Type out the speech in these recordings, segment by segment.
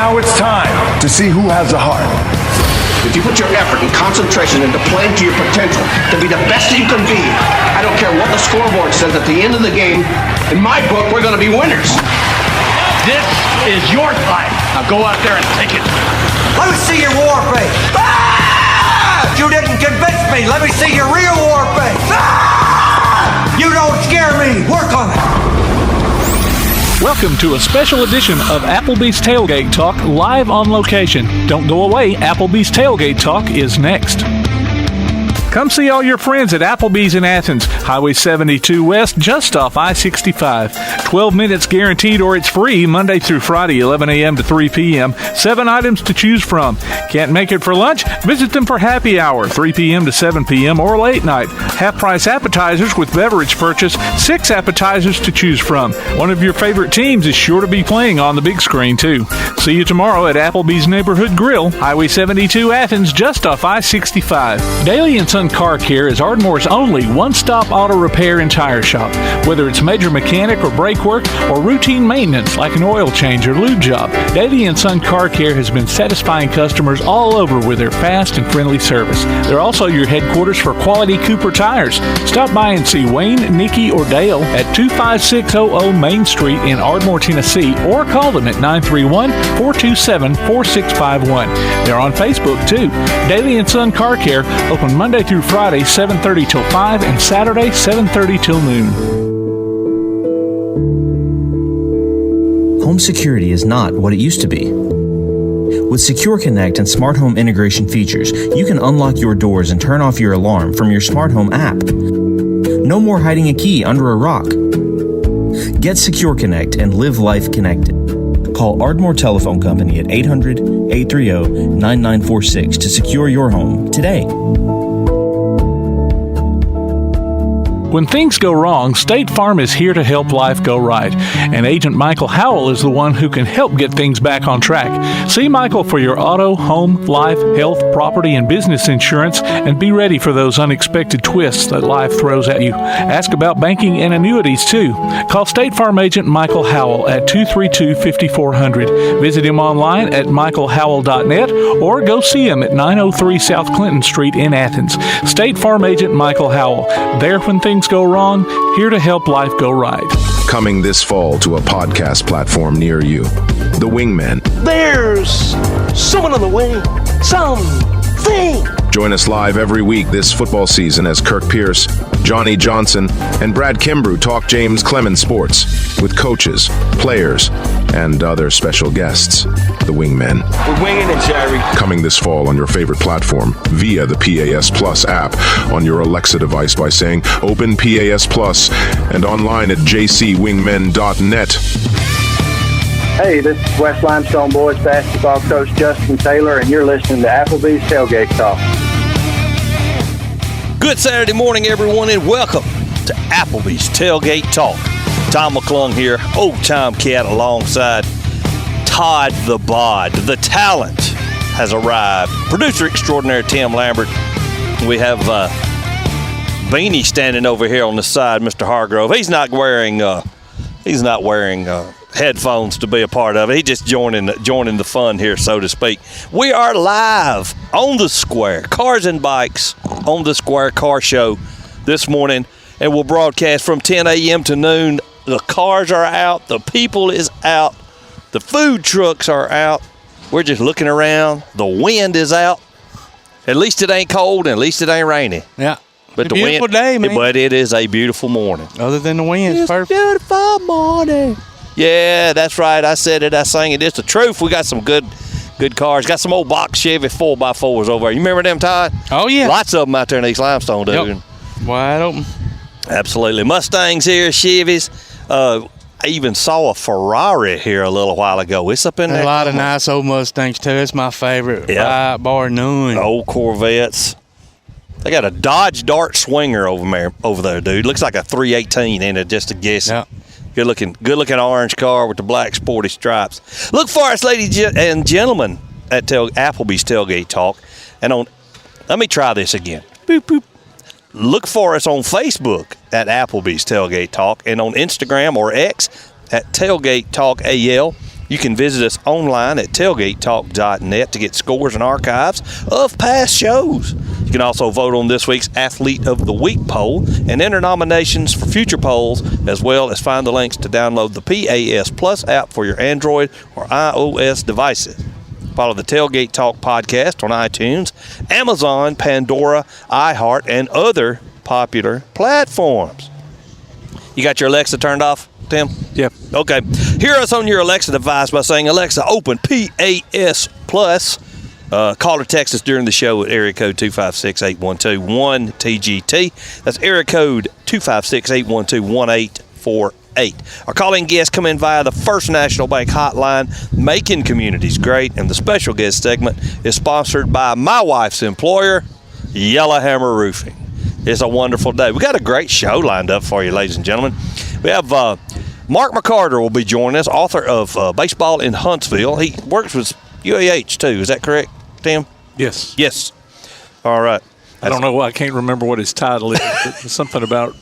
Now it's time to see who has the heart. If you put your effort and concentration into playing to your potential to be the best that you can be, I don't care what the scoreboard says at the end of the game, in my book, we're going to be winners. This is your fight. Now go out there and take it. Let me see your war face. Ah! You didn't convince me. Let me see your real war face. Ah! You don't scare me. Work on it. Welcome to a special edition of Applebee's Tailgate Talk, live on location. Don't go away, Applebee's Tailgate Talk is next. Come see all your friends at Applebee's in Athens, Highway 72 West, just off I-65. 12 minutes guaranteed or it's free, Monday through Friday, 11 a.m. to 3 p.m. 7 items to choose from. Can't make it for lunch? Visit them for happy hour, 3 p.m. to 7 p.m. or late night. Half-price appetizers with beverage purchase, 6 appetizers to choose from. One of your favorite teams is sure to be playing on the big screen, too. See you tomorrow at Applebee's Neighborhood Grill, Highway 72 Athens, just off I-65. Daily and Son Car Care is Ardmore's only one-stop auto repair and tire shop. Whether it's major mechanic or brake work or routine maintenance like an oil change or lube job, Daily and Son Car Care has been satisfying customers all over with their fast and friendly service. They're also your headquarters for quality Cooper tires. Stop by and see Wayne, Nikki, or Dale at 25600 Main Street in Ardmore, Tennessee, or call them at 931-427-4651. They're on Facebook, too. Daily and Son Car Care, open Monday through Friday, 7:30 till 5, and Saturday, 7:30 till noon. Home security is not what it used to be. With Secure Connect and smart home integration features, you can unlock your doors and turn off your alarm from your smart home app. No more hiding a key under a rock. Get Secure Connect and live life connected. Call Ardmore Telephone Company at 800-830-9946 to secure your home today. When things go wrong, State Farm is here to help life go right. And Agent Michael Howell is the one who can help get things back on track. See Michael for your auto, home, life, health, property, and business insurance, and be ready for those unexpected twists that life throws at you. Ask about banking and annuities, too. Call State Farm Agent Michael Howell at 232-5400. Visit him online at michaelhowell.net or go see him at 903 South Clinton Street in Athens. State Farm Agent Michael Howell. There when things go wrong, here to help life go right. Coming this fall to a podcast platform near you. The Wingmen. There's someone on the wing. Something. Join us live every week this football season as Kirk Pierce, Johnny Johnson, and Brad Kimbrough talk James Clemens sports with coaches, players, and other special guests. The Wingmen. We're winging it, Jerry. Coming this fall on your favorite platform via the PAS Plus app on your Alexa device by saying Open PAS Plus and online at jcwingmen.net. Hey, this is West Limestone Boys basketball coach Justin Taylor, and you're listening to Applebee's Tailgate Talk. Good Saturday morning, everyone, and welcome to Applebee's Tailgate Talk. Tom McClung here, Old Time Cat, alongside Todd the Bod. The talent has arrived. Producer extraordinaire Tim Lambert. We have Beanie standing over here on the side, Mr. Hargrove. He's not wearing headphones to be a part of it. He's just joining the fun here, so to speak. We are live on the square, Cars and Bikes on the Square Car Show this morning, and we'll broadcast from 10 a.m. to noon. The cars are out, the people is out, the food trucks are out. We're just looking around. The wind is out. At least it ain't cold, and at least it ain't rainy. Yeah. But it's a beautiful day, man. But it is a beautiful morning. Other than the wind, it's perfect. Beautiful morning. Yeah, that's right. I said it. I sang it. It's the truth. We got some good cars. Got some old box Chevy 4x4s over there. You remember them, Todd? Oh, yeah. Lots of them out there in East Limestone, dude. Yep. Wide open. Absolutely. Mustangs here, Chevys. I even saw a Ferrari here a little while ago. It's up in there. A lot of nice old Mustangs, too. It's my favorite. Yeah. Bar none. Old Corvettes. They got a Dodge Dart Swinger over there, dude. Looks like a 318 in it, just a guess. Yeah. Good looking orange car with the black sporty stripes. Look for us, ladies and gentlemen, at Applebee's Tailgate Talk. And let me try this again. Boop, boop. Look for us on Facebook at Applebee's Tailgate Talk and on Instagram or X at Tailgate Talk AL. You can visit us online at tailgatetalk.net to get scores and archives of past shows. You can also vote on this week's Athlete of the Week poll and enter nominations for future polls, as well as find the links to download the PAS Plus app for your Android or iOS devices. Follow the Tailgate Talk podcast on iTunes, Amazon, Pandora, iHeart, and other popular platforms. You got your Alexa turned off, Tim? Yep. Okay. Hear us on your Alexa device by saying, Alexa, open PAS Plus. Call or text us during the show at area code 256-812-1TGT. That's area code 256-812-1848. Our calling guests come in via the First National Bank hotline, making communities great, and the special guest segment is sponsored by my wife's employer, Yellowhammer Roofing. It's a wonderful day. We got a great show lined up for you, ladies and gentlemen. We have Mark McCarter will be joining us, author of Baseball in Huntsville. He works with UAH too. Is that correct, Tim? Yes. Yes. All right. I don't know why I can't remember what his title is. It's something about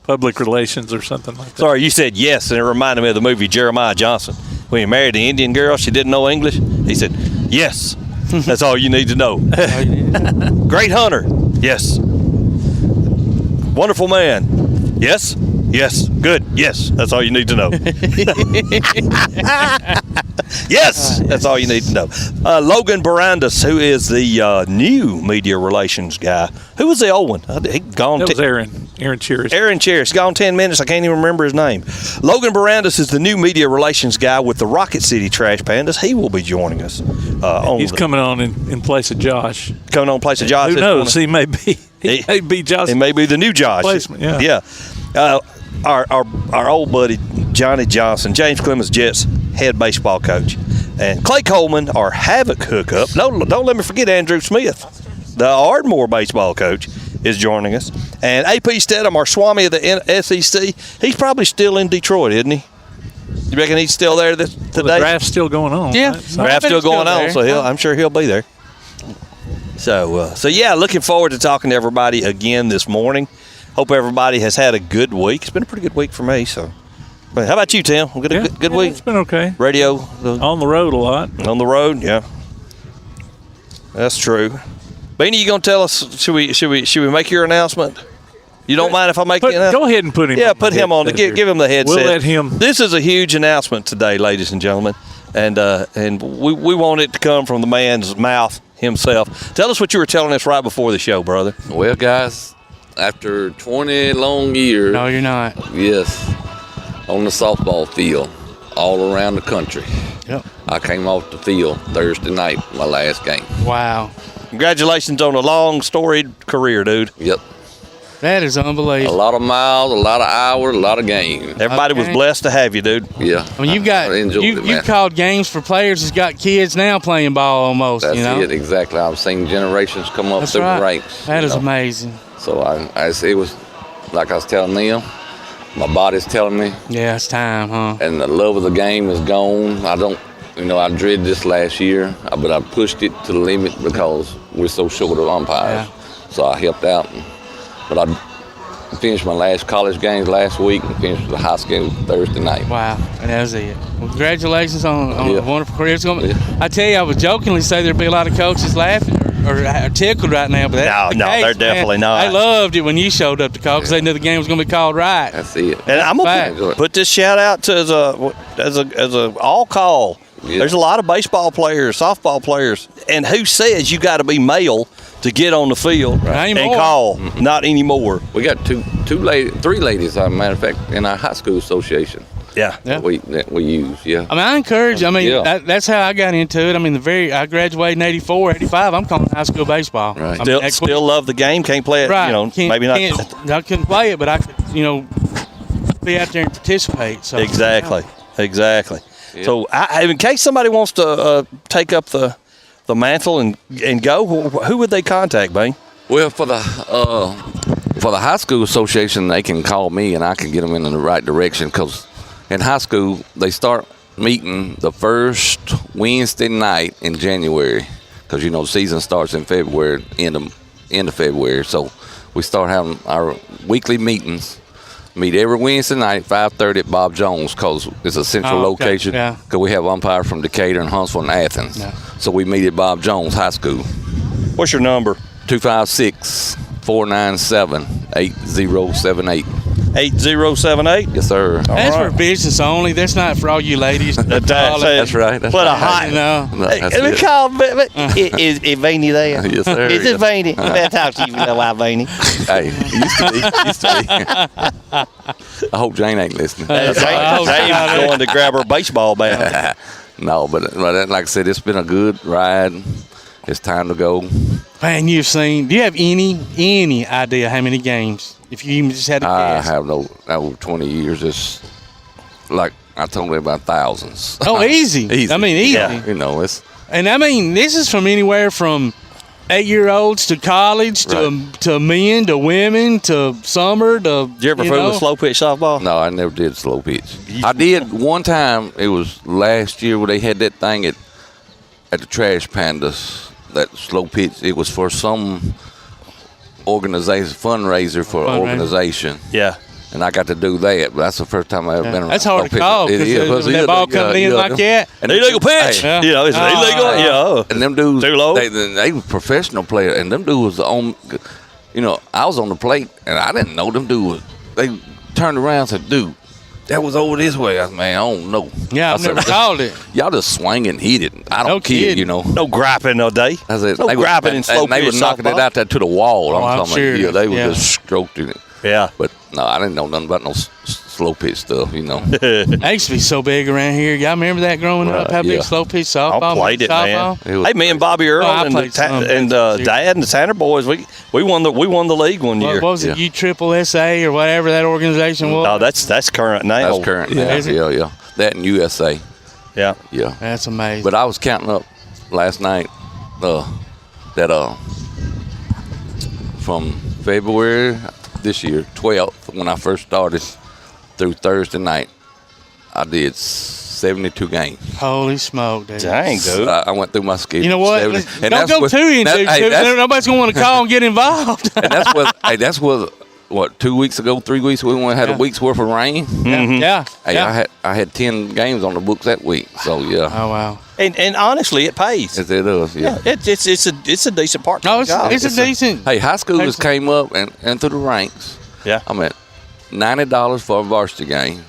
public relations or something like that. Sorry, you said yes, and it reminded me of the movie Jeremiah Johnson. When he married the Indian girl, she didn't know English. He said, yes, that's all you need to know. Great hunter. Yes. Wonderful man. Yes. Yes. Good. Yes. That's all you need to know. Yes. That's all you need to know. Logan Bourandas, who is the new media relations guy. Who was the old one? He gone. That was Aaron. Aaron Cherish. Aaron Cherish. Gone 10 minutes. I can't even remember his name. Logan Bourandas is the new media relations guy with the Rocket City Trash Pandas. He will be joining us. He's coming on in place of Josh. Coming on in place of Josh. Who knows? He may be. He may be Josh. He may be the new Josh. Replacement, yeah. Yeah. Our old buddy Johnny Johnson, James Clemens Jets head baseball coach, and Clay Coleman, our Havoc hookup. No, don't let me forget Andrew Smith, the Ardmore baseball coach, is joining us, and AP Steadham, our Swami of the SEC. He's probably still in Detroit, isn't he? You reckon he's still there today? The draft's still going on. Yeah, right? Draft's still going on, so I'm sure he'll be there. So yeah, looking forward to talking to everybody again this morning. Hope everybody has had a good week. It's been a pretty good week for me. So, but how about you, Tim? We got a good week. It's been okay. Radio on the road a lot. On the road, yeah. That's true. Beanie, you gonna tell us? Should we make your announcement? You don't mind if I make the announcement? Go ahead and put him. Yeah, put him on. Give him the headset. We'll let him. This is a huge announcement today, ladies and gentlemen, and we want it to come from the man's mouth himself. Tell us what you were telling us right before the show, brother. Well, guys, after 20 long years. No, you're not. Yes, on the softball field all around the country. Yep. I came off the field Thursday night, my last game. Wow. Congratulations on a long, storied career, dude. Yep. That is unbelievable. A lot of miles, a lot of hours, a lot of games. Everybody was blessed to have you, dude. Yeah. I mean, you've called games for players that's got kids now playing ball almost. That's you know? it, exactly. I've seen generations come up through the ranks. That is amazing. So it was like I was telling them, my body's telling me. Yeah, it's time, huh? And the love of the game is gone. I dreaded this last year, but I pushed it to the limit because we're so short of umpires. Yeah. So I helped out. But I finished my last college games last week and finished the high school Thursday night. Wow, and that was it. Well, congratulations on a wonderful career. I tell you, I would jokingly say there'd be a lot of coaches laughing or tickled right now, but that's no, they're definitely not. They loved it when you showed up to call because they knew the game was going to be called right. That's it. And I'm gonna put this shout out to as a all call. Yeah. There's a lot of baseball players, softball players, and who says you got to be male to get on the field and call? Mm-hmm. Not anymore. We got three ladies, as a matter of fact, in our high school association. Yeah. That we use. Yeah. I mean, I encourage. I mean, that's how I got into it. I mean, I graduated in '84, '85. I'm calling high school baseball. Right. Still love the game. Can't play it. Right. You know, maybe not. I couldn't play it, but I could, be out there and participate. So exactly. Yeah. So, in case somebody wants to take up the mantle and go, who would they contact, Bane? Well, for the high school association, they can call me and I can get them in the right direction because in high school they start meeting the first Wednesday night in January because the season starts in February, end of February. So we start having our weekly meetings Meet every Wednesday night, 5:30 at Bob Jones, because it's a central location. Yeah. Because we have umpires from Decatur and Huntsville and Athens. Yeah. So we meet at Bob Jones High School. What's your number? 256-497-8078. 8078? Yes, sir. That's for business only. That's not for all you ladies. That's right. That's Put a right. hot. You know. No, that's Let me it. call. Is Vaney there? Yes, sir. Is it Vaney? I'll talk to you for a while, Vaney. Hey, used to be. I hope Jane ain't listening. James going to grab her baseball bat. No, but like I said, it's been a good ride. It's time to go. Man, do you have any idea how many games? If you even just had to guess. I have no, over 20 years. It's like I told you about thousands. Oh, easy. Easy. I mean, easy. Yeah, you know, it's. And I mean, this is from anywhere from 8-year-olds to college to men to women to summer to. Did you ever fool with slow pitch softball? No, I never did slow pitch. I did one time. It was last year where they had that thing at the Trash Pandas. That slow pitch. It was for some organization, fundraiser for an organization. Yeah. And I got to do that, but that's the first time I've ever been. That's hard to call because when that ball coming in like that. An illegal pitch. Hey, you know, it's illegal. Yeah. And them dudes, too low. They were professional players, and them dudes was on. You know, I was on the plate, and I didn't know them dudes. They turned around and said, "Dude, that was over this way." I said, "Man, I don't know." Yeah, I've never called it. Y'all just swing and hit it. I don't kid, you know. No griping all day. I said, no griping in slow pitch. They were knocking it out there to the wall. I'm talking sure. about. Yeah, they were just stroking it. Yeah. But no, I didn't know nothing about no slow pitch stuff, you know. I used to be so big around here. Y'all remember that growing up? How big slow pitch softball? I played it, man. It Hey, me and Bobby Earl and Dad and the Tanner boys, we won the league one year. What was it? USSSA or whatever that organization was? Oh, that's current now. That's current. Yeah. That in USA. Yeah. Yeah. That's amazing. But I was counting up last night that from February this year, 12th, when I first started, through Thursday night, I did 72 games. Holy smoke, dude. Dang, dude. I went through my schedule. You know what? Don't go too into it. Nobody's going to want to call and get involved. And that's what 2 weeks ago, 3 weeks ago, we only had a week's worth of rain. Mm-hmm. Yeah. Hey, I had 10 games on the books that week. So, yeah. Oh, wow. And honestly, it pays. It does, yeah. It's a decent part. No, it's a decent. Hey, high schoolers came up and through the ranks. Yeah. I'm at $90 for a varsity game.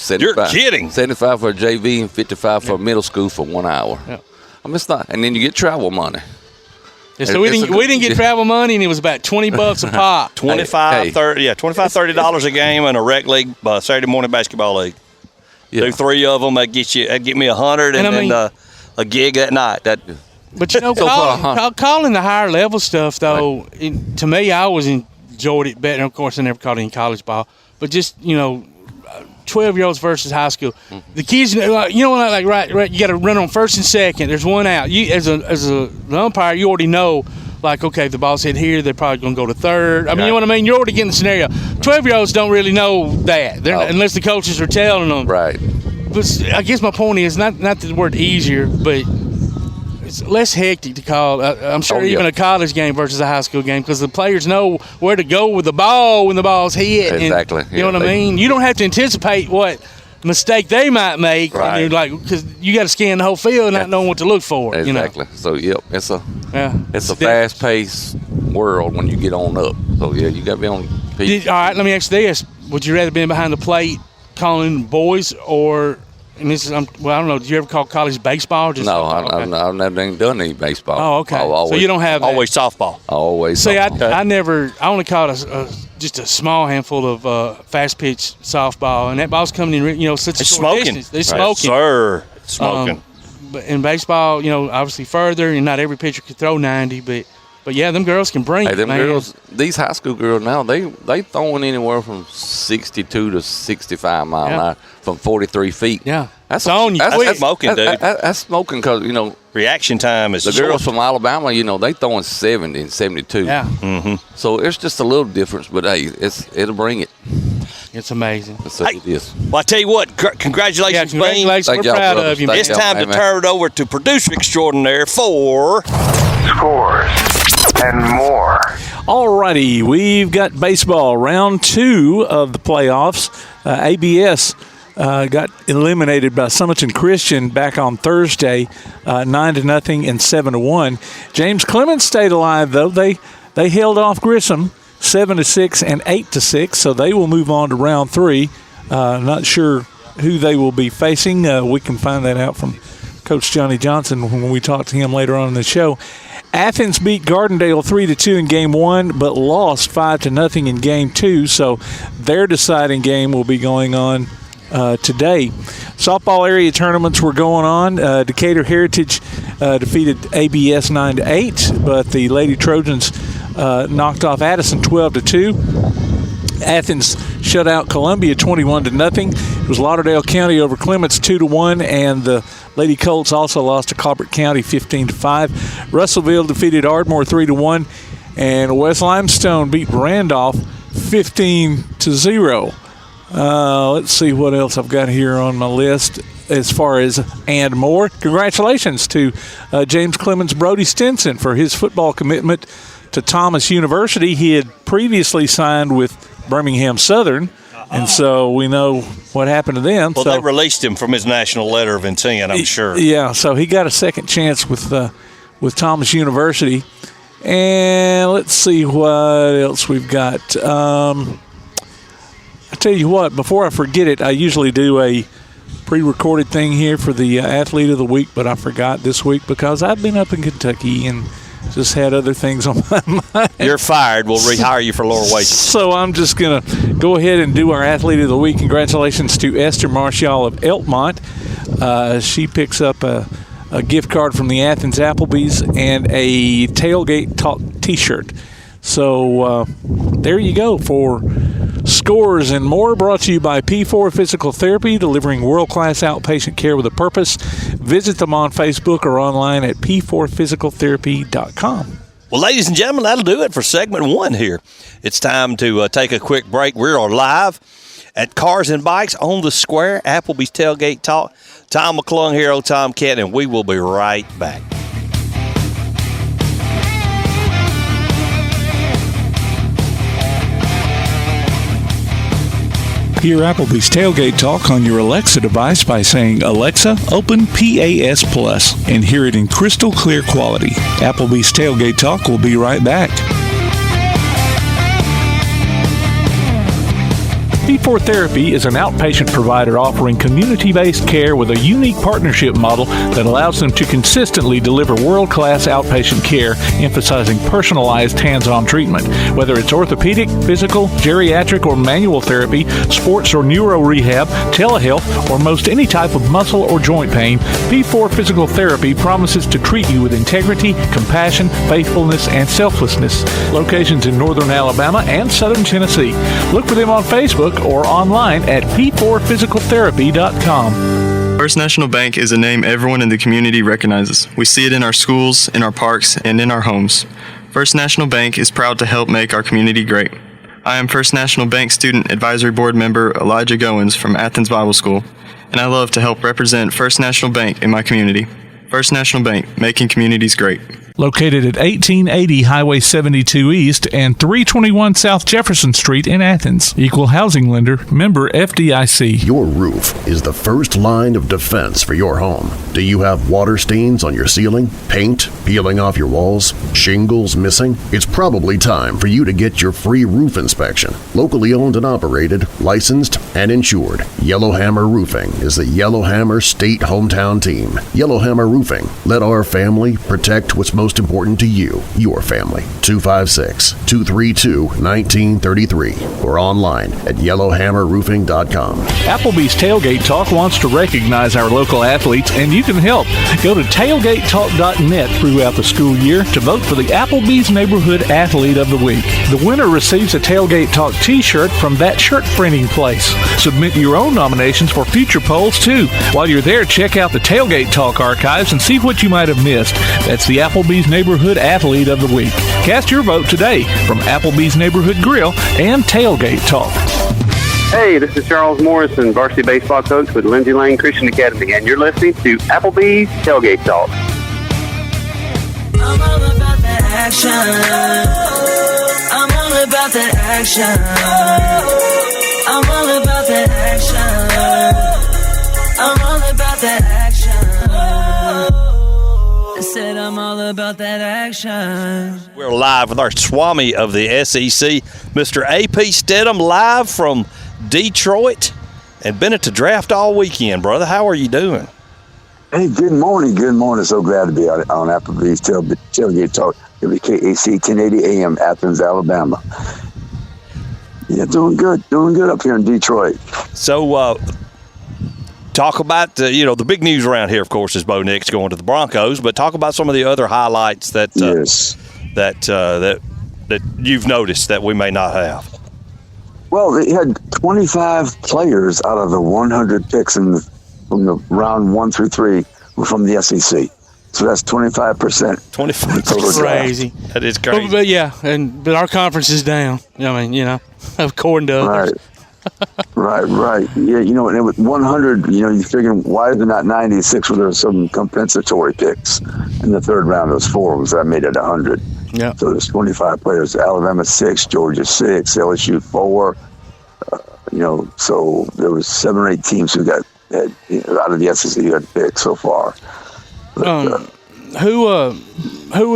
You're kidding. $75 for a JV and $55 for a middle school for 1 hour. Yeah. I mean, it's not. And then you get travel money. Yeah, so we didn't get travel money, and it was about $20 a pop. $30 a game in a rec league, Saturday morning basketball league. Yeah. Do 3 of them, that'd get me 100, and then a gig that night. But you know, calling the higher level stuff though, to me, I always enjoyed it better. Of course, I never called it in college ball, but just 12-year-olds versus high school. Mm-hmm. The kids, right, you got to run on first and second. There's one out. You as an umpire, you already know, like, okay, if the ball's hit here, they're probably going to go to third. I mean, you know what I mean? You're already getting the scenario. 12-year-olds don't really know that, unless the coaches are telling them. Right. But I guess my point is not the word easier, but it's less hectic to call. I'm sure even a college game versus a high school game, because the players know where to go with the ball when the ball's hit. Exactly. And, you know what I mean? You don't have to anticipate what mistake they might make. Right. And because you got to scan the whole field, not knowing what to look for. Exactly. So it's a it's fast-paced world when you get on up. So you got to be on. All right, let me ask you this: would you rather be behind the plate calling boys or? And this is, I don't know. Did you ever call college baseball? No, I've never done any baseball. Oh, okay. So you don't have that. Always softball. Always. See, I only caught just a small handful of fast pitch softball, and that ball's coming in, such a short distance. It's smoking. Sir, it's smoking. But in baseball, obviously further, and not every pitcher can throw 90, but yeah, them girls can bring it, man. Girls, these high school girls now, they throwing anywhere from 62 to 65 mile an hour from 43 feet. Yeah, that's on you. That's smoking, dude. That's smoking because reaction time is the girls from Alabama. They throwing 70 and 72. Yeah. Mm-hmm. So it's just a little difference, but hey, it'll bring it. It's amazing. It is. Well, I tell you what, congratulations, congratulations. We're proud of you, man. It's time to turn it over to producer extraordinaire for Scores and more. All righty, we've got baseball, round 2 of the playoffs. ABS got eliminated by Summerton Christian back on Thursday, 9-0 and 7-1. James Clemens stayed alive, though. They held off Grissom 7-6 and 8-6, so they will move on to round 3. Not sure who they will be facing. We can find that out from Coach Johnny Johnson when we talk to him later on in the show. Athens beat Gardendale 3-2 in Game 1, but lost 5-0 in Game 2, so their deciding game will be going on today. Softball area tournaments were going on. Decatur Heritage defeated ABS 9-8, but the Lady Trojans knocked off Addison 12-2. Athens shut out Columbia 21-0. It was Lauderdale County over Clemens 2-1, and the Lady Colts also lost to Colbert County 15-5. Russellville defeated Ardmore 3-1, and West Limestone beat Randolph 15-0. Let's see what else I've got here on my list as far as and more. Congratulations to James Clemens Brody Stinson for his football commitment to Thomas University. He had previously signed with Birmingham Southern, and so we know what happened to them. Well, they released him from his national letter of intent, I'm sure. Yeah, so he got a second chance with Thomas University. And let's see what else we've got. I tell you what, before I forget it, I usually do a pre-recorded thing here for the Athlete of the Week, but I forgot this week because I've been up in Kentucky and just had other things on my mind. You're fired. We'll rehire you for lower wages. So I'm just going to go ahead and do our Athlete of the Week. Congratulations to Esther Marshall of Elkmont. She picks up a gift card from the Athens Applebee's and a Tailgate Talk T-shirt. So there you go for scores and more, brought to you by P4 Physical Therapy, delivering world-class outpatient care with a purpose. Visit them on Facebook or online at p4physicaltherapy.com. Well, ladies and gentlemen, that'll do it for segment 1 here. It's time to take a quick break. We're live at Cars and Bikes on the Square, Applebee's Tailgate Talk. Tom McClung here, old Tom Kent, and we will be right back. Hear Applebee's Tailgate Talk on your Alexa device by saying, "Alexa, open PAS Plus," and hear it in crystal clear quality. Applebee's Tailgate Talk will be right back. P4 Therapy is an outpatient provider offering community-based care with a unique partnership model that allows them to consistently deliver world-class outpatient care, emphasizing personalized hands-on treatment. Whether it's orthopedic, physical, geriatric, or manual therapy, sports or neuro rehab, telehealth, or most any type of muscle or joint pain, P4 Physical Therapy promises to treat you with integrity, compassion, faithfulness, and selflessness. Locations in northern Alabama and southern Tennessee. Look for them on Facebook or online at p4physicaltherapy.com. First National Bank is a name everyone in the community recognizes. We see it in our schools, in our parks, and in our homes. First National Bank is proud to help make our community great. I am First National Bank Student Advisory Board member Elijah Goins from Athens Bible School, and I love to help represent First National Bank in my community. First National Bank, making communities great. Located at 1880 Highway 72 East and 321 South Jefferson Street in Athens. Equal housing lender, member FDIC. Your roof is the first line of defense for your home. Do you have water stains on your ceiling, paint peeling off your walls, shingles missing? It's probably time for you to get your free roof inspection. Locally owned and operated, licensed, and insured, Yellowhammer Roofing is the Yellowhammer State hometown team. Yellowhammer Roofing. Let our family protect what's most important to you, your family. 256-232-1933 or online at yellowhammerroofing.com. Applebee's Tailgate Talk wants to recognize our local athletes, and you can help. Go to tailgatetalk.net throughout the school year to vote for the Applebee's Neighborhood Athlete of the Week. The winner receives a Tailgate Talk t-shirt from that shirt printing place. Submit your own nominations for future polls, too. While you're there, check out the Tailgate Talk archives and see what you might have missed. That's the Applebee's Neighborhood Athlete of the Week. Cast your vote today from Applebee's Neighborhood Grill and Tailgate Talk. Hey, this is Charles Morrison, varsity baseball coach with Lindsay Lane Christian Academy, and you're listening to Applebee's Tailgate Talk. I'm all about that action. about that action. I'm all about that action. I'm all about that action. I said I'm all about that action. We're live with our Swami of the SEC, Mr. A.P. Steadham, live from Detroit, and been at the draft all weekend, brother. How are you doing? Hey, good morning. Good morning. So glad to be on Applebee's Tailgate Talk. WKAC 1080 AM, Athens, Alabama. Yeah, doing good. Doing good up here in Detroit. So, talk about the big news around here. Of course, is Bo Nix going to the Broncos. But talk about some of the other highlights that that you've noticed that we may not have. Well, they had 25 players out of the 100 picks from the round 1 through 3 were from the SEC. So that's 25%. 25%. Crazy. That is crazy. But yeah, but our conference is down. I mean, according to others. Right. Yeah, and it was 100, you figure, why are there not 96 where there were some compensatory picks? In the third round, there was 4 of them, so that made it 100. Yeah. So there's 25 players. Alabama 6, Georgia 6, LSU 4. So there was 7 or 8 teams who got out of the SEC who had picks so far. But, who were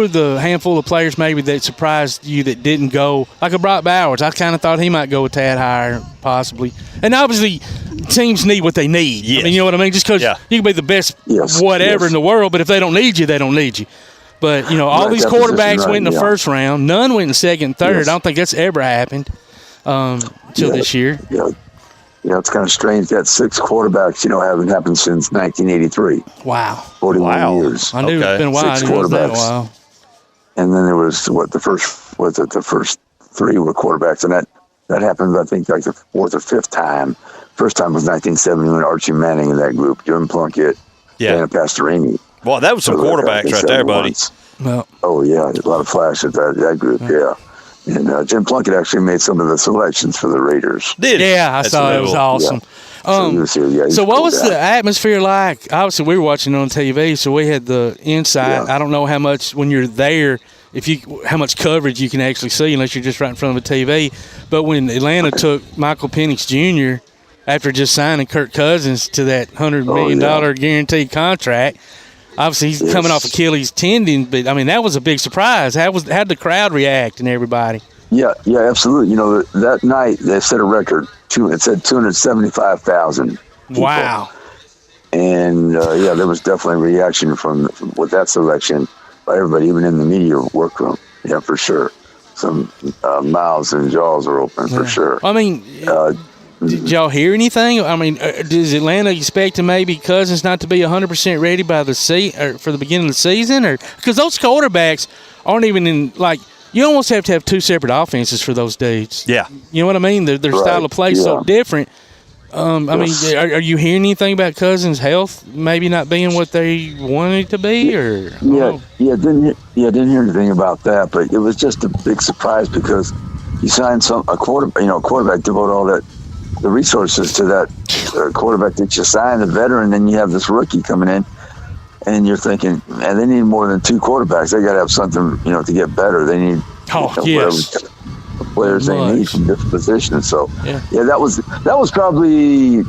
the handful of players maybe that surprised you that didn't go? Like a Brock Bowers, I kind of thought he might go a tad higher, possibly. And obviously, teams need what they need. Yes. I mean, you know what I mean? Just because you can be the best whatever in the world, but if they don't need you, they don't need you. But, all these quarterbacks went in the first round. None went in the second and third. Yes. I don't think that's ever happened until this year. Yeah, it's kind of strange that 6 quarterbacks, haven't happened since 1983. Wow. 41 years. I knew it's been a while. 6 quarterbacks. And then there was, the first 3 were quarterbacks. And that happened, I think, like the 4th or 5th time. First time was 1970 when Archie Manning in that group, Jim Plunkett, Dana Pastorini. Well, that was some quarterbacks right there, buddy. Well, oh, yeah, a lot of flash at that group, yeah. And Jim Plunkett actually made some of the selections for the Raiders. Did he? Yeah, I saw it. It was awesome. Yeah. So what was the atmosphere like? Obviously, we were watching it on TV, so we had the insight. I don't know how much, when you're there, how much coverage you can actually see unless you're just right in front of a TV. But when Atlanta took Michael Penix Jr. after just signing Kirk Cousins to that $100 million guaranteed contract, obviously he's coming off Achilles tendon, but I mean that was a big surprise. How'd the crowd react and everybody? Yeah, absolutely. That night they set a record. It said 275,000. Wow. And there was definitely a reaction from with that selection by everybody, even in the media workroom. Yeah, for sure. Some mouths and jaws are open for sure. I mean. Did y'all hear anything? I mean, does Atlanta expect to maybe Cousins not to be 100% ready by for the beginning of the season? Or because those quarterbacks aren't even in, like, you almost have to have 2 separate offenses for those dudes. Yeah. You know what I mean? Their style of play is so different. I mean, are you hearing anything about Cousins' health maybe not being what they wanted it to be? Or didn't hear anything about that, but it was just a big surprise because you signed a quarterback, devote all the resources to that quarterback that you signed, the veteran, and you have this rookie coming in, and you're thinking, man, they need more than 2 quarterbacks. They got to have something, to get better. They need whatever players they need from different positions. So, that was probably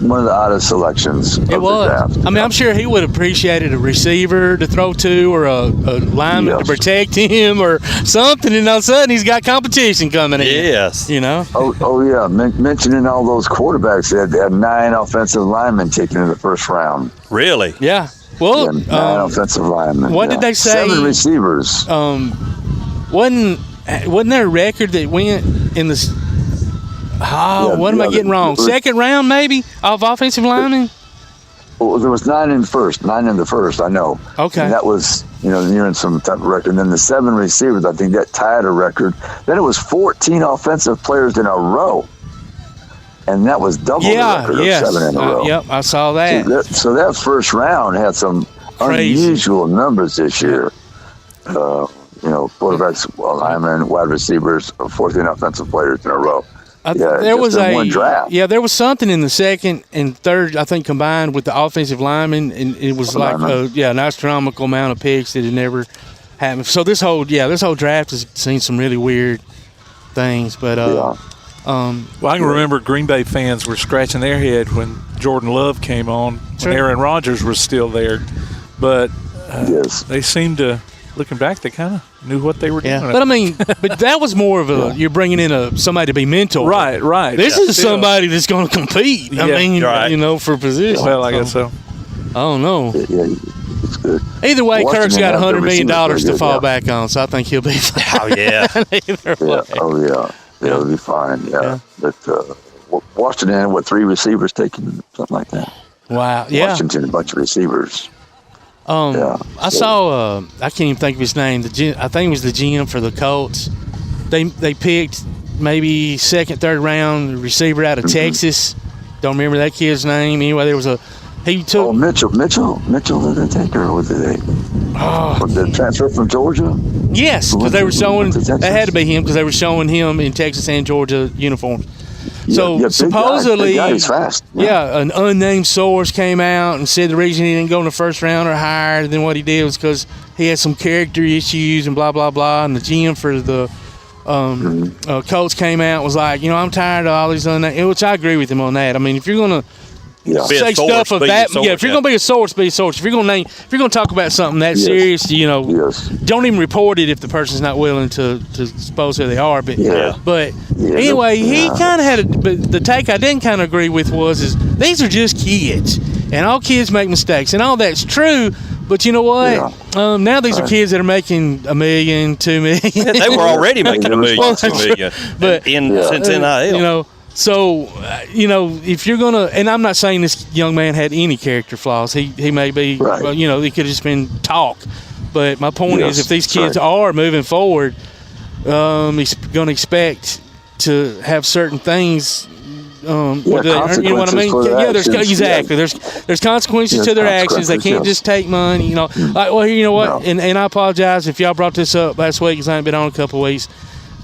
one of the oddest selections. It was. Draft. I mean, I'm sure he would have appreciated a receiver to throw to or a lineman to protect him or something, and all of a sudden he's got competition coming in. Yes. Oh yeah. Mentioning all those quarterbacks, they had 9 offensive linemen taken in the first round. Really? Yeah. Well, 9 offensive linemen. What did they say? 7 receivers. Wasn't there a record that went in the? What am I getting wrong? Second round, maybe, of offensive linemen? Well, there was 9 in the first, I know. Okay. And that was, nearing some type of record. And then the 7 receivers, I think that tied a record. Then it was 14 offensive players in a row. And that was double the record of 7 in a row. Yep, I saw that. So that first round had some unusual numbers this year. Quarterbacks, linemen, wide receivers, 14 offensive players in a row. There was one draft. there was something in the second and third, I think, combined with the offensive linemen, and it was an astronomical amount of picks that had never happened. So this whole draft has seen some really weird things. But well, I can remember Green Bay fans were scratching their head when Jordan Love came on, when Aaron Rodgers was still there. But they seemed to, looking back, they kind of knew what they were doing. But I mean, but that was more of a you're bringing in somebody to be mentor. Right. This is somebody that's going to compete. I mean, for position. Well, I guess so. I don't know. Yeah, it's good. Either way, Washington Kirk's got $100 million to fall yeah. back on, so I think he'll be fine. Oh, yeah. Either way. Oh, yeah. It'll be fine, yeah. But Washington had, 3 receivers taken, something like that. Wow, yeah. Washington, a bunch of receivers. I saw, I can't even think of his name. I think it was the GM for the Colts. They picked maybe second, third round receiver out of Texas. Don't remember that kid's name. Anyway, there was he took Mitchell, did they take, or was it the transfer from Georgia? Yes, because they were showing that had to be him because they were showing him in Texas and Georgia uniforms. So supposedly, he's fast. An unnamed source came out and said the reason he didn't go in the first round or higher than what he did was because he had some character issues and blah blah blah. And the GM for the Colts came out and was like, I'm tired of all these unnamed. Which I agree with him on that. I mean, if you're gonna say stuff of that, if you're gonna be a source, be a source. If you're gonna talk about something that serious, don't even report it if the person's not willing to expose who they are. But anyway, he kind of had but the take I didn't kind of agree with is these are just kids, and all kids make mistakes, and all that's true. But you know what? Now these are kids that are making $1 million, $2 million. They were already making $1 million, $2 million, but since NIL. So, if you're going to – and I'm not saying this young man had any character flaws. He may be he could have just been talk. But my point is if these kids are moving forward, he's going to expect to have certain things you know what I mean? There's consequences to their actions. They can't just take money, Like, well, you know what? And I apologize if y'all brought this up last week because I haven't been on a couple of weeks.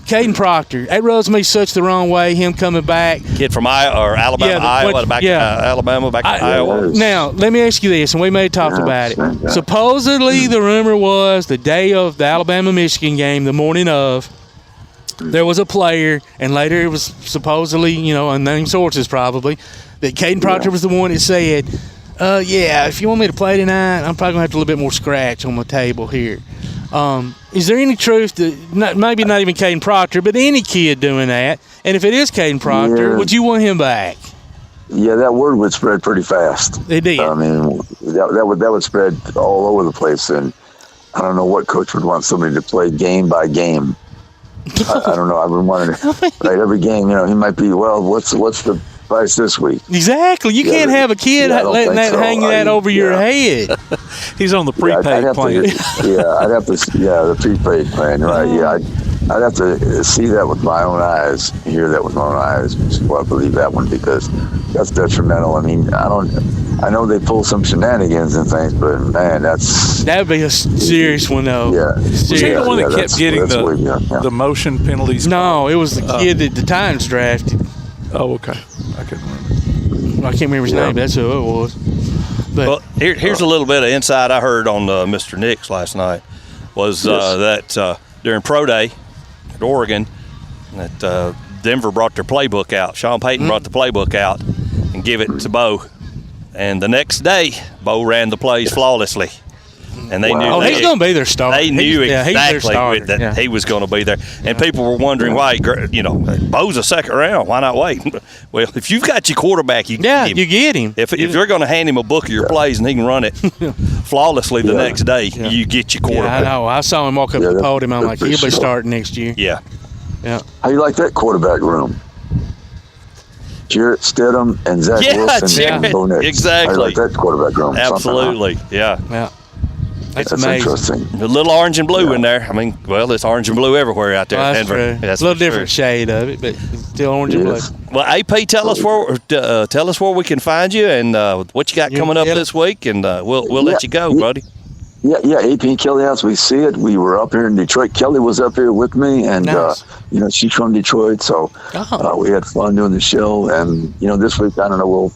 Caden Proctor, that rubs me such the wrong way, him coming back. Kid from Alabama, Iowa, back to Iowa. Now, let me ask you this, and we may have talked about it. Supposedly, the rumor was the day of the Alabama-Michigan game, the morning of, there was a player, and later it was supposedly, unnamed sources probably, that Caden Proctor was the one that said, if you want me to play tonight, I'm probably going to have a little bit more scratch on my table here. Is there any truth to maybe not even Caden Proctor, but any kid doing that? And if it is Caden Proctor, would you want him back? Yeah, that word would spread pretty fast. It did. I mean, that would spread all over the place, and I don't know what coach would want somebody to play game by game. I don't know. I would want to right every game. He might be. Well, what's the price this week? Exactly. You can't have a kid letting that hang that over your head. He's on the prepaid plan. I'd have to. The prepaid plan. Right. I'd have to see that with my own eyes, hear that with my own eyes before I believe that one, because that's detrimental. I mean, I know they pull some shenanigans and things, but man, that would be a serious one, though. Yeah. Was he the one that kept getting the motion penalties? No, it was the kid that the Titans drafted. Oh, okay. I couldn't remember. I can't remember his name. That's who it was. But here's a little bit of insight I heard on Mr. Nix last night. Was that during Pro Day at Oregon, that Denver brought their playbook out. Sean Payton brought the playbook out and gave it to Bo. And the next day, Bo ran the plays flawlessly. And they knew he's going to be their starter. They knew exactly that he was going to be there. And people were wondering why, Bo's a second round. Why not wait? Well, if you've got your quarterback, you get him. You get him. If you're going to hand him a book of your plays and he can run it flawlessly the next day, you get your quarterback. Yeah, I know. I saw him walk up to the podium. I'm like, he'll be starting next year. Yeah. How you like that quarterback room? Jarrett Steadham and Zach Wilson and Bo Nix. Exactly. How you like that quarterback room? Absolutely. Yeah. That's amazing. Interesting. A little orange and blue in there. I mean, it's orange and blue everywhere out there in Denver. True. That's a little different shade of it, but still orange and blue. Well, AP, tell us where we can find you and what you got coming up this week, and we'll let you go, buddy. Yeah, AP and Kelly, as we see it, we were up here in Detroit. Kelly was up here with me, and nice. She's from Detroit, so we had fun doing the show. And this week, I don't know, we'll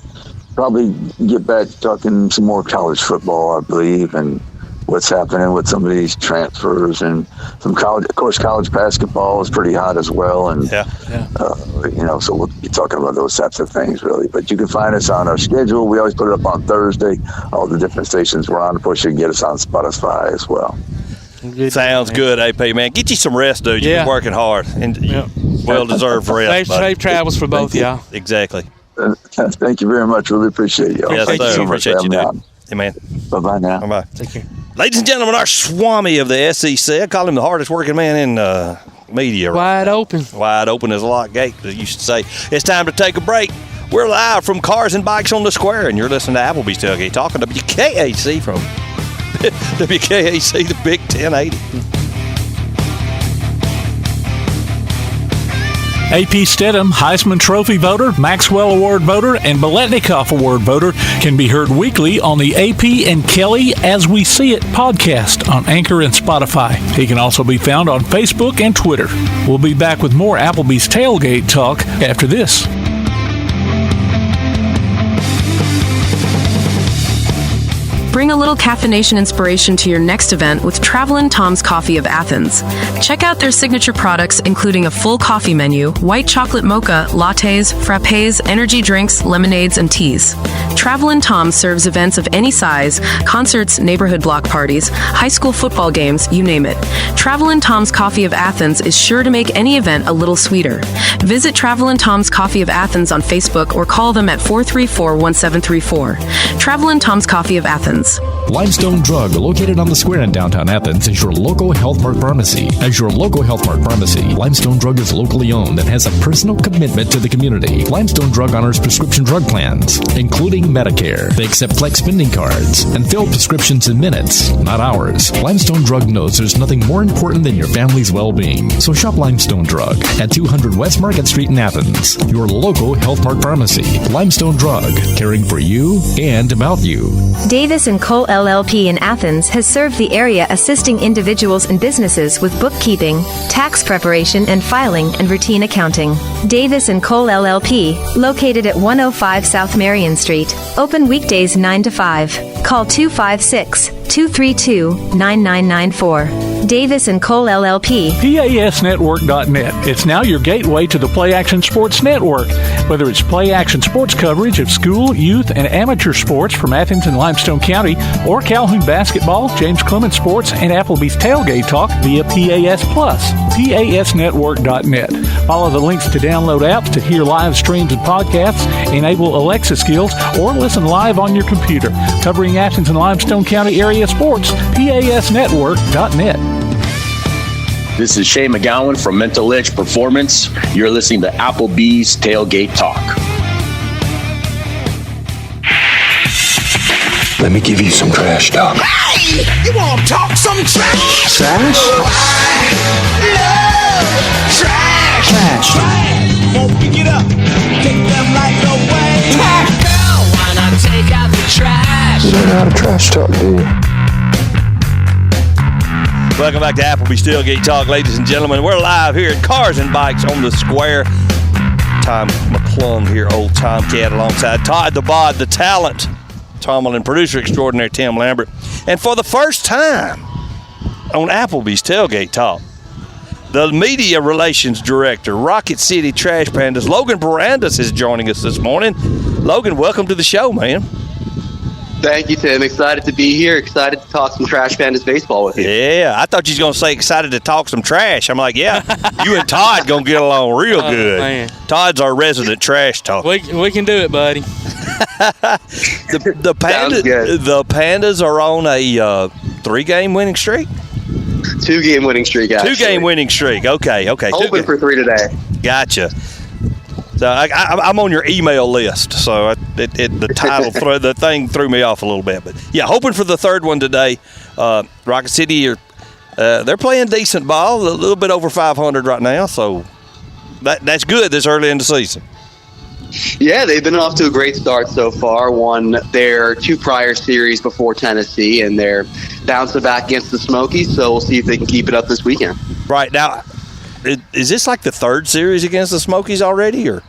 probably get back talking some more college football, I believe, and what's happening with some of these transfers and some college. Of course, college basketball is pretty hot as well, and so we'll be talking about those types of things really. But you can find us on our schedule. We always put it up on Thursday. All the different stations we're on. Of course, you can get us on Spotify as well. Sounds good, AP, man. Get you some rest, dude. You've been working hard and well-deserved rest. Safe travels for both of y'all. Exactly. Thank you very much. Really appreciate you. Yes, sir. Appreciate you, dude. Hey, man. Bye-bye now. Bye-bye. Take care. Ladies and gentlemen, our Swami of the SEC. I call him the hardest working man in media. Wide open. Wide open as a lock gate, you should say. It's time to take a break. We're live from Cars and Bikes on the Square, and you're listening to Applebee's Tailgate Talk on WKAC from WKAC, the Big 1080. AP Steadham, Heisman Trophy voter, Maxwell Award voter, and Biletnikoff Award voter can be heard weekly on the AP and Kelly As We See It podcast on Anchor and Spotify. He can also be found on Facebook and Twitter. We'll be back with more Applebee's Tailgate Talk after this. Bring a little caffeination inspiration to your next event with Travelin' Tom's Coffee of Athens. Check out their signature products, including a full coffee menu, white chocolate mocha, lattes, frappes, energy drinks, lemonades, and teas. Travelin' Tom serves events of any size, concerts, neighborhood block parties, high school football games, you name it. Travelin' Tom's Coffee of Athens is sure to make any event a little sweeter. Visit Travelin' Tom's Coffee of Athens on Facebook or call them at 434-1734. Travelin' Tom's Coffee of Athens. Limestone Drug, located on the square in downtown Athens, is your local Health Mart pharmacy. As your local Health Mart pharmacy, Limestone Drug is locally owned and has a personal commitment to the community. Limestone Drug honors prescription drug plans, including Medicare. They accept flex spending cards and fill prescriptions in minutes, not hours. Limestone Drug knows there's nothing more important than your family's well-being. So shop Limestone Drug at 200 West Market Street in Athens. Your local Health Mart pharmacy. Limestone Drug, caring for you and about you. Davis & Cole LLP in Athens has served the area assisting individuals and businesses with bookkeeping, tax preparation and filing, and routine accounting. Davis & Cole LLP, located at 105 South Marion Street, open weekdays 9 to 5. Call 256-232-9994. Davis & Cole LLP. PASnetwork.net. It's now your gateway to the Play Action Sports Network. Whether it's Play Action Sports coverage of school, youth, and amateur sports from Athens and Limestone County, or Calhoun basketball, James Clemens Sports, and Applebee's Tailgate Talk via PAS Plus. PASnetwork.net. Follow the links to download apps to hear live streams and podcasts, enable Alexa skills, or listen live on your computer. Covering Athens and Limestone County area sports, PASnetwork.net. This is Shay McGowan from Mental Edge Performance. You're listening to Applebee's Tailgate Talk. Let me give you some trash talk. Hey, you want to talk some trash? Trash? Oh, I love trash. Trash. Won't pick it up, take them like no way. Girl, why not take out the trash? You don't know how to trash talk, do you? Welcome back to Applebee's Tailgate Talk, ladies and gentlemen. We're live here at Cars and Bikes on the Square. Tom McClung here, old Tomcat, alongside Todd the Bod, the talent, Tomlin, producer extraordinaire Tim Lambert. And for the first time on Applebee's Tailgate Talk, the media relations director, Rocket City Trash Pandas, Logan Bourandas, is joining us this morning. Logan, welcome to the show, man. Thank you, Tim. Excited to be here. Excited to talk some Trash Pandas baseball with you. Yeah, I thought you was going to say excited to talk some trash. I'm like, yeah, you and Todd going to get along real good. Man. Todd's our resident trash talker. We can do it, buddy. The Pandas are on a 3-game winning streak? 2-game winning streak, actually. 2-game winning streak. Okay. Hoping for 3 today. Gotcha. So I'm on your email list, so the title, the thing threw me off a little bit. But, yeah, hoping for the third one today. Rocket City, they're playing decent ball, a little bit over 500 right now, so that's good this early in the season. Yeah, they've been off to a great start so far. Won their 2 prior series before Tennessee, and they're bouncing back against the Smokies, so we'll see if they can keep it up this weekend. Right. Now, is this like the 3rd series against the Smokies already, or?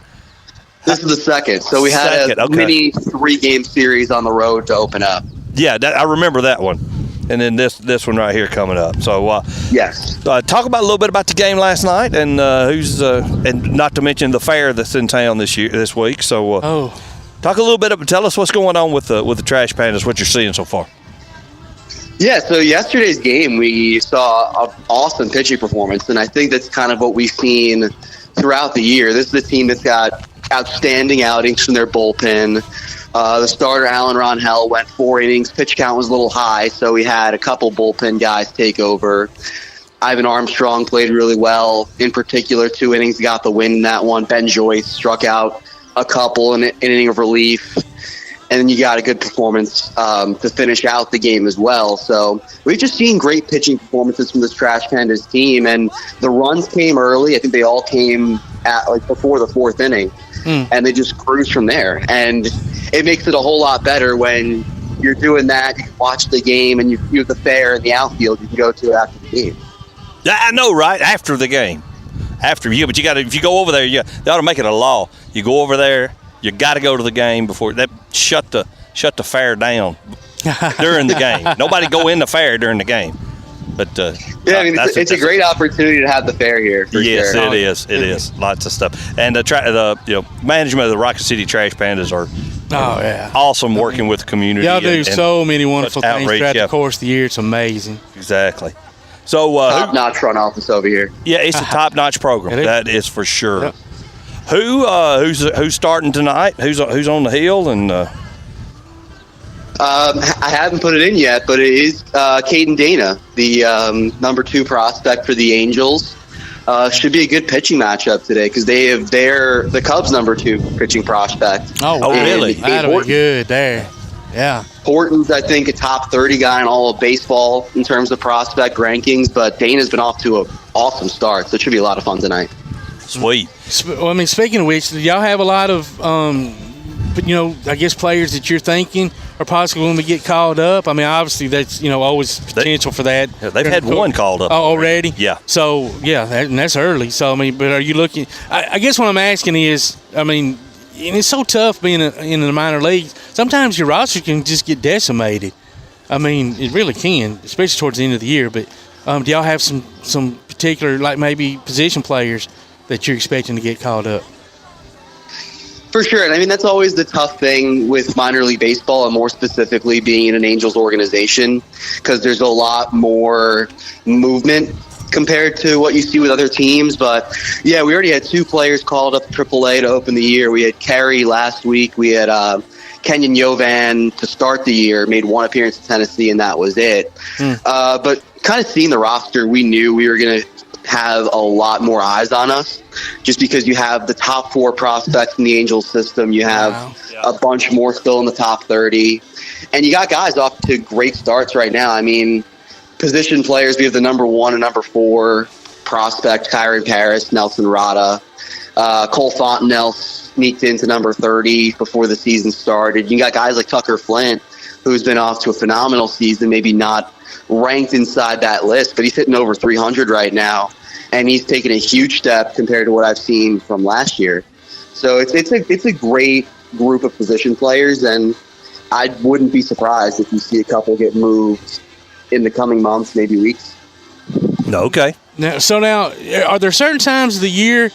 This is the 2nd. So we had a mini 3-game series on the road to open up. Yeah, I remember that one. and then this one right here coming up. So yes, talk about a little bit about the game last night, and and not to mention the fair that's in town this week. So talk a little bit. Tell us what's going on with the Trash Pandas. What you're seeing so far. Yeah, so yesterday's game, we saw an awesome pitching performance, and I think that's kind of what we've seen throughout the year. This is the team that's got outstanding outings from their bullpen. The starter, Alan Ronhell, went 4 innings. Pitch count was a little high, so we had a couple bullpen guys take over. Ivan Armstrong played really well. In particular, 2 innings, got the win in that one. Ben Joyce struck out a couple in an inning of relief. And then you got a good performance to finish out the game as well. So we've just seen great pitching performances from this Trash Pandas team. And the runs came early. I think they all came at before the 4th inning. And they just cruised from there. And it makes it a whole lot better when you're doing that. You can watch the game, and you have the fair in the outfield you can go to after the game. Yeah, I know, right? After the game. But you got to, if you go over there, they ought to make it a law. You go over there. You got to go to the game before that. Shut the fair down during the game. Nobody go in the fair during the game. But yeah, I mean, it's a great opportunity to have the fair here. Yes, sure. it is. It is lots of stuff. And the management of the Rocket City Trash Pandas are awesome working with the community. Y'all do so many wonderful things throughout the course of the year. It's amazing. Exactly. So top-notch front office over here. Yeah, it's a top-notch program. That is for sure. Yep. Who's starting tonight? Who's on the hill? And I haven't put it in yet, but it is Caden Dana, the number 2 prospect for the Angels. Should be a good pitching matchup today because they have the Cubs' number 2 pitching prospect. Oh, really? That'll be good there. Yeah. Horton's, I think, a top 30 guy in all of baseball in terms of prospect rankings, but Dana's been off to an awesome start, so it should be a lot of fun tonight. Sweet. Well, I mean, speaking of which, do y'all have a lot of, I guess players that you're thinking are possibly going to get called up? I mean, obviously that's always potential for that. Yeah, they've had one called up. Oh, already? Yeah. So and that's early. So I mean, but are you looking? I guess what I'm asking is, I mean, and it's so tough being in the minor leagues. Sometimes your roster can just get decimated. I mean, it really can, especially towards the end of the year. But do y'all have some particular, like maybe position players that you're expecting to get called up? For sure. And I mean, that's always the tough thing with minor league baseball, and more specifically being in an Angels organization, because there's a lot more movement compared to what you see with other teams. But yeah, we already had 2 players called up AAA to open the year. We had Carey last week. We had Kenyon Yovan to start the year, made 1 appearance in Tennessee, and that was it. But kind of seeing the roster, we knew we were going to have a lot more eyes on us, just because you have the top 4 prospects in the Angels system. You have a bunch more still in the top 30, and you got guys off to great starts right now. I mean, position players, we have the number 1 and number 4 prospect, Kyron Paris, Nelson Rada. Cole Fontenelle sneaked into number 30 before the season started. You got guys like Tucker Flint, who's been off to a phenomenal season, maybe not ranked inside that list, but he's hitting over 300 right now, and he's taken a huge step compared to what I've seen from last year. So it's a great group of position players, and I wouldn't be surprised if you see a couple get moved in the coming months, maybe weeks. Okay. Now, are there certain times of the year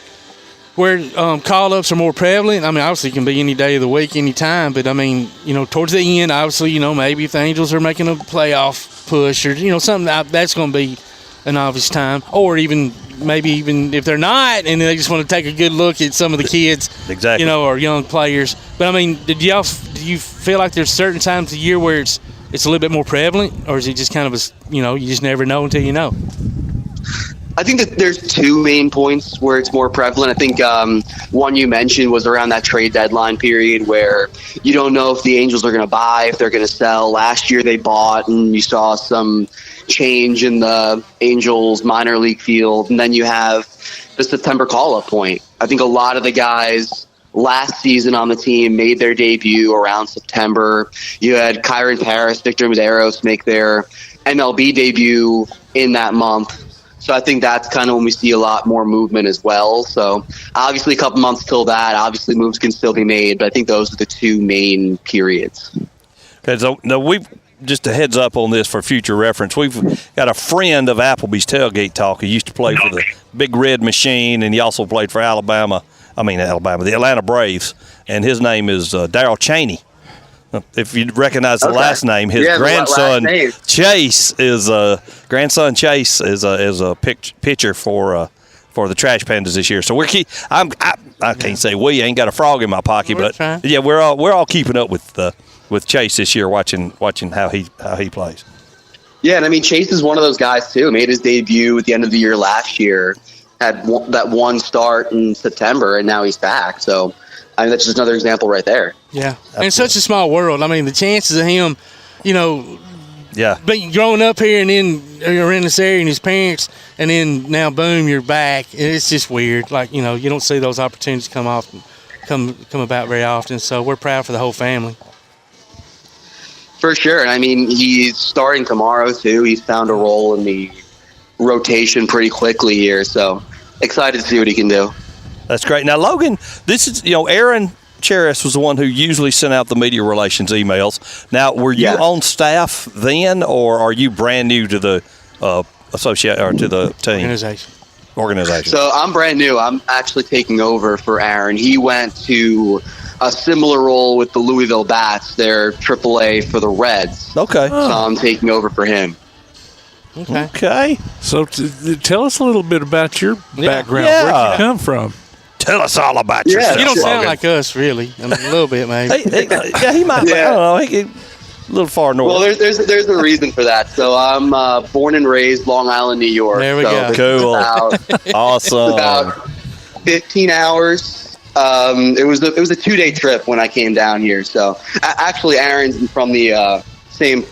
where call-ups are more prevalent? I mean, obviously it can be any day of the week, any time, but I mean, towards the end, obviously, maybe if the Angels are making a playoff push or, something, that's going to be an obvious time. Or even if they're not and they just want to take a good look at some of the kids, exactly, or young players. But I mean, do you feel like there's certain times of the year where it's a little bit more prevalent, or is it just kind of you just never know until you know? I think that there's 2 main points where it's more prevalent. I think one you mentioned was around that trade deadline period where you don't know if the Angels are going to buy, if they're going to sell. Last year they bought, and you saw some change in the Angels minor league field. And then you have the September call-up point. I think a lot of the guys last season on the team made their debut around September. You had Kyron Paris, Victor Medeiros make their MLB debut in that month. So I think that's kind of when we see a lot more movement as well. So obviously a couple months till that, obviously moves can still be made, but I think those are the 2 main periods. Okay, so now just a heads up on this for future reference. We've got a friend of Applebee's Tailgate Talk who used to play for the Big Red Machine, and he also played for the Atlanta Braves, and his name is Darryl Cheney. If you recognize the last name, his grandson Chase is a pitcher for the Trash Pandas this year. So I can't say we ain't got a frog in my pocket, but yeah, we're all keeping up with Chase this year, watching how he plays. Yeah, and I mean Chase is one of those guys too. Made his debut at the end of the year last year, had that one start in September, and now he's back. So I mean that's just another example right there. Yeah, and it's such a small world. I mean the chances of him, but growing up here and then you're in this area and his parents, and then now boom, you're back. It's just weird. Like you don't see those opportunities come about very often. So we're proud for the whole family. For sure, and I mean he's starting tomorrow too. He's found a role in the rotation pretty quickly here. So excited to see what he can do. That's great. Now Logan, this is Aaron Cheris was the one who usually sent out the media relations emails. Now, were you on staff then, or are you brand new to the associate or to the team organization? So I'm brand new. I'm actually taking over for Aaron. He went to a similar role with the Louisville Bats. They're AAA for the Reds. Okay. So I'm taking over for him. Okay. So tell us a little bit about your background. Yeah. Where you come from? Tell us all about yourself. You don't sound Logan. like us, really. I mean, a little bit, maybe. He might. Yeah. I don't know. He, a little far north. Well, there's a reason for that. So I'm born and raised Long Island, New York. There we go. Cool. Awesome. About 15 hours. It was a 2-day trip when I came down here. So actually, Aaron's from the same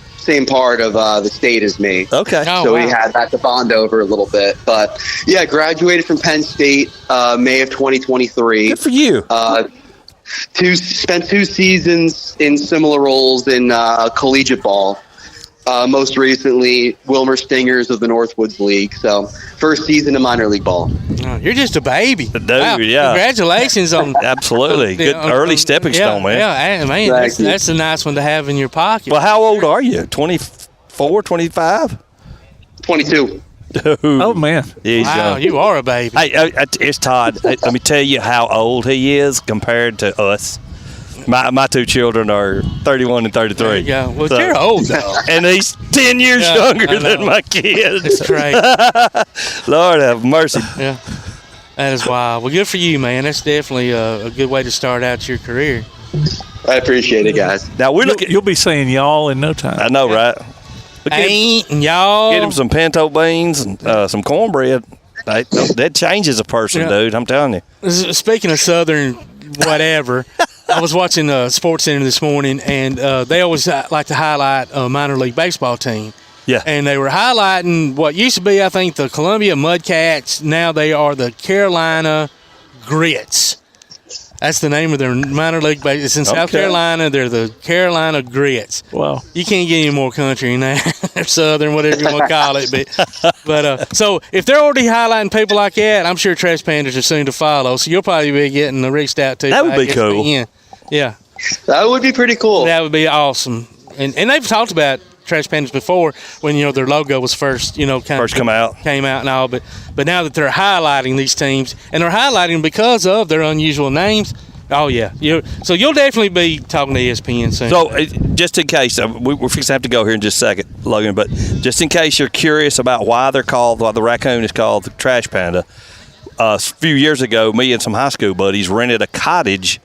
part of the state as me. Okay. So we had that to bond over a little bit. But yeah, graduated from Penn State May of 2023. Good for you. Spent 2 seasons in similar roles in collegiate ball. Most recently, Wilmer Stingers of the Northwoods League. So first season of minor league ball. Oh, you're just a baby. Dude, wow. yeah. Congratulations on Absolutely. Good early stepping stone, man. Yeah, man, that's a nice one to have in your pocket. Well, how old are you? 24, 25? 22. Oh, man. He's wow, young. you are a baby. Hey, it's Todd. Let me tell you how old he is compared to us. My 2 children are 31 and 33. There you go. Well, you're old, though. And he's 10 years younger than my kids. That's great. Lord have mercy. Yeah. That is wild. Well, good for you, man. That's definitely a good way to start out your career. I appreciate it, guys. Now You'll be saying y'all in no time. I know, right? Ain't y'all. Get him some pinto beans and some cornbread. That changes a person, dude. I'm telling you. Speaking of Southern whatever, I was watching Sports Center this morning, and they always like to highlight a minor league baseball team. Yeah. And they were highlighting what used to be, I think, the Columbia Mudcats. Now they are the Carolina Grits. That's the name of their minor league base. It's in South Carolina. They're the Carolina Grits. Wow. You can't get any more country than that. They're Southern, whatever you want to call it. But so if they're already highlighting people like that, I'm sure Trash Pandas are soon to follow. So you'll probably be getting reached out to. That would be cool. Yeah. That would be pretty cool. That would be awesome. And they've talked about Trash Pandas before when their logo was first came out and all, but now that they're highlighting these teams, and they're highlighting because of their unusual names. Oh yeah, so you'll definitely be talking to ESPN soon. So just in case we're fixing to have to go here in just a second, Logan, but just in case you're curious about why the raccoon is called the Trash Panda, a few years ago, me and some high school buddies rented a cottage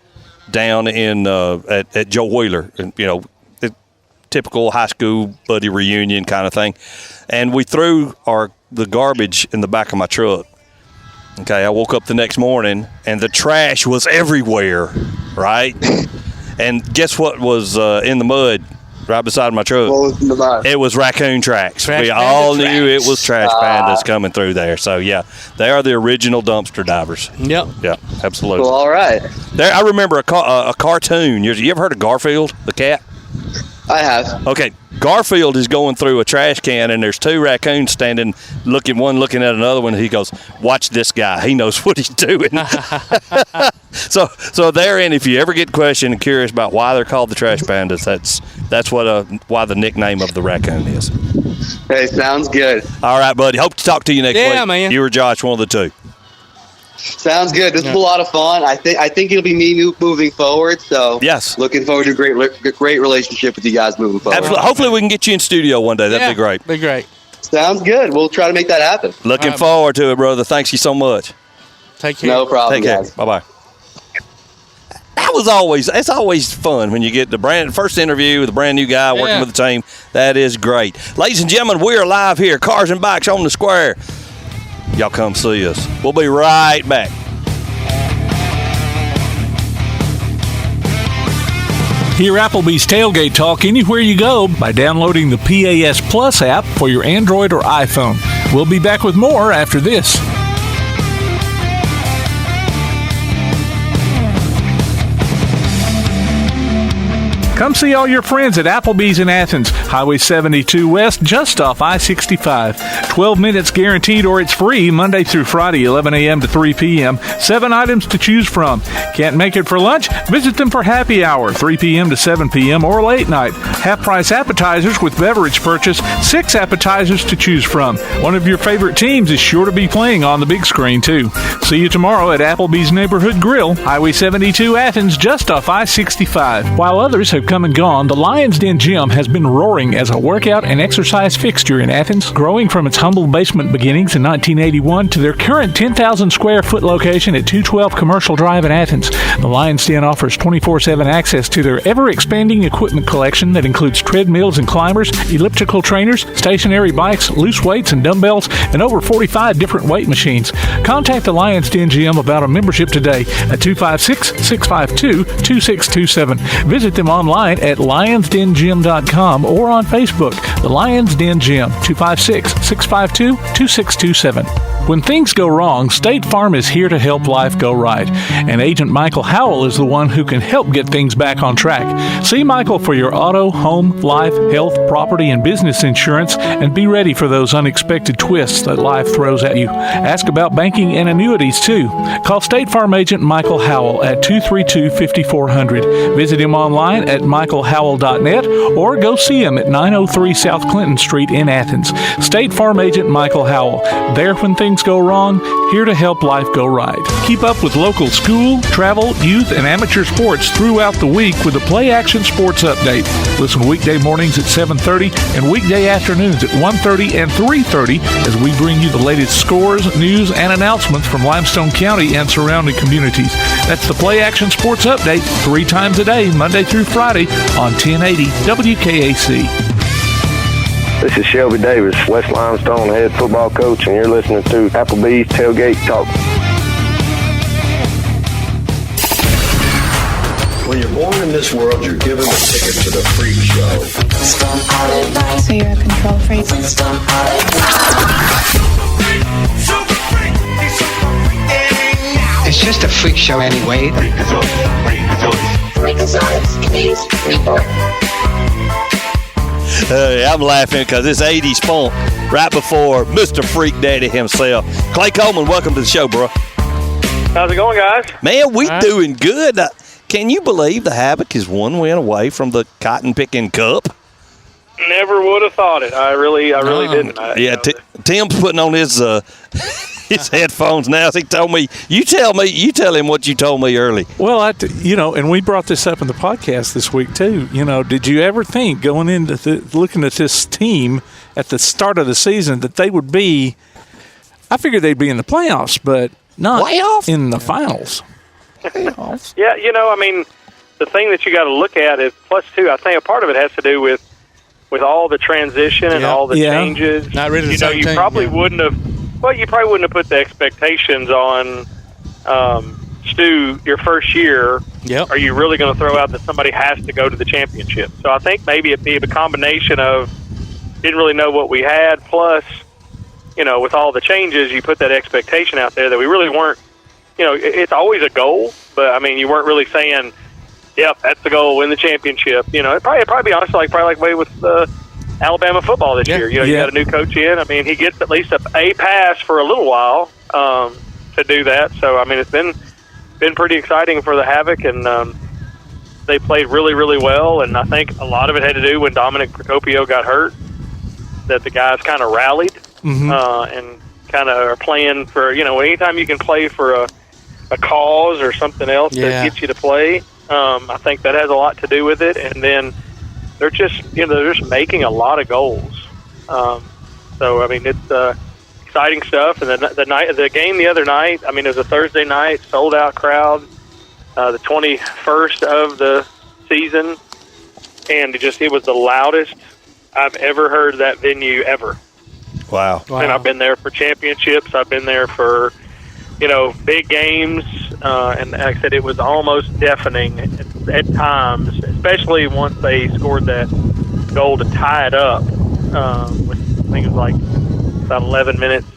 down in at Joe Wheeler, and typical high school buddy reunion kind of thing, and we threw the garbage in the back of my truck. Okay, I woke up the next morning and the trash was everywhere, right? And guess what was in the mud right beside my truck? What was in the mud? It was raccoon tracks. We all knew it was Trash Pandas coming through there. So yeah, they are the original dumpster divers. Yep. Yeah, absolutely. Well, all right. I remember a cartoon. You ever heard of Garfield the cat? I have. Okay, Garfield is going through a trash can, and there's two raccoons standing, one looking at another one. He goes, "Watch this guy. He knows what he's doing." So therein, if you ever get questioned and curious about why they're called the Trash Pandas, that's why the nickname of the raccoon is. Hey, sounds good. All right, buddy. Hope to talk to you next week. Yeah, man. You or Josh, one of the two. Sounds good. This was a lot of fun. I think it'll be me moving forward. So yes, looking forward to a great relationship with you guys moving forward. Absolutely. Hopefully, we can get you in studio one day. That'd be great. Be great. Sounds good. We'll try to make that happen. Looking forward to it, brother. Thanks you so much. Take care. No problem. Take care. Guys. Bye bye. It's always fun when you get the first interview with a brand new guy working with the team. That is great. Ladies and gentlemen, we are live here, Cars and Bikes on the Square. Y'all come see us. We'll be right back. Hear Applebee's Tailgate Talk anywhere you go by downloading the PAS Plus app for your Android or iPhone. We'll be back with more after this. Come see all your friends at Applebee's in Athens, Highway 72 West, just off I-65. 12 minutes guaranteed or it's free Monday through Friday, 11 a.m. to 3 p.m. 7 items to choose from. Can't make it for lunch? Visit them for happy hour, 3 p.m. to 7 p.m. or late night. Half-price appetizers with beverage purchase, 6 appetizers to choose from. One of your favorite teams is sure to be playing on the big screen, too. See you tomorrow at Applebee's Neighborhood Grill, Highway 72 Athens, just off I-65. While others have come and gone, the Lion's Den Gym has been roaring as a workout and exercise fixture in Athens, growing from its humble basement beginnings in 1981 to their current 10,000 square foot location at 212 Commercial Drive in Athens. The Lion's Den offers 24/7 access to their ever-expanding equipment collection that includes treadmills and climbers, elliptical trainers, stationary bikes, loose weights and dumbbells, and over 45 different weight machines. Contact the Lion's Den Gym about a membership today at 256-652-2627. Visit them online at lionsdengym.com or on Facebook. The Lions Den Gym, 256-652-2627. When things go wrong, State Farm is here to help life go right. And Agent Michael Howell is the one who can help get things back on track. See Michael for your auto, home, life, health, property, and business insurance, and be ready for those unexpected twists that life throws at you. Ask about banking and annuities, too. Call State Farm Agent Michael Howell at 232-5400. Visit him online at michaelhowell.net or go see him at 903 South Clinton Street in Athens. State Farm Agent Michael Howell. There when things go wrong, here to help life go right. Keep up with local school, travel, youth, and amateur sports throughout the week with the Play Action Sports Update. Listen weekday mornings at 7:30 and weekday afternoons at 1:30 and 3:30 as we bring you the latest scores, news, and announcements from Limestone County and surrounding communities. That's the Play Action Sports Update 3 times a day, Monday through Friday on 1080 WKAC. This is Shelby Davis, West Limestone head football coach, and you're listening to Applebee's Tailgate Talk. When you're born in this world, you're given a ticket to the freak show. So you're a control freak? It's just a freak show anyway. I'm laughing because it's 80s funk right before Mr. Freak Daddy himself. Clay Coleman, welcome to the show, bro. How's it going, guys? Man, we doing good. Can you believe the Havoc is 1 win away from the Cotton Picking Cup? Never would have thought it. I really didn't. Tim's putting on his his headphones now. He told me, you tell him what you told me early. Well, and we brought this up in the podcast this week too. Did you ever think going into looking at this team at the start of the season that they would be? I figured they'd be in the playoffs, but not in the finals. Playoffs. Yeah, the thing that you got to look at is plus 2. I think a part of it has to do with all the transition and all the changes. Not really. You probably wouldn't have. Well, you probably wouldn't have put the expectations on Stu your first year. Yep. Are you really going to throw out that somebody has to go to the championship? So I think maybe it'd be a combination of didn't really know what we had, plus, with all the changes, you put that expectation out there that we really weren't. It's always a goal, but you weren't really saying Yep, that's the goal. Win the championship. You know, it'd probably be honestly like way with Alabama football this year. You know, you got a new coach in. I mean, he gets at least a pass for a little while to do that. So I mean, it's been pretty exciting for the Havoc, and they played really, really well. And I think a lot of it had to do when Dominic Procopio got hurt, that the guys kind of rallied and kind of are playing for, you know, anytime you can play for a cause or something else that gets you to play. I think that has a lot to do with it. And then they're just making a lot of goals. So I mean, it's exciting stuff. And the game the other night, I mean, it was a Thursday night, sold out crowd, the 21st of the season, and it was the loudest I've ever heard that venue ever. Wow. And I've been there for championships. I've been there for, you know, big games. And like I said, it was almost deafening at times, especially once they scored that goal to tie it up. With, I think it was like about 11 minutes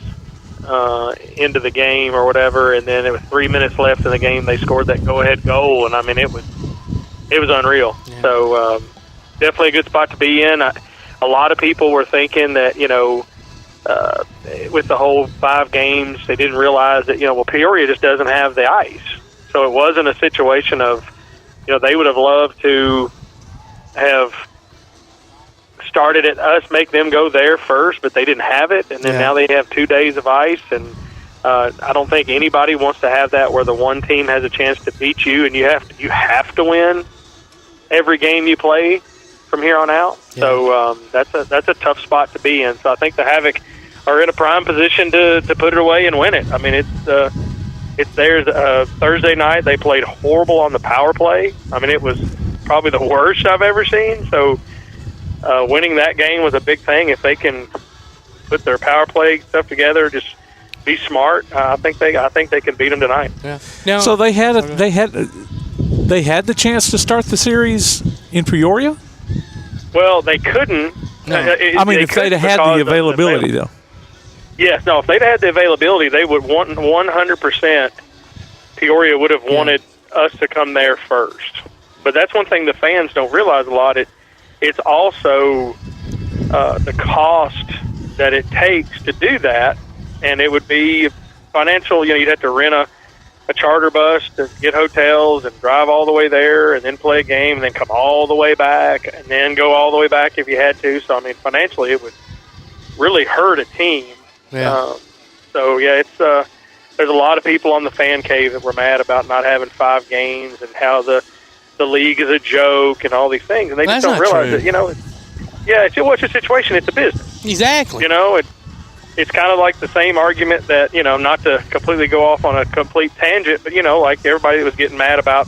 into the game or whatever. And then it was 3 minutes left in the game. They scored that go-ahead goal. And, I mean, it was unreal. Yeah. So definitely a good spot to be in. A lot of people were thinking that, you know, with the whole 5 games, they didn't realize that, you know, well, Peoria just doesn't have the ice. So it wasn't a situation of, you know, they would have loved to have started at us, make them go there first, but they didn't have it. And then now they have 2 days of ice. And I don't think anybody wants to have that where the one team has a chance to beat you, and you have to win every game you play from here on out. Yeah. So that's a tough spot to be in. So I think the Havoc are in a prime position to put it away and win it. I mean, it's theirs. Thursday night they played horrible on the power play. I mean, it was probably the worst I've ever seen. So winning that game was a big thing. If they can put their power play stuff together, just be smart, I think they can beat them tonight. Yeah. Now, so they had the chance to start the series in Peoria. Well, they couldn't. No. I mean, if they'd had the availability, though. Yes, no. If they'd had the availability, they would want 100%. Peoria would have wanted us to come there first. But that's one thing the fans don't realize a lot. It's also the cost that it takes to do that, and it would be financial. You know, you'd have to rent a charter bus to get hotels and drive all the way there and then play a game and then come all the way back and then go all the way back if you had to. So, I mean, financially it would really hurt a team. Yeah. It's there's a lot of people on the fan cave that were mad about not having 5 games and how the league is a joke and all these things. And they just don't realize that, you know, it's a situation. It's a business. Exactly. You know, it's kind of like the same argument that, you know, not to completely go off on a complete tangent, but, you know, like everybody was getting mad about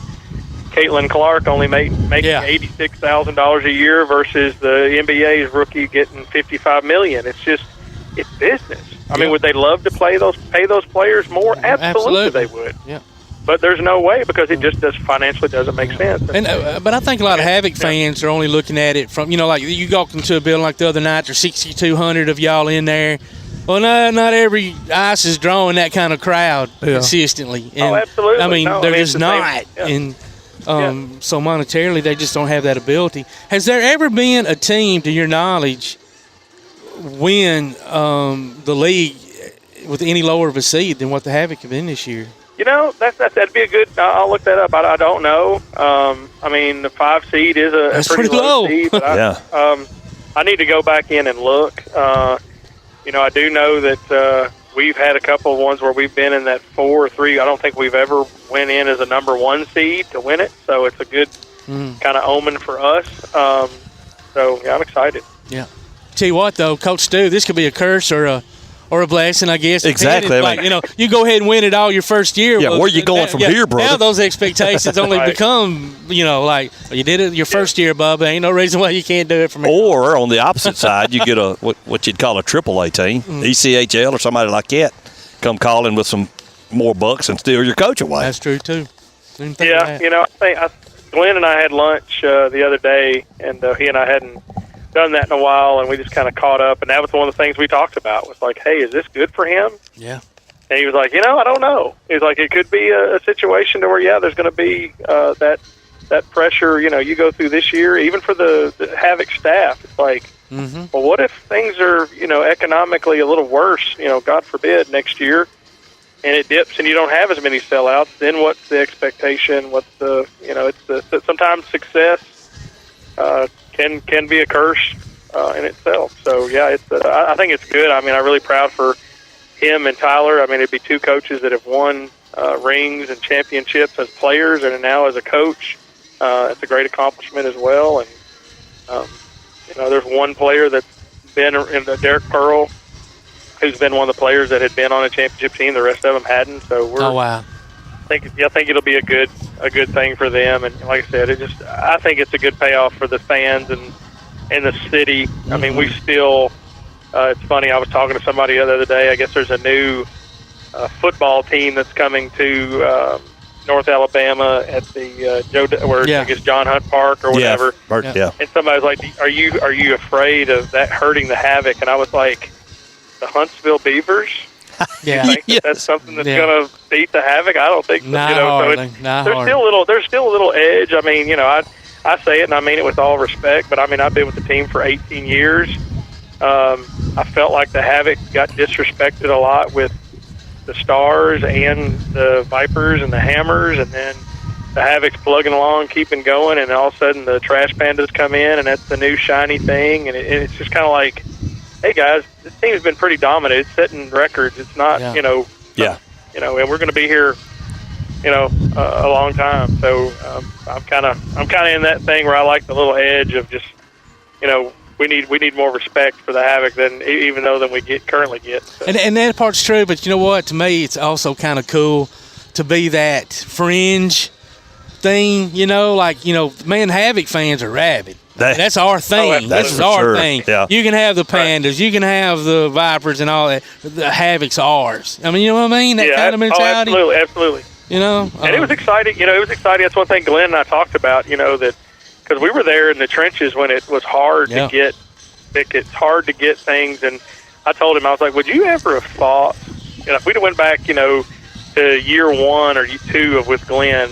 Caitlin Clark only making $86,000 a year versus the NBA's rookie getting $55 million. It's business. I mean, would they love to pay those players more? Absolutely they would. Yeah. But there's no way because it just financially doesn't make sense. And but I think a lot of Havoc fans are only looking at it from, you know, like you walk into a building like the other night, there's 6,200 of y'all in there. Well, not every ice is drawing that kind of crowd consistently. And, absolutely. I mean, they're just not. And so monetarily, they just don't have that ability. Has there ever been a team, to your knowledge, win the league with any lower of a seed than what the Havoc have been this year? You know, that'd be a good. I'll look that up. I don't know. I mean, the 5 seed is a pretty low seed. But I need to go back in and look. You know, I do know that we've had a couple of ones where we've been in that 4 or 3. I don't think we've ever went in as a number 1 seed to win it. So it's a good kind of omen for us. So I'm excited. Yeah. Tell you what, though, Coach Stu, this could be a curse or a blessing, I guess. Exactly. Like, you know, you go ahead and win it all your first year. Yeah, where are you going from here, brother? Now those expectations only become, you know, like, you did it your first year, bub. Ain't no reason why you can't do it from here. Or on the opposite side, you get what you'd call a AAA team, ECHL or somebody like that, come calling with some more bucks and steal your coach away. That's true, too. Yeah, you know, I think Glenn and I had lunch the other day, and he and I hadn't done that in a while, and we just kind of caught up, and that was one of the things we talked about was like, hey, is this good for him? Yeah. And he was like, you know, I don't know. He was like, it could be a situation to where, there's going to be that that pressure, you go through this year, even for the Havoc staff. It's like, well, what if things are, economically a little worse, God forbid, next year, and it dips and you don't have as many sellouts, then what's the expectation? What's the, it's sometimes success can be a curse in itself. So, yeah, I think it's good. I mean, I'm really proud for him and Tyler. I mean, it'd be two coaches that have won rings and championships as players and now as a coach. It's a great accomplishment as well. And, there's one player that's been in Derek Pearl, who's been one of the players that had been on a championship team. The rest of them hadn't. So wow. I think it'll be a good thing for them. And like I said, I think it's a good payoff for the fans and the city. I mean, we still. It's funny. I was talking to somebody the other day. I guess there's a new football team that's coming to North Alabama at the I guess John Hunt Park or whatever. Yeah. And somebody was like, "Are you afraid of that hurting the Havoc?" And I was like, "The Huntsville Beavers." Yeah. You think that's something that's going to beat the Havoc? I don't think so. There's still a little edge. I mean, I say it and I mean it with all respect, but I mean I've been with the team for 18 years. I felt like the Havoc got disrespected a lot with the Stars and the Vipers and the Hammers, and then the Havoc's plugging along, keeping going, and all of a sudden the Trash Pandas come in, and that's the new shiny thing, and it's just kind of like, hey guys, this team's been pretty dominant. It's setting records. It's not, and we're going to be here, a long time. So I'm kind of in that thing where I like the little edge of just, we need more respect for the Havoc than we currently get. So. And that part's true, but you know what? To me, it's also kind of cool to be that fringe thing. Man, Havoc fans are rabid. That's our thing. This is our thing. Yeah. You can have the Pandas, you can have the Vipers, and all that. The Havoc's ours. I mean, you know what I mean? That kind of mentality. Oh, absolutely. And it was exciting. It was exciting. That's one thing Glenn and I talked about. that. Because we were there in the trenches when it was hard to get, it's hard to get things, and I told him, I was like, would you ever have thought, if we'd have went back, to year 1 or 2 with Glenn,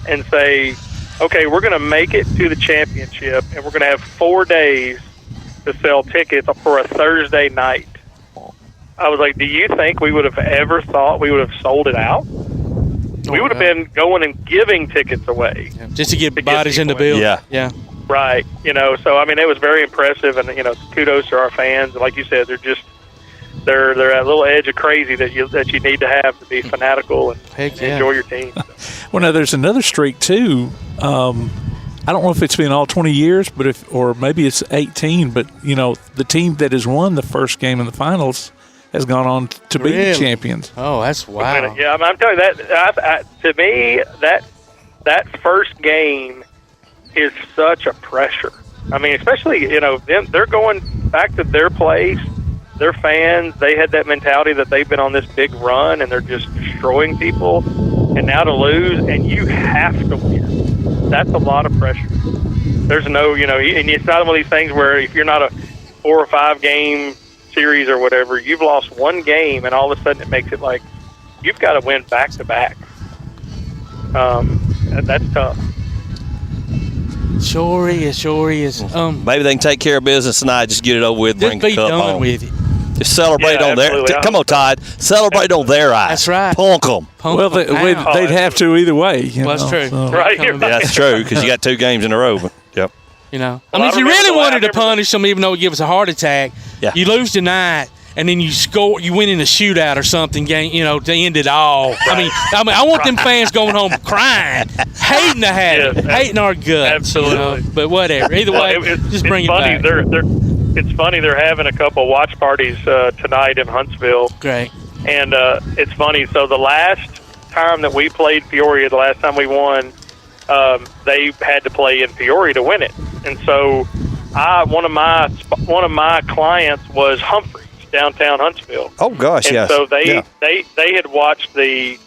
and say, okay, we're going to make it to the championship, and we're going to have 4 days to sell tickets for a Thursday night. I was like, do you think we would have ever thought we would have sold it out? We would have been going and giving tickets away. Just to get bodies in the building. Yeah. Right. So, I mean, it was very impressive, and, kudos to our fans. Like you said, they're at a little edge of crazy that you need to have to be fanatical and enjoy your team. So. Well, now, there's another streak, too. I don't know if it's been all 20 years, or maybe it's 18, but, the team that has won the first game in the finals has gone on to be the champions. Oh, that's wow. Yeah, I'm telling you that. To me, that first game is such a pressure. I mean, especially them, they're going back to their place. Their fans, they had that mentality that they've been on this big run and they're just destroying people. And now to lose, and you have to win. That's a lot of pressure. There's no, and it's not one of these things where if you're not a 4 or 5 game series or whatever, you've lost one game and all of a sudden it makes it like you've got to win back to back. That's tough. Sure is. Maybe they can take care of business tonight. Just get it over with. Just bring be the cup done home. with it. Just celebrate on their. Come on, Todd. Celebrate on their eyes. That's right. Punk them. Well, they'd have to either way. That's true. So. Right. That's true because you got 2 games in a row. Yep. I mean, if you really wanted to punish them, even though it gives us a heart attack, you lose tonight, and then you win in a shootout or something, to end it all. Right. I mean, I want them fans going home crying, hating the Havoc, hating our guts. Absolutely. But whatever. Either way, just bring it back. It's funny. They're having a couple watch parties tonight in Huntsville. Great. And it's funny. So the last time that we played Peoria, the last time we won, they had to play in Peoria to win it. And so one of my clients was Humphreys, downtown Huntsville. Oh gosh, and yes. So they had watched they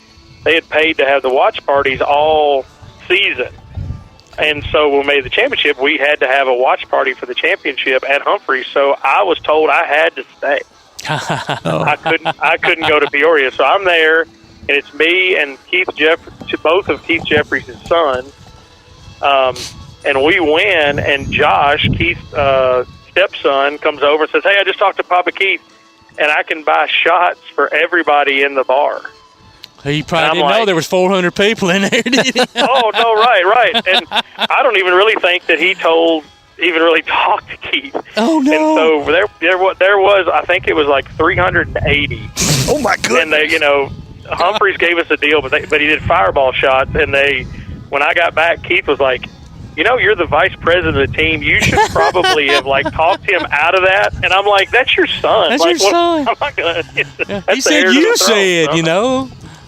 had paid to have the watch parties all season. And so when we made the championship, we had to have a watch party for the championship at Humphreys. So I was told I had to stay. I couldn't go to Peoria. So I'm there, and it's me and both of Keith Jeffries' sons. And we win, and Josh, Keith's stepson, comes over and says, "Hey, I just talked to Papa Keith, and I can buy shots for everybody in the bar." He probably didn't know there was 400 people in there, did he? Oh, no, right. And I don't even really think that he even really talked to Keith. Oh, no. And so there was, I think it was like 380. Oh, my goodness. And they, Humphreys gave us a deal, but he did fireball shots, and when I got back, Keith was like, "You're the vice president of the team. You should probably have talked him out of that." And I'm like, "That's your son. That's your son." I'm not gonna. He said you said,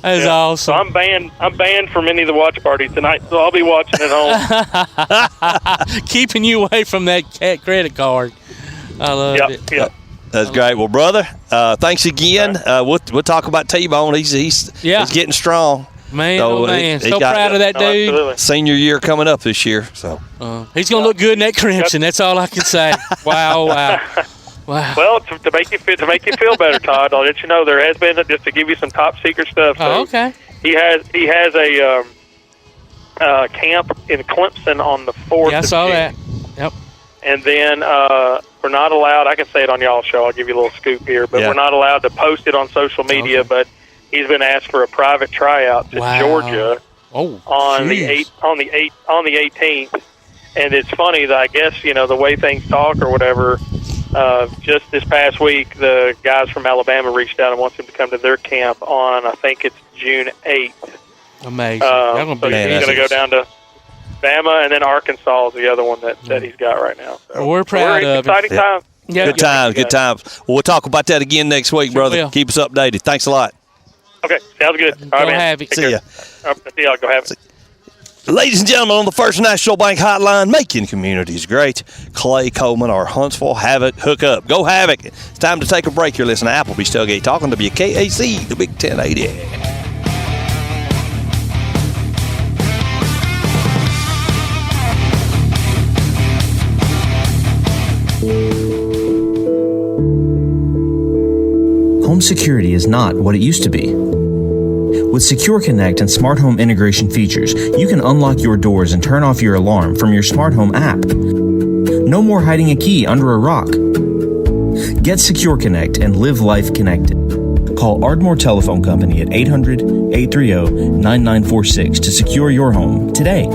That's awesome. So I'm banned from any of the watch parties tonight. So I'll be watching at home. Keeping you away from that credit card. I love it. Yep. That's great. Well, brother, thanks again. We'll talk about T-Bone. He's getting strong. Man, man. So proud of that dude. Absolutely. Senior year coming up this year. So he's going to look good in that crimson. That's all I can say. Wow. Well, to make you feel better, Todd, I'll let you know there has been, just to give you some top secret stuff. So okay. He has a camp in Clemson on the 4th. Yeah, I saw that. Yep. And then we're not allowed. I can say it on y'all's show. I'll give you a little scoop here, but we're not allowed to post it on social media. Okay. But he's been asked for a private tryout to Georgia on the 18th. And it's funny that I guess the way things talk or whatever. Just this past week, the guys from Alabama reached out and wants him to come to their camp on, I think it's June 8th. Amazing. So he's going to go down to Bama, and then Arkansas is the other one that he's got right now. So well, we're proud of exciting it. time. Yeah. Good times. Well, we'll talk about that again next week, brother. Keep us updated. Thanks a lot. Okay, sounds good. All right, man. Havoc. See ya. See y'all. Go Havoc. Ladies and gentlemen, on the First National Bank Hotline, making communities great. Clay, Coleman, or Huntsville, Havoc, hook up. Go Havoc. It's time to take a break. You're listening to Applebee's Tailgate Talk on WKAC, the Big 1080. Home security is not what it used to be. With Secure Connect and smart home integration features, you can unlock your doors and turn off your alarm from your smart home app. No more hiding a key under a rock. Get Secure Connect and live life connected. Call Ardmore Telephone Company at 800-830-9946 to secure your home today.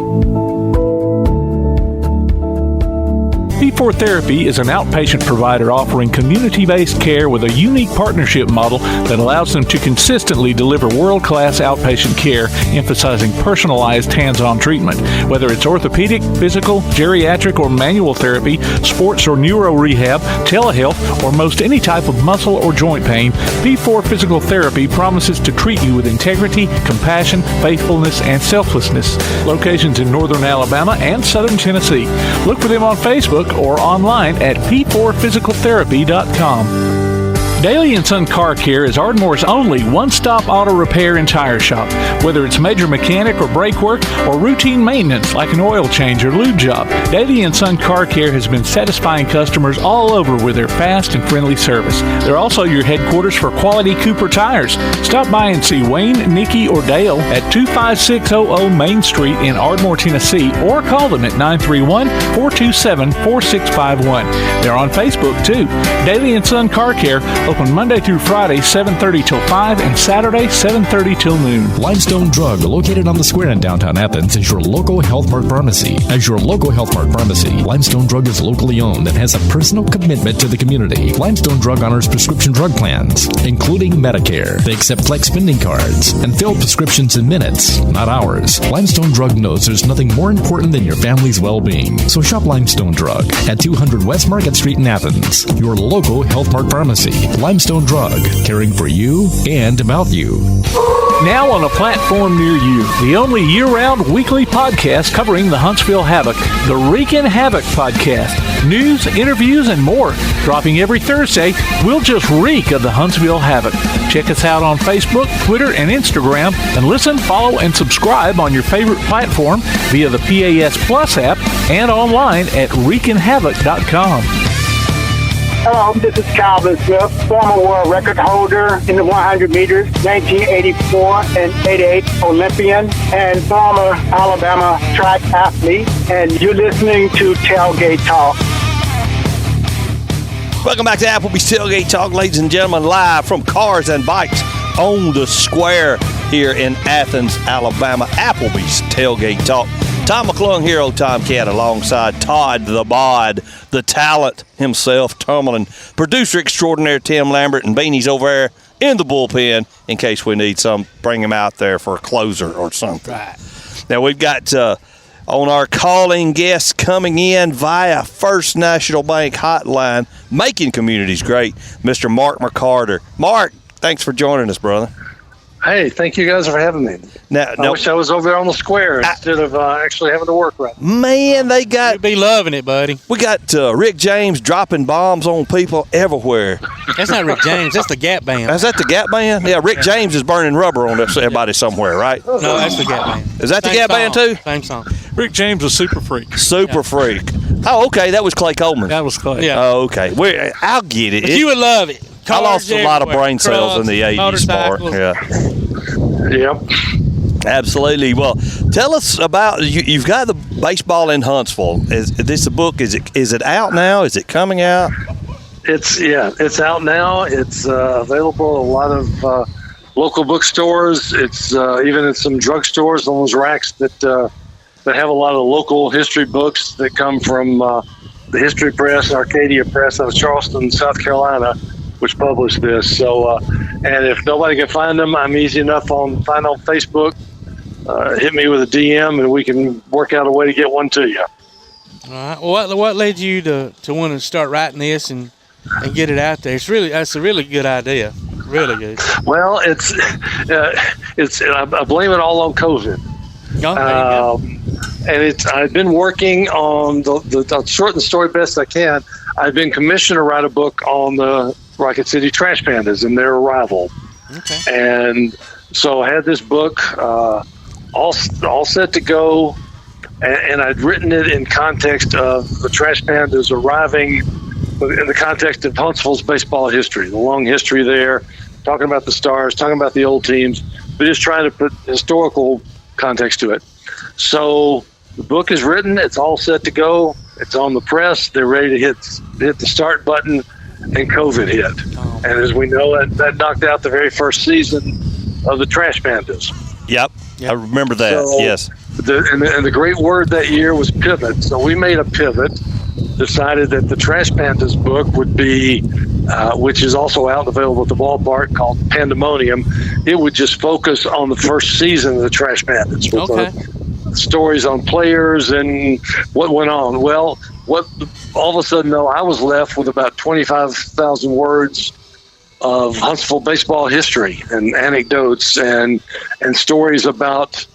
P4 Therapy is an outpatient provider offering community-based care with a unique partnership model that allows them to consistently deliver world-class outpatient care, emphasizing personalized hands-on treatment. Whether it's orthopedic, physical, geriatric, or manual therapy, sports or neuro rehab, telehealth, or most any type of muscle or joint pain, P4 Physical Therapy promises to treat you with integrity, compassion, faithfulness, and selflessness. Locations in northern Alabama and southern Tennessee. Look for them on Facebook or online at p4physicaltherapy.com. Daly & Son Car Care is Ardmore's only one-stop auto repair and tire shop. Whether it's major mechanic or brake work or routine maintenance like an oil change or lube job, Daly & Son Car Care has been satisfying customers all over with their fast and friendly service. They're also your headquarters for quality Cooper tires. Stop by and see Wayne, Nikki, or Dale at 25600 Main Street in Ardmore, Tennessee, or call them at 931-427-4651. They're on Facebook, too. Daly & Son Car Care, open Monday through Friday, 7:30 till 5, and Saturday, 7:30 till noon. Limestone Drug, located on the square in downtown Athens, is your local Health Mart pharmacy. As your local Health Mart pharmacy, Limestone Drug is locally owned and has a personal commitment to the community. Limestone Drug honors prescription drug plans, including Medicare. They accept flex spending cards and fill prescriptions in minutes, not hours. Limestone Drug knows there's nothing more important than your family's well-being. So shop Limestone Drug at 200 West Market Street in Athens, your local Health Mart pharmacy. Limestone Drug, caring for you and about you. Now on a platform near you, the only year-round weekly podcast covering the Huntsville Havoc, the Wreakin' Havoc Podcast. News, interviews, and more. Dropping every Thursday, we'll just reek of the Huntsville Havoc. Check us out on Facebook, Twitter, and Instagram, and listen, follow, and subscribe on your favorite platform via the PAS Plus app and online at wreakinhavoc.com. Hello, this is Calvin Smith, former world record holder in the 100 meters, 1984 and 88 Olympian, and former Alabama track athlete. And you're listening to Tailgate Talk. Welcome back to Applebee's Tailgate Talk, ladies and gentlemen, live from Cars and Bikes on the Square here in Athens, Alabama. Applebee's Tailgate Talk. Tom McClung here, old Tom Cat, alongside Todd the Bod, the talent himself, tumbling, producer extraordinaire Tim Lambert, and Beanie's over there in the bullpen in case we need some, bring him out there for a closer or something. Right. Now we've got on our calling guests coming in via First National Bank hotline, making communities great, Mr. Mark McCarter. Mark, thanks for joining us, brother. Hey, thank you guys for having me. I wish I was over there on the square instead of actually having to work right now. Man, they got... You'd be loving it, buddy. We got Rick James dropping bombs on people everywhere. That's not Rick James. That's the Gap Band. Is that the Gap Band? Yeah, Rick James is burning rubber on everybody somewhere, right? No, that's the Gap Band. Is that the Gap Band, too? Same song. Rick James was Super Freak. Super Freak. Oh, okay. That was Clay Coleman. That was Clay. Yeah. Oh, okay. I'll get it. But you would love it. I lost a lot of brain cells in the 80s, Mark. Yeah. Yep. Absolutely. Well, tell us about you've got the baseball in Huntsville. Is this a book? Is it out now? Is it coming out? It's out now. It's available at a lot of local bookstores. It's even in some drugstores on those racks that have a lot of local history books that come from the History Press, Arcadia Press out of Charleston, South Carolina, which published this. So, and if nobody can find them, I'm easy enough find on Facebook. Hit me with a DM, and we can work out a way to get one to you. All right. Well, what led you to want to start writing this and get it out there? That's a really good idea. Really good. Well, it's I blame it all on COVID. And I've been working on I'll shorten the story best I can. I've been commissioned to write a book on the Rocket City Trash Pandas and their arrival. Okay. And so I had this book all set to go, and I'd written it in context of the Trash Pandas arriving in the context of Huntsville's baseball history, the long history there, talking about the stars, talking about the old teams, but just trying to put historical context to it. So the book is written, it's all set to go, it's on the press, they're ready to hit the start button, and COVID hit. Oh. And as we know, that knocked out the very first season of the Trash Pandas. Yep. I remember that, yes. The great word that year was pivot. So we made a pivot, decided that the Trash Pandas book would be, which is also out and available at the ballpark, called Pandemonium. It would just focus on the first season of the Trash Pandas. With stories on players and what went on. Well, all of a sudden, though, I was left with about 25,000 words of Huntsville baseball history and anecdotes and stories about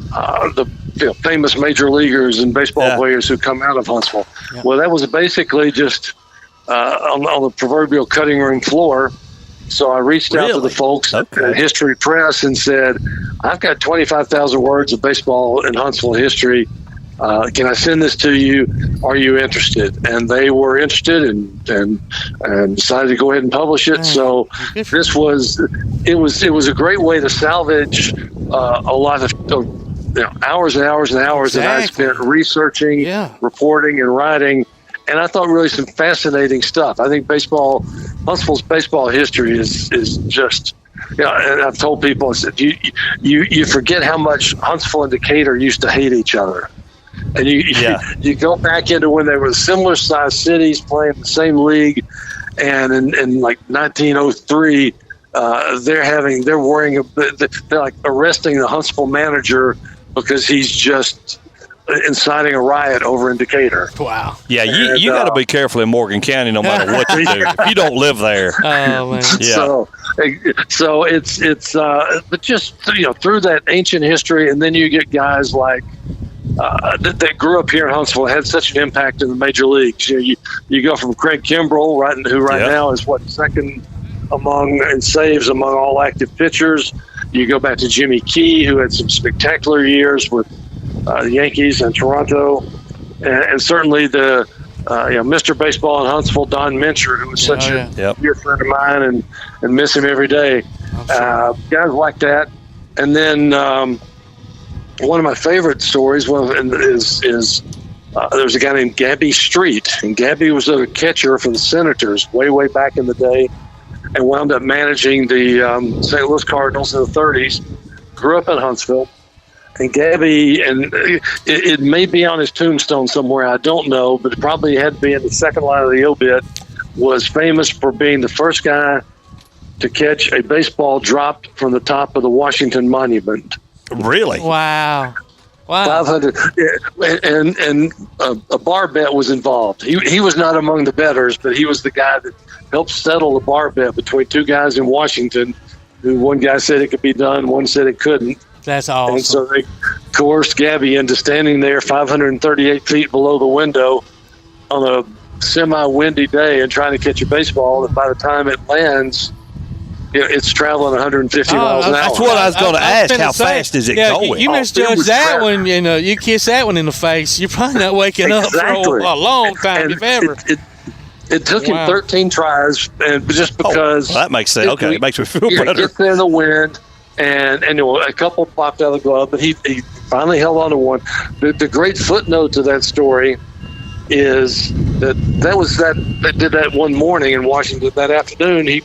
the famous major leaguers and baseball players who come out of Huntsville. Yeah. Well, that was basically just on the proverbial cutting room floor. So I reached out to the folks at History Press and said, I've got 25,000 words of baseball and Huntsville history. Can I send this to you? Are you interested? And they were interested and decided to go ahead and publish it. So this was a great way to salvage a lot of hours and hours and hours that I spent researching, reporting, and writing. And I thought really some fascinating stuff. I think Huntsville's baseball history is just, and I've told people, I said, you forget how much Huntsville and Decatur used to hate each other. And you go back into when they were similar sized cities playing the same league, and in like 1903, they're worrying, they're like arresting the Huntsville manager because he's just inciting a riot over in Decatur. Wow. Yeah, you got to be careful in Morgan County no matter what you do. If you don't live there. Oh, man. Yeah. So it's but just through that ancient history, and then you get guys like that grew up here in Huntsville, had such an impact in the major leagues. You go from Craig Kimbrell, who right now is second in saves among all active pitchers. You go back to Jimmy Key, who had some spectacular years with the Yankees and Toronto, and certainly the Mr. Baseball in Huntsville, Don Mincher, who was such a dear friend of mine, and miss him every day. Guys like that. And then one of my favorite stories is there's a guy named Gabby Street, and Gabby was a catcher for the Senators way back in the day, and wound up managing the St. Louis Cardinals in the 30s. Grew up in Huntsville. And Gabby, and it may be on his tombstone somewhere, I don't know, but it probably had to be in the second line of the obit, was famous for being the first guy to catch a baseball dropped from the top of the Washington Monument. Really? Wow. 500, and a bar bet was involved. He was not among the bettors, but he was the guy that helped settle the bar bet between two guys in Washington. Who one guy said it could be done, one said it couldn't. That's awesome. And so they coerced Gabby into standing there 538 feet below the window on a semi-windy day and trying to catch a baseball. And by the time it lands, it's traveling 150 miles an hour. That's what I was going to ask. How fast is it going? You misjudged that one. You kiss that one in the face. You're probably not waking up for a long time, if ever. It took him 13 tries, and just because that makes sense. Okay, it makes me feel better. It gets there in the wind, and a couple popped out of the glove, but he finally held on to one. The great footnote to that story is that did that one morning in Washington. That afternoon,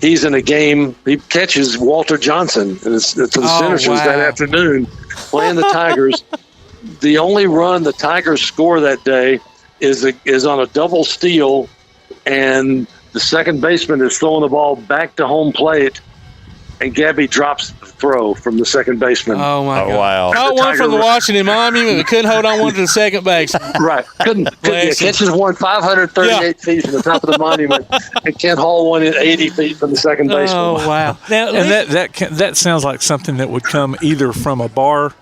he's in a game. He catches Walter Johnson for the Senators that afternoon, playing the Tigers. The only run the Tigers score that day is on a double steal, and the second baseman is throwing the ball back to home plate, and Gabby drops the throw from the second baseman. Oh, my God. Wow. Oh, one from the Washington Monument. We couldn't hold on one to the second base. Right. Couldn't catches one 538 feet from the top of the monument and can't haul one at 80 feet from the second baseman. Oh, wow. Now, and that sounds like something that would come either from a bar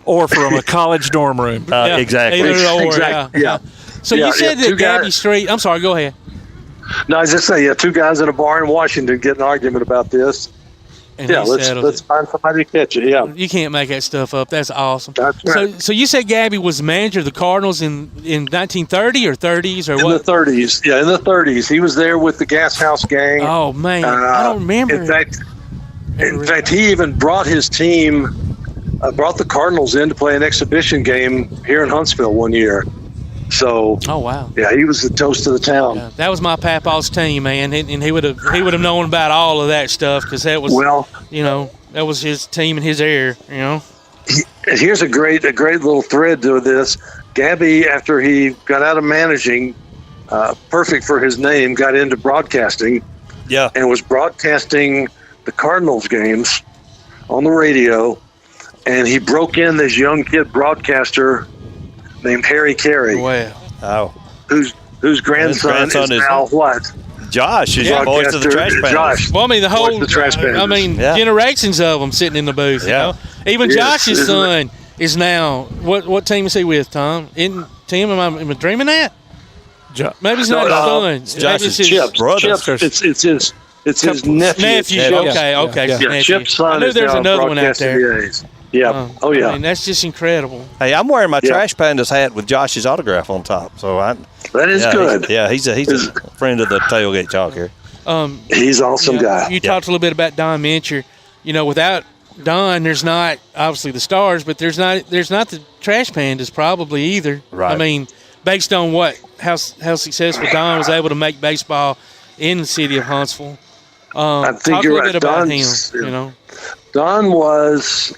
or from a college dorm room. Exactly. Either or, exactly. Yeah. So you said that Gabby Street. I'm sorry. Go ahead. No, I was just saying, two guys in a bar in Washington get an argument about this. And let's find somebody to catch it. Yeah, you can't make that stuff up. That's awesome. That's right. So you said Gabby was the manager of the Cardinals in 1930 or 30s or what? In the 30s. Yeah, in the 30s. He was there with the Gas House Gang. Oh man, I don't remember. In fact, he even brought his team, brought the Cardinals in to play an exhibition game here in Huntsville one year. So, yeah, he was the toast of the town. Yeah, that was my papa's team, man, and he would have known about all of that stuff because that was that was his team and his air. Here's a great little thread to this. Gabby, after he got out of managing, perfect for his name, got into broadcasting. Yeah, and was broadcasting the Cardinals games on the radio, and he broke in this young kid broadcaster named Harry Carey. Wow. Whose grandson is now what? Josh is the voice of the Trash Pandas. Josh. Well, I mean, the whole Trash Pandas. generations of them sitting in the booth. Yeah. Even Josh's son is now what team is he with, Tom? Am I dreaming that? Maybe it's not his son. Josh's Chip's brother. It's his nephew. Okay. Chip's son. I knew there's another one out there. Yeah. Yeah. I mean, that's just incredible. Hey, I'm wearing my Trash Pandas hat with Josh's autograph on top. So that is good. He's a friend of the Tailgate Talk here. He's an awesome guy. You talked a little bit about Don Mincher. Without Don, there's not obviously the Stars, but there's not the Trash Pandas probably either. Right. I mean, based on how successful Don was able to make baseball in the city of Huntsville. I think talk you're a little right. bit about him. Don was,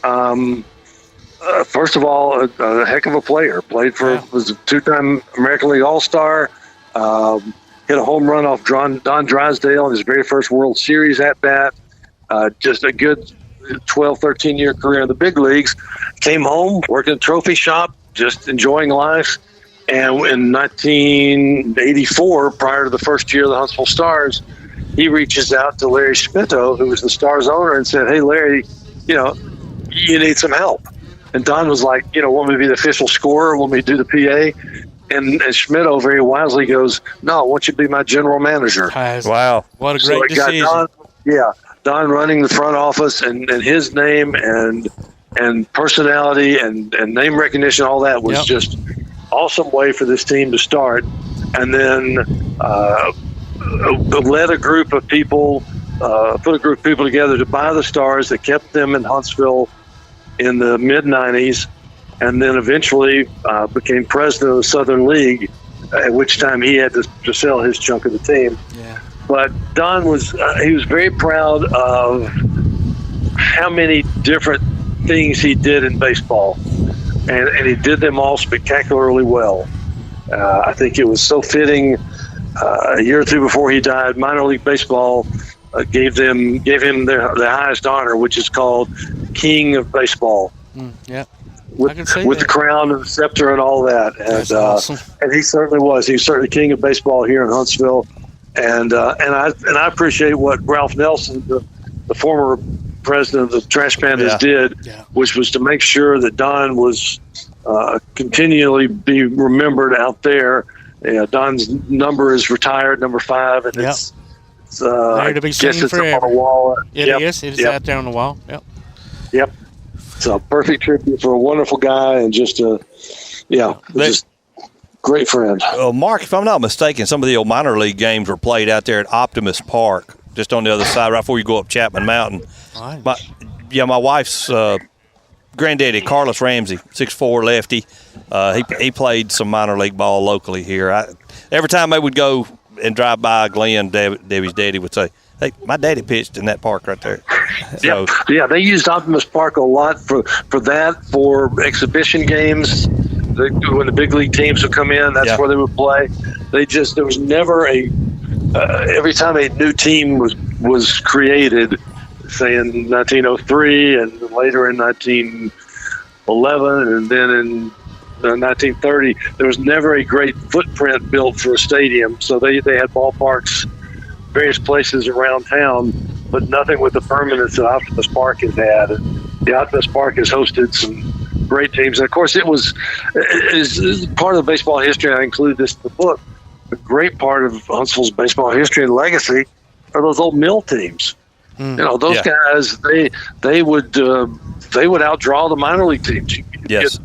first of all, a heck of a player. Was a two-time American League All-Star. Hit a home run off Don Drysdale in his very first World Series at-bat. Just a good 12, 13-year career in the big leagues. Came home, worked in a trophy shop, just enjoying life. And in 1984, prior to the first year of the Huntsville Stars, he reaches out to Larry Schmitto, who was the Stars owner, and said, "Hey, Larry, you need some help." And Don was like, "Want me to be the official scorer? Want me to do the PA?" And Schmitto very wisely goes, "No, I want you to be my general manager." Wow. What a great decision. Don running the front office, and his name and personality and name recognition, all that was just awesome way for this team to start, and then led a group of people, put a group of people together to buy the Stars that kept them in Huntsville in the mid-'90s, and then eventually became president of the Southern League, at which time he had to sell his chunk of the team. Yeah. But Don was very proud of how many different things he did in baseball, and he did them all spectacularly well. I think it was so fitting. A year or two before he died, minor league baseball gave him the highest honor, which is called King of Baseball. Yeah, with the crown and the scepter and all that. And That's awesome. And he certainly was. He was certainly King of Baseball here in Huntsville. And I appreciate what Ralph Nelson, the former president of the Trash Pandas, did, which was to make sure that Don was continually be remembered out there. Don's number is retired, number 5, and it's there to be seen it's forever. up on the wall. It is. It is out there on the wall. Yep. It's a perfect tribute for a wonderful guy and just just great friend. Mark, if I'm not mistaken, some of the old minor league games were played out there at Optimus Park, just on the other side, right before you go up Chapman Mountain. My wife's granddaddy, Carlos Ramsey, 6'4", lefty. He played some minor league ball locally here. Every time they would go and drive by Glenn, Debbie's daddy would say, "Hey, my daddy pitched in that park right there." So, they used Optimus Park a lot for exhibition games. When the big league teams would come in, that's where they would play. There was never every time a new team was created, say in 1903 and later in 1911 and then in 1930, there was never a great footprint built for a stadium. So they had ballparks various places around town, but nothing with the permanence that Optimus Park has had. And the Optimus Park has hosted some great teams. And of course, it is part of the baseball history. I include this in the book. A great part of Huntsville's baseball history and legacy are those old mill teams. Those guys, they would outdraw the minor league teams. Yes.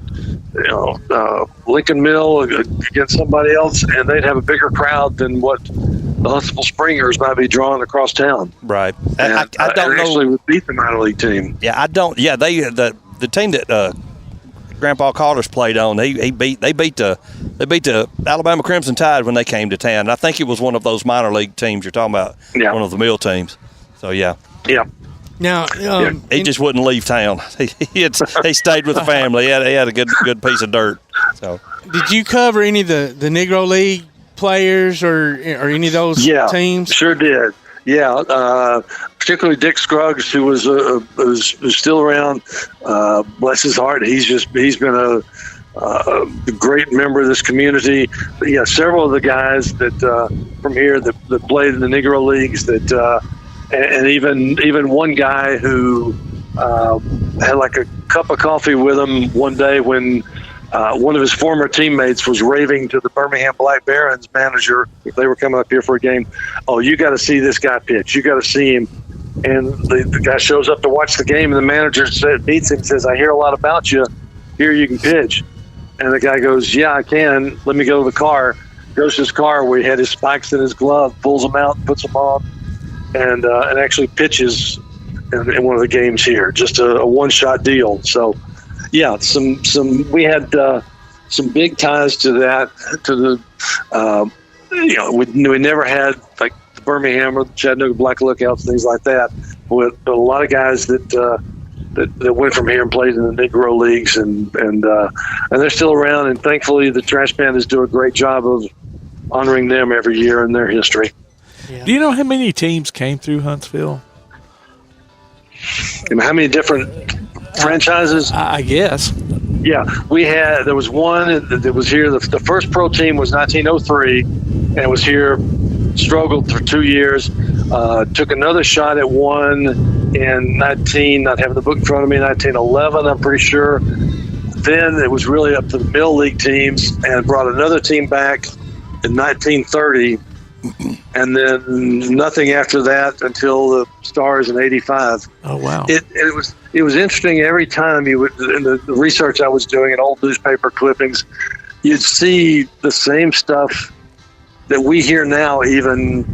Lincoln Mill against somebody else, and they'd have a bigger crowd than what the Huntsville Springers might be drawing across town. Right. I don't know. Actually would beat the minor league team. Yeah, I don't. Yeah, the team that Grandpa Carter's played on, they beat the Alabama Crimson Tide when they came to town. And I think it was one of those minor league teams you're talking about. Yeah. One of the mill teams. So yeah. Now he just wouldn't leave town. He stayed with the family. He had a good piece of dirt. So did you cover any of the Negro League players or any of those teams? Sure did. Yeah, particularly Dick Scruggs, who was still around. Bless his heart, he's been a great member of this community. But yeah, several of the guys that from here that played in the Negro Leagues and even one guy who had like a cup of coffee with him one day when one of his former teammates was raving to the Birmingham Black Barons manager. They were coming up here for a game. "Oh, you got to see this guy pitch. You got to see him." And the guy shows up to watch the game, and the manager meets him and says, "I hear a lot about you. Here, you can pitch." And the guy goes, "Yeah, I can. Let me go to the car." Goes to his car where he had his spikes in his glove, pulls them out, puts them on, and actually pitches in one of the games here. Just a one-shot deal. So, yeah, we had some big ties to that. To the we never had like the Birmingham or the Chattanooga Black Lookouts, things like that. But a lot of guys that went from here and played in the Negro Leagues, and they're still around. And thankfully, the Trash Pandas do a great job of honoring them every year in their history. Yeah. Do you know how many teams came through Huntsville? How many different franchises? I guess. Yeah, there was one that was here. The first pro team was 1903, and it was here, struggled for 2 years, took another shot at one in not having the book in front of me, 1911, I'm pretty sure. Then it was really up to the Mill League teams and brought another team back in 1930. And then nothing after that until the Stars in '85. Oh wow! It was interesting. Every time you would, in the research I was doing in old newspaper clippings, you'd see the same stuff that we hear now, even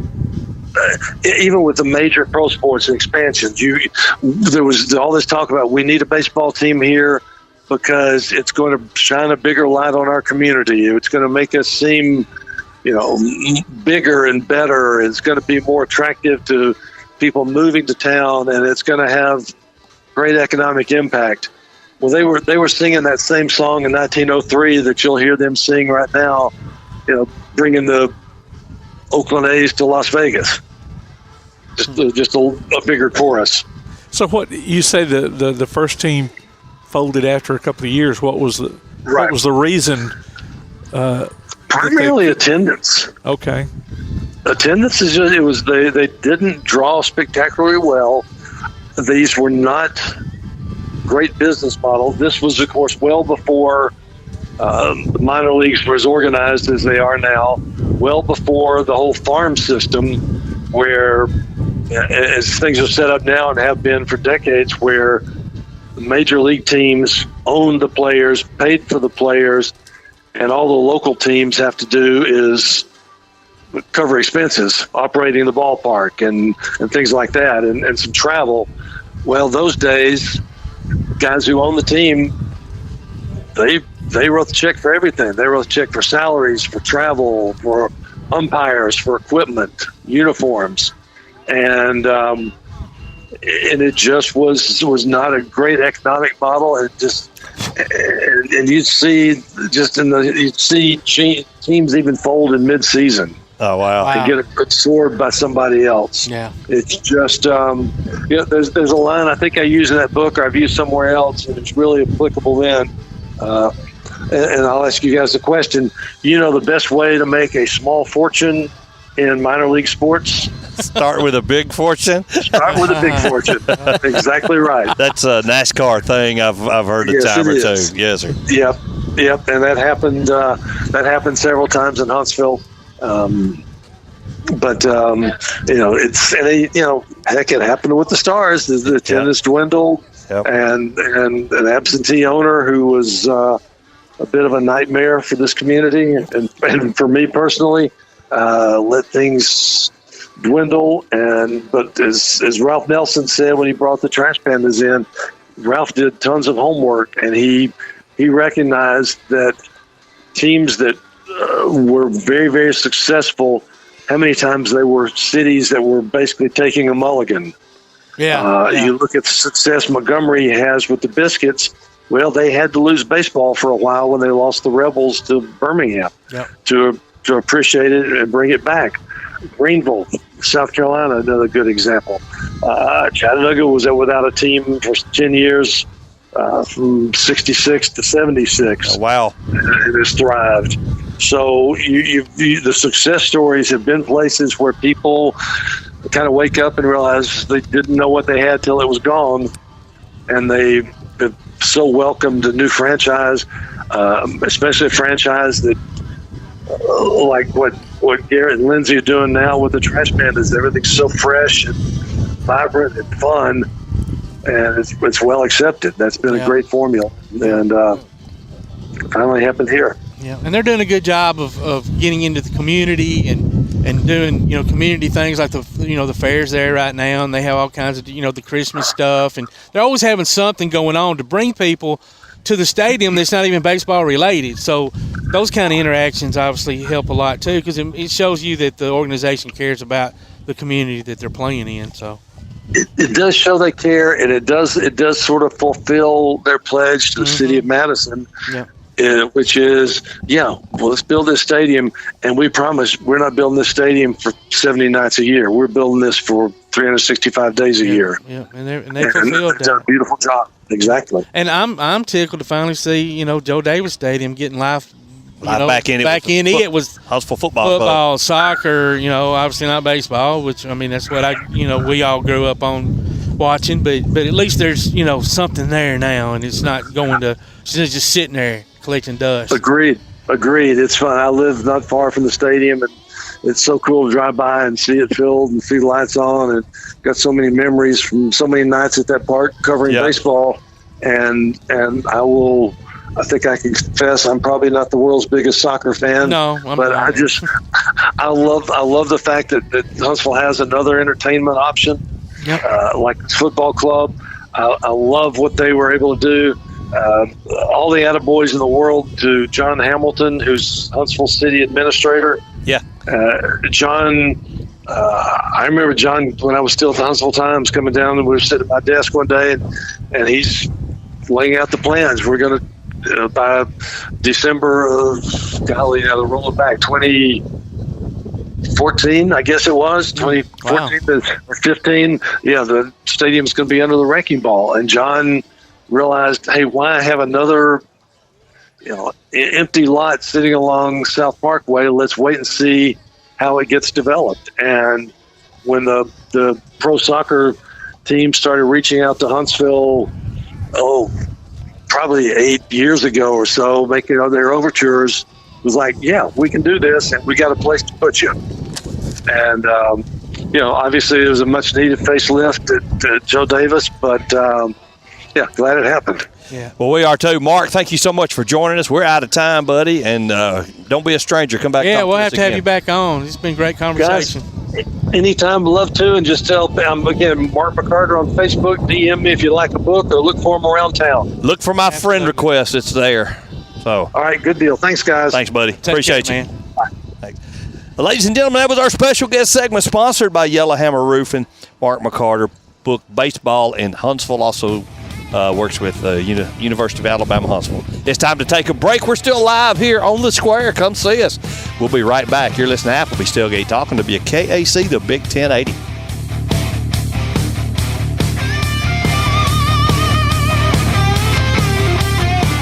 with the major pro sports expansions. There was all this talk about we need a baseball team here because it's going to shine a bigger light on our community. It's going to make us seem, bigger and better. It's going to be more attractive to people moving to town, and it's going to have great economic impact. Well, they were singing that same song in 1903 that you'll hear them sing right now, bringing the Oakland A's to Las Vegas. Just a bigger chorus. So what you say the first team folded after a couple of years? What was the reason? Primarily attendance. Okay. Attendance is just, they didn't draw spectacularly well. These were not great business models. This was, of course, well before the minor leagues were as organized as they are now, well before the whole farm system, where, as things are set up now and have been for decades, where major league teams own the players, paid for the players, and all the local teams have to do is cover expenses, operating the ballpark and things like that, and some travel. Well, those days, guys who own the team, they wrote the check for everything. They wrote the check for salaries, for travel, for umpires, for equipment, uniforms, and it just was not a great economic model. And you'd see teams even fold in mid-season. Oh wow! And get absorbed by somebody else. Yeah, it's just there's a line I think I use in that book, or I've used somewhere else, and it's really applicable then. And I'll ask you guys a question. The best way to make a small fortune in minor league sports? Start with a big fortune. Start with a big fortune. Exactly right. That's a NASCAR thing I've heard a time or two. Yes, sir. Yep. And that happened. That happened several times in Huntsville. Heck, it happened with the Stars. The attendance dwindled, and an absentee owner who was a bit of a nightmare for this community and for me personally, let things dwindle. But as Ralph Nelson said when he brought the Trash Pandas in, Ralph did tons of homework, and he recognized that teams that were very, very successful, how many times they were cities that were basically taking a mulligan. You look at the success Montgomery has with the Biscuits. Well, they had to lose baseball for a while when they lost the Rebels to Birmingham to appreciate it and bring it back. Greenville, South Carolina, another good example. Chattanooga was without a team for 10 years, from 66 to 76. Oh, wow. And it's thrived. So the success stories have been places where people kind of wake up and realize they didn't know what they had till it was gone, and they have so welcomed a new franchise, especially a franchise that like what Garrett and Lindsay are doing now with the Trash Pandas. Everything's so fresh and vibrant and fun, and it's well accepted. That's been a great formula, and it finally happened here. Yeah, and they're doing a good job of getting into the community and doing community things like the fairs there right now, and they have all kinds of the Christmas stuff, and they're always having something going on to bring people to the stadium that's not even baseball related. So those kind of interactions obviously help a lot too, because it shows you that the organization cares about the community that they're playing in. So it does show they care, and it does sort of fulfill their pledge to the city of Madison. Yeah. Which is, let's build this stadium, and we promise we're not building this stadium for 70 nights a year. We're building this for 365 days a year. Yeah, and they fulfilled that. Done a beautiful job. Exactly. And I'm tickled to finally see Joe Davis Stadium getting back in it. It was Huntsville football, soccer. Obviously not baseball, which that's what we all grew up on watching. But at least there's something there now, and it's not going to just sitting there collecting dust. Agreed. It's fun. I live not far from the stadium, and it's so cool to drive by and see it filled and see the lights on, and got so many memories from so many nights at that park covering baseball. And I will I think I can confess I'm probably not the world's biggest soccer fan. No, but I love the fact that Huntsville has another entertainment option, like this football club. I love what they were able to do. All the attaboys in the world to John Hamilton, who's Huntsville City Administrator. Yeah. John, I remember John when I was still at the Huntsville Times coming down, and we were sitting at my desk one day, and he's laying out the plans. We're going to, by December of, roll it back, 2014, I guess it was, 2014 to 15. Yeah, the stadium's going to be under the wrecking ball. And John realized, hey, why have another empty lot sitting along South Parkway? Let's wait and see how it gets developed. And when the pro soccer team started reaching out to Huntsville, probably 8 years ago or so, making their overtures, it was like, yeah, we can do this, and we got a place to put you. And obviously there was a much needed facelift at Joe Davis, but glad it happened. Yeah. Well, we are too. Mark, thank you so much for joining us. We're out of time, buddy, and don't be a stranger. Come back. Yeah, we'll have to again. have you back on. It's been a great conversation. Guys, anytime, love to, and just tell again, Mark McCarter on Facebook. DM me if you like a book, or look for them around town. Look for my friend request. It's there. So, all right, good deal. Thanks, guys. Thanks, buddy. Appreciate you. Man. Bye. Thanks. Well, ladies and gentlemen, that was our special guest segment sponsored by Yellowhammer Roofing. Mark McCarter, book baseball in Huntsville, also works with University of Alabama, Huntsville. It's time to take a break. We're still live here on the Square. Come see us. We'll be right back. You're listening to Applebee's Tailgate Talk on WKAC, the Big 1080.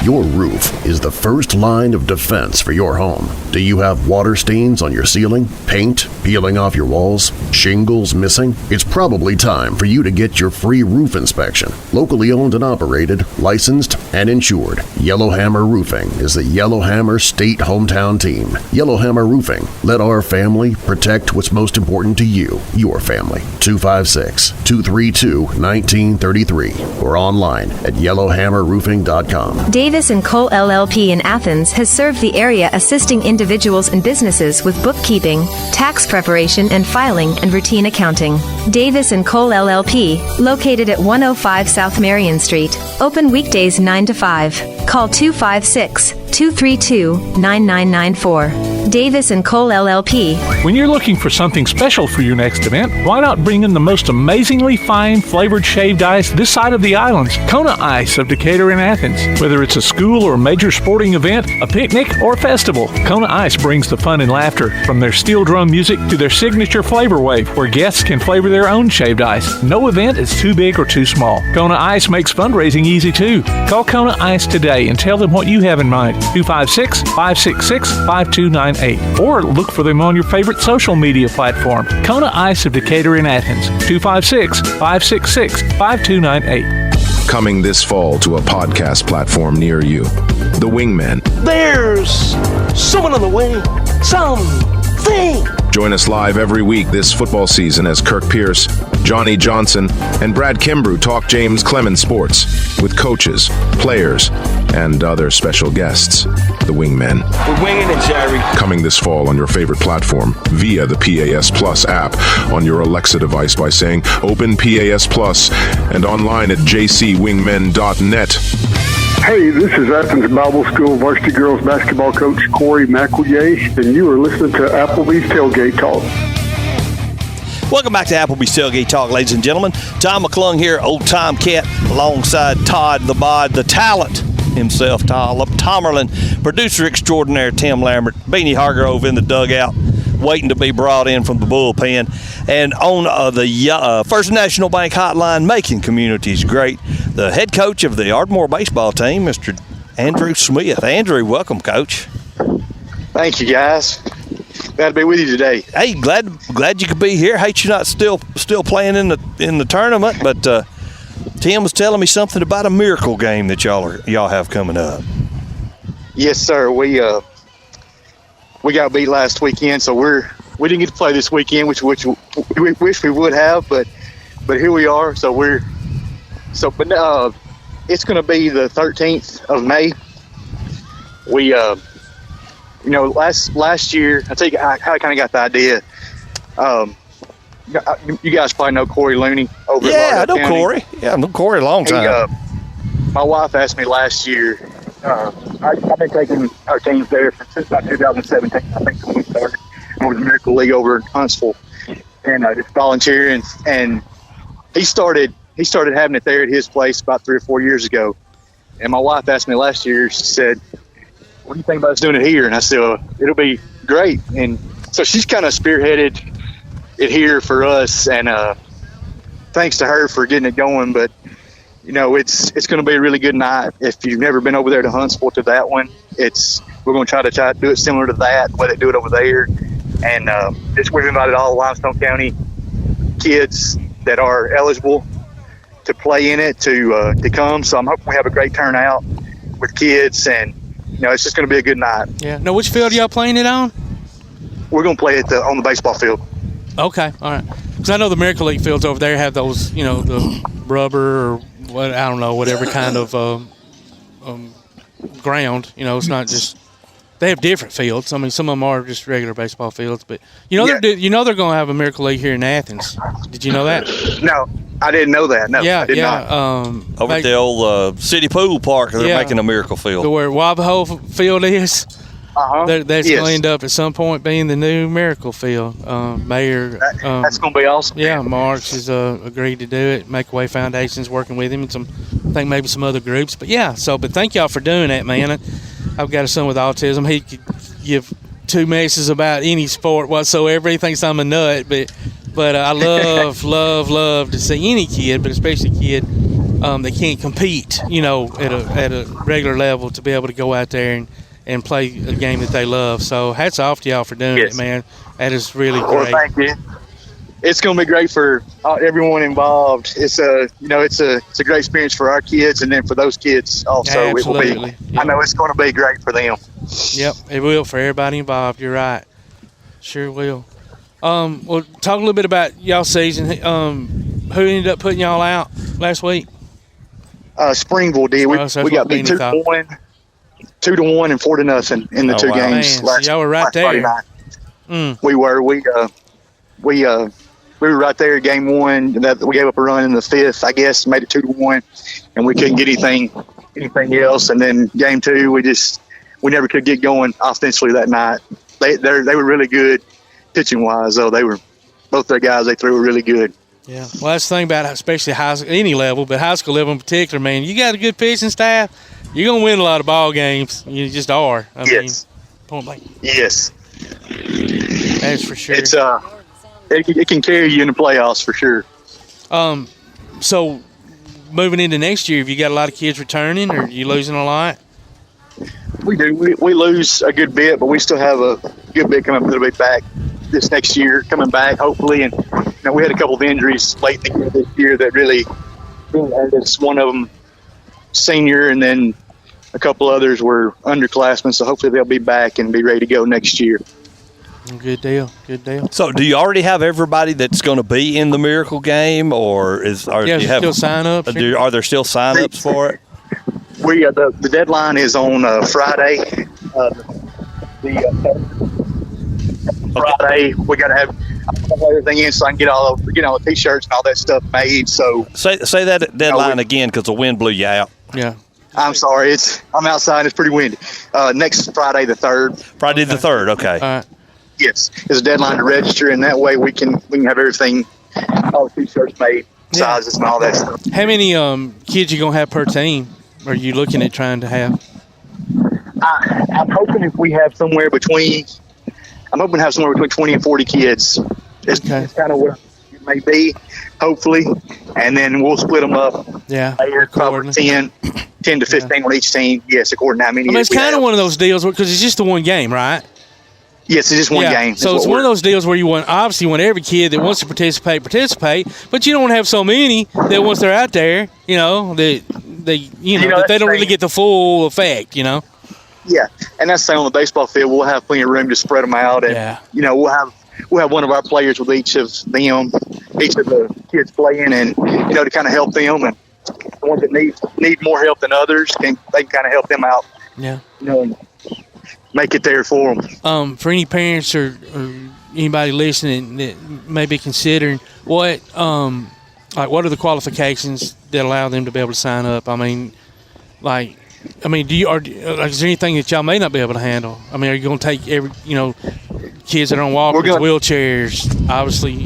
Your roof is the first line of defense for your home. Do you have water stains on your ceiling, paint peeling off your walls, shingles missing? It's probably time for you to get your free roof inspection. Locally owned and operated, licensed, and insured, Yellowhammer Roofing is the Yellowhammer State hometown team. Yellowhammer Roofing. Let our family protect what's most important to you, your family. 256-232-1933 or online at yellowhammerroofing.com. Davis & Cole LLP in Athens has served the area assisting individuals and businesses with bookkeeping, tax preparation and filing, and routine accounting. Davis & Cole LLP, located at 105 South Marion Street. Open weekdays 9 to 5. Call 256-232-9994. Davis & Cole LLP. When you're looking for something special for your next event, why not bring in the most amazingly fine flavored shaved ice this side of the islands? Kona Ice of Decatur in Athens. Whether it's a school or major sporting event, a picnic, or a festival, Kona Ice brings the fun and laughter. From their steel drum music to their signature flavor wave, where guests can flavor their own shaved ice. No event is too big or too small. Kona Ice makes fundraising easy too. Call Kona Ice today and tell them what you have in mind. 256-566-5298. Or look for them on your favorite social media platform. Kona Ice of Decatur in Athens. 256-566-5298. Coming this fall to a podcast platform near you. The Wingmen. There's someone on the way. Something. Join us live every week this football season as Kirk Pierce, Johnny Johnson, and Brad Kimbrough talk James Clemens sports with coaches, players, and other special guests. The Wingmen. We're winging it, Jerry. Coming this fall on your favorite platform via the PAS Plus app on your Alexa device by saying Open PAS Plus and online at jcwingmen.net. Hey, this is Athens Bible School varsity girls basketball coach Corey McElroy, and you are listening to Applebee's Tailgate Talk. Welcome back to Applebee's Tailgate Talk, ladies and gentlemen. Tom McClung here, old Tomcat, alongside Todd the Bod, the talent himself, Tomerlin, producer extraordinaire Tim Lambert, Beanie Hargrove in the dugout, waiting to be brought in from the bullpen. And on the First National Bank hotline, making communities great, the head coach of the Ardmore baseball team, Mr. Andrew Smith. Andrew, welcome, Coach. Thank you, guys. Glad to be with you today. Hey, glad you could be here. Hate you not still playing in the tournament, but Tim was telling me something about a miracle game that y'all have coming up. Yes, sir. We got beat last weekend, so we didn't get to play this weekend, which we wish we would have, but here we are. But it's going to be the 13th of May, we, last year, I tell you how I kind of got the idea. You guys probably know Corey Looney over at Lauderdale County. Corey. Yeah, I know Corey a long time. My wife asked me last year. I've been taking our teams there since about 2017. I think when we started over the Miracle League over in Huntsville, and just volunteering. And he started having it there at his place about 3 or 4 years ago. And my wife asked me last year. She said, "What do you think about us doing it here?" And I said, "Well, it'll be great." And so she's kind of spearheaded it here for us, and thanks to her for getting it going. But it's going to be a really good night. If you've never been over there to Huntsville to that one, we're going to try to do it similar to that, the way they do it over there. And we've invited all the Limestone County kids that are eligible to play in it to come. So I'm hoping we have a great turnout with kids, and it's just going to be a good night. Yeah. Now, which field are y'all playing it on? We're going to play it on the baseball field. Okay, all right. Because I know the Miracle League fields over there have those, the rubber or what, I don't know, whatever kind of ground. It's not just. They have different fields. I mean, some of them are just regular baseball fields, but they're going to have a Miracle League here in Athens. Did you know that? No, I didn't know that. No, yeah, I did not. Over at the old City Pool Park, they're making a Miracle Field. Where Wabahoe Field is. That's yes. going to end up at some point being the new Miracle Field. Mayor. That's going to be awesome. Yeah, Marks has agreed to do it. Makeaway Foundation's working with him, and I think maybe some other groups. But yeah, but thank y'all for doing that, man. I've got a son with autism. He could give two messes about any sport whatsoever. He thinks I'm a nut, but I love to see any kid, but especially a kid that can't compete, at a regular level, to be able to go out there and play a game that they love. So hats off to y'all for doing it, man. That is really great. Well, thank you. It's going to be great for everyone involved. It's a great experience for our kids, and then for those kids also. Absolutely. It will be. Yep. I know it's going to be great for them. Yep, it will for everybody involved. You're right. Sure will. Well, talk a little bit about y'all season. Who ended up putting y'all out last week? Springville did. We got beat 2-1 and 4-0 in the two games. Man, so y'all were right there. Friday night. We were. We were right there. Game one, we gave up a run in the fifth. I guess made it 2-1, and we couldn't get anything else. And then game two, we never could get going offensively that night. They were really good pitching wise, though. They were both their guys. They threw were really good. Yeah, well, that's the thing about especially high school, any level, but high school level in particular, man. You got a good pitching staff, you're gonna win a lot of ball games. You just are. I mean, point blank. Yes. That's for sure. It's it can carry you in the playoffs for sure. So moving into next year, have you got a lot of kids returning, or are you losing a lot? We do. We lose a good bit, but we still have a good bit coming that'll be back this next year, coming back hopefully. And we had a couple of injuries late in the year this year that really hurt us. One of them senior, and then a couple others were underclassmen. So hopefully they'll be back and be ready to go next year. Good deal. So, do you already have everybody that's going to be in the Miracle game, or do you have still sign ups? Are there still sign ups for it? We the deadline is on Friday. Friday we got to have everything in so I can get all of the t-shirts and all that stuff made. So say that deadline again, because the wind blew you out. Yeah. I'm sorry. I'm outside. It's pretty windy. Next Friday the 3rd. Friday the 3rd. Okay. All right. Yes, it's a deadline to register, and that way we can have everything, all the t-shirts made, sizes and all that stuff. How many kids you gonna have per team? Are you looking at trying to have? I'm hoping if we have somewhere between 20 and 40 kids. It's kind of what it may be, hopefully, and then we'll split them up. Yeah, probably 10 to 15 on each team. Yes, according to how many. I mean, it's kind of one of those deals because it's just the one game, right? Yes, it's just one game. So it's one of those deals where you want every kid that wants to participate, but you don't want to have so many that once they're out there, that they don't really get the full effect, Yeah, and that's the same on the baseball field. We'll have plenty of room to spread them out, and we'll have one of our players with each of the kids playing, and to kind of help them, and the ones that need more help than others, they can kind of help them out. Yeah. make it there for them. For any parents or anybody listening that may be considering, what are the qualifications that allow them to be able to sign up? Is there anything that y'all may not be able to handle? I mean, are you going to take kids that are on walkers, wheelchairs, obviously,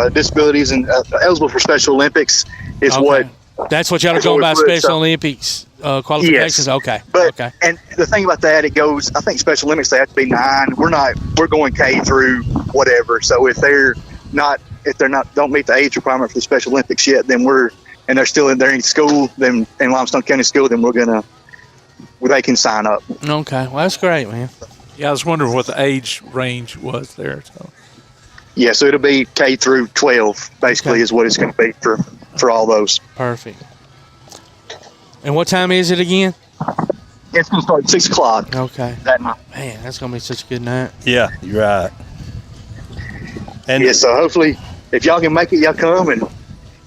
disabilities and eligible for Special Olympics is what. That's what y'all are going by, Special Olympics qualifications? Yes. Okay. And the thing about that, I think Special Olympics, they have to be 9. We're going K through whatever. So if they're not don't meet the age requirement for the Special Olympics yet, then they're still in school, then in Limestone County School, then they can sign up. Okay. Well, that's great, man. Yeah, I was wondering what the age range was there. So. Yeah, so it'll be K through 12, basically, is what it's going to be for all those. Perfect. And what time is it again? It's going to start at 6 o'clock. Okay. That night. Man, that's going to be such a good night. Yeah, you're right. And so hopefully, if y'all can make it, y'all come, and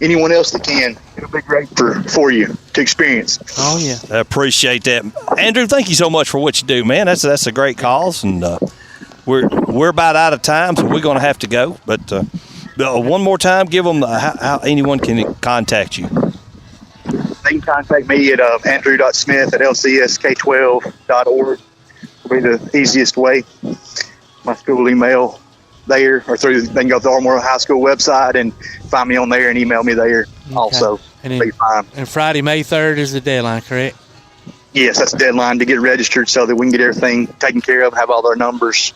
anyone else that can, it'll be great for you to experience. Oh, yeah. I appreciate that. Andrew, thank you so much for what you do, man. That's a great cause, and we're about out of time, so we're going to have to go. But one more time, give them how anyone can contact you. They can contact me at andrew.smith@lcsk12.org. Will be the easiest way. My school email there, or they can go to the Ardmore High School website and find me on there and email me there also. And Friday, May 3rd is the deadline, correct? Yes, that's the deadline to get registered so that we can get everything taken care of, have all their numbers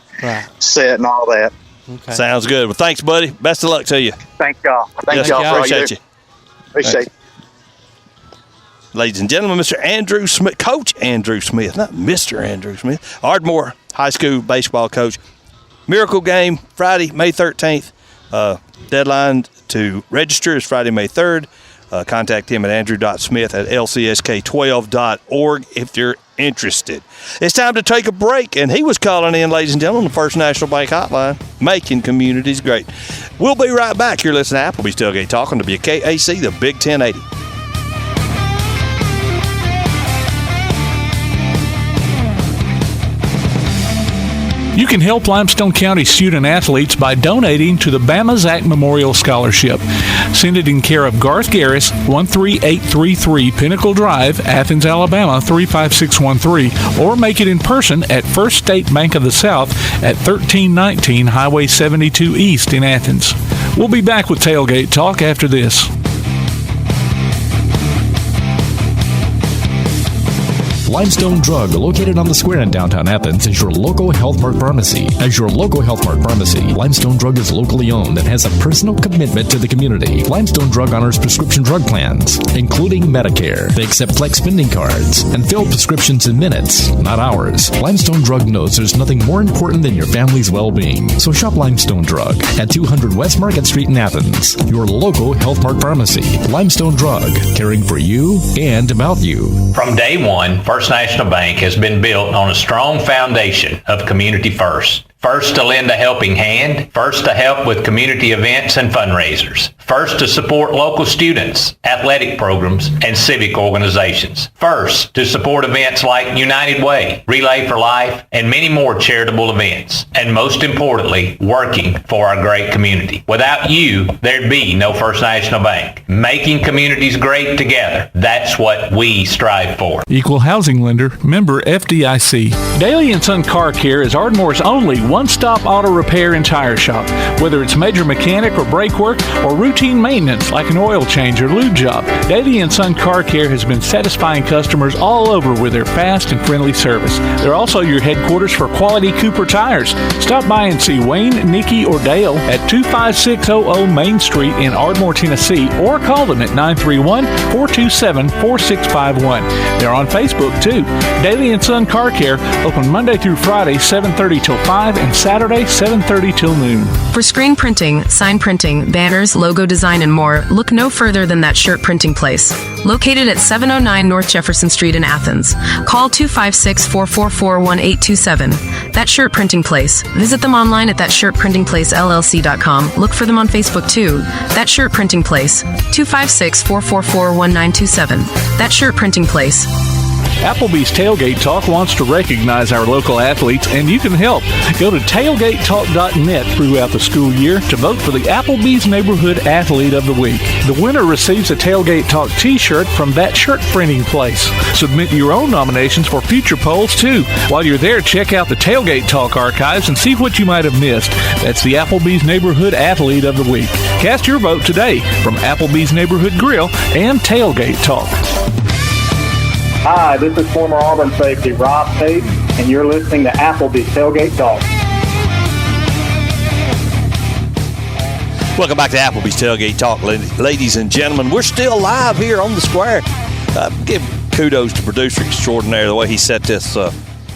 set and all that. Okay. Sounds good. Well, thanks, buddy. Best of luck to you. Thank y'all. Thank y'all for appreciate you. Appreciate it. Ladies and gentlemen, Mr. Andrew Smith, Coach Andrew Smith, not Mr. Andrew Smith, Ardmore High School baseball coach. Miracle game Friday, May 13th. Deadline to register is Friday, May 3rd. Contact him at andrew.smith@lcsk12.org if you're interested. It's time to take a break, and he was calling in, ladies and gentlemen, the First National Bank Hotline, making communities great. We'll be right back. You're listening to Applebee's Tailgate Talk on WKAC, the Big 1080. You can help Limestone County student athletes by donating to the Bama Zach Memorial Scholarship. Send it in care of Garth Garris, 13833 Pinnacle Drive, Athens, Alabama, 35613, or make it in person at First State Bank of the South at 1319 Highway 72 East in Athens. We'll be back with Tailgate Talk after this. Limestone Drug, located on the square in downtown Athens, is your local Health Mart pharmacy. As your local Health Mart pharmacy, Limestone Drug is locally owned and has a personal commitment to the community. Limestone Drug honors prescription drug plans, including Medicare. They accept flex spending cards and fill prescriptions in minutes, not hours. Limestone Drug knows there's nothing more important than your family's well-being. So shop Limestone Drug at 200 West Market Street in Athens, your local Health Mart pharmacy. Limestone Drug, caring for you and about you. From day one, First National Bank has been built on a strong foundation of community first. First to lend a helping hand, first to help with community events and fundraisers, first to support local students, athletic programs, and civic organizations, first to support events like United Way, Relay for Life, and many more charitable events, and most importantly, working for our great community. Without you, there'd be no First National Bank. Making communities great together, that's what we strive for. Equal housing lender, member FDIC. Daly & Son Car Care is Ardmore's only one-stop auto repair and tire shop. Whether it's major mechanic or brake work or routine maintenance like an oil change or lube job, Daly & Son Car Care has been satisfying customers all over with their fast and friendly service. They're also your headquarters for quality Cooper tires. Stop by and see Wayne, Nikki, or Dale at 25600 Main Street in Ardmore, Tennessee, or call them at 931-427-4651. They're on Facebook too. Daly & Son Car Care, open Monday through Friday, 7:30 till 5, and Saturday, 7:30 till noon. For screen printing, sign printing, banners, logo design, and more, look no further than That Shirt Printing Place. Located at 709 North Jefferson Street in Athens. Call 256-444-1827. That Shirt Printing Place. Visit them online at thatshirtprintingplacellc.com. Look for them on Facebook too. That Shirt Printing Place. 256-444-1927. That Shirt Printing Place. Applebee's Tailgate Talk wants to recognize our local athletes, and you can help. Go to tailgatetalk.net throughout the school year to vote for the Applebee's Neighborhood Athlete of the Week. The winner receives a Tailgate Talk t-shirt from that shirt printing place. Submit your own nominations for future polls, too. While you're there, check out the Tailgate Talk archives and see what you might have missed. That's the Applebee's Neighborhood Athlete of the Week. Cast your vote today from Applebee's Neighborhood Grill and Tailgate Talk. Hi, this is former Auburn safety Rob Tate, and you're listening to Applebee's Tailgate Talk. Welcome back to Applebee's Tailgate Talk, ladies and gentlemen. We're still live here on the square. Give kudos to producer extraordinaire the way he set this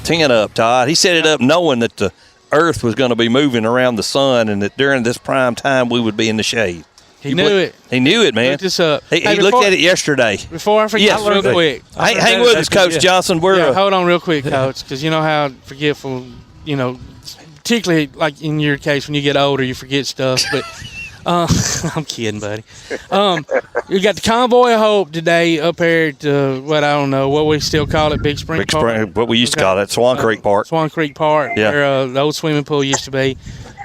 tent up, Todd. He set it up knowing that the earth was going to be moving around the sun and that during this prime time we would be in the shade. He knew it. He knew it, man. Looked this up. He looked at it yesterday. Before I forget, real quick. Hang with us, Coach Johnson. Hold on real quick, Coach, because you know how forgetful, particularly like in your case when you get older, you forget stuff. But I'm kidding, buddy. You got the Convoy of Hope today up here at what we still call it, Big Spring Park. What we used to call it, Swan Creek Park. Swan Creek Park, where the old swimming pool used to be.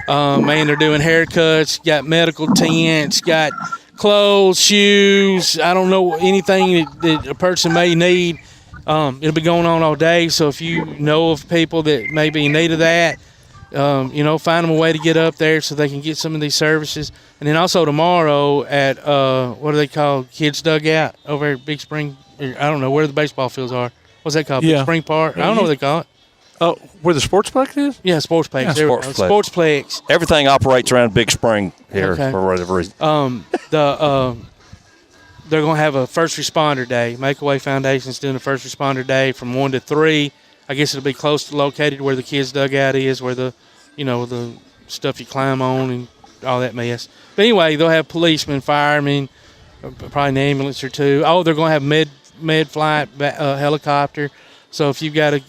Man, they're doing haircuts, got medical tents, got clothes, shoes. I don't know anything that a person may need. It'll be going on all day. So if you know of people that may be in need of that, find them a way to get up there so they can get some of these services. And then also tomorrow at, what do they call, Kids Dugout over at Big Spring. I don't know where the baseball fields are. What's that called? Big Spring Park? I don't know what they call it. Oh, where the Sportsplex is? Yeah, Sportsplex. Sportsplex. Everything operates around Big Spring here for whatever reason. They're going to have a first responder day. Make-A-Way Foundation's doing a first responder day from 1 to 3. I guess it'll be close to located where the kids' dugout is, where the stuff you climb on and all that mess. But anyway, they'll have policemen, firemen, probably an ambulance or two. Oh, they're going to have med flight helicopter. So if you've got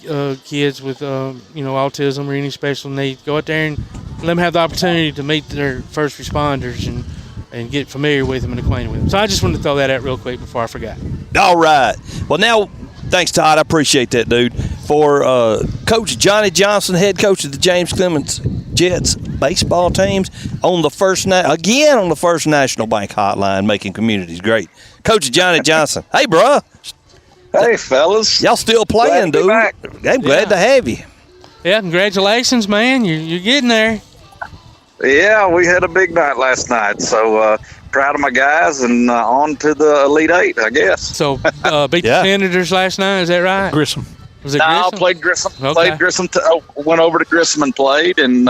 kids with autism or any special needs, go out there and let them have the opportunity to meet their first responders and get familiar with them and acquainted with them. So I just wanted to throw that out real quick before I forgot. All right. Well, now, thanks, Todd. I appreciate that, dude. For Coach Johnny Johnson, head coach of the James Clemens Jets baseball teams, on the first National Bank Hotline, making communities great. Coach Johnny Johnson. Hey, bro. Hey, fellas. Y'all still playing, dude. I'm glad to have you. Yeah, congratulations, man. You're getting there. Yeah, we had a big night last night, so proud of my guys and on to the Elite Eight, I guess. So beat the Senators last night, is that right? Grissom. Was it Grissom? I played Grissom. Okay. Played Grissom. Went over to Grissom and played, and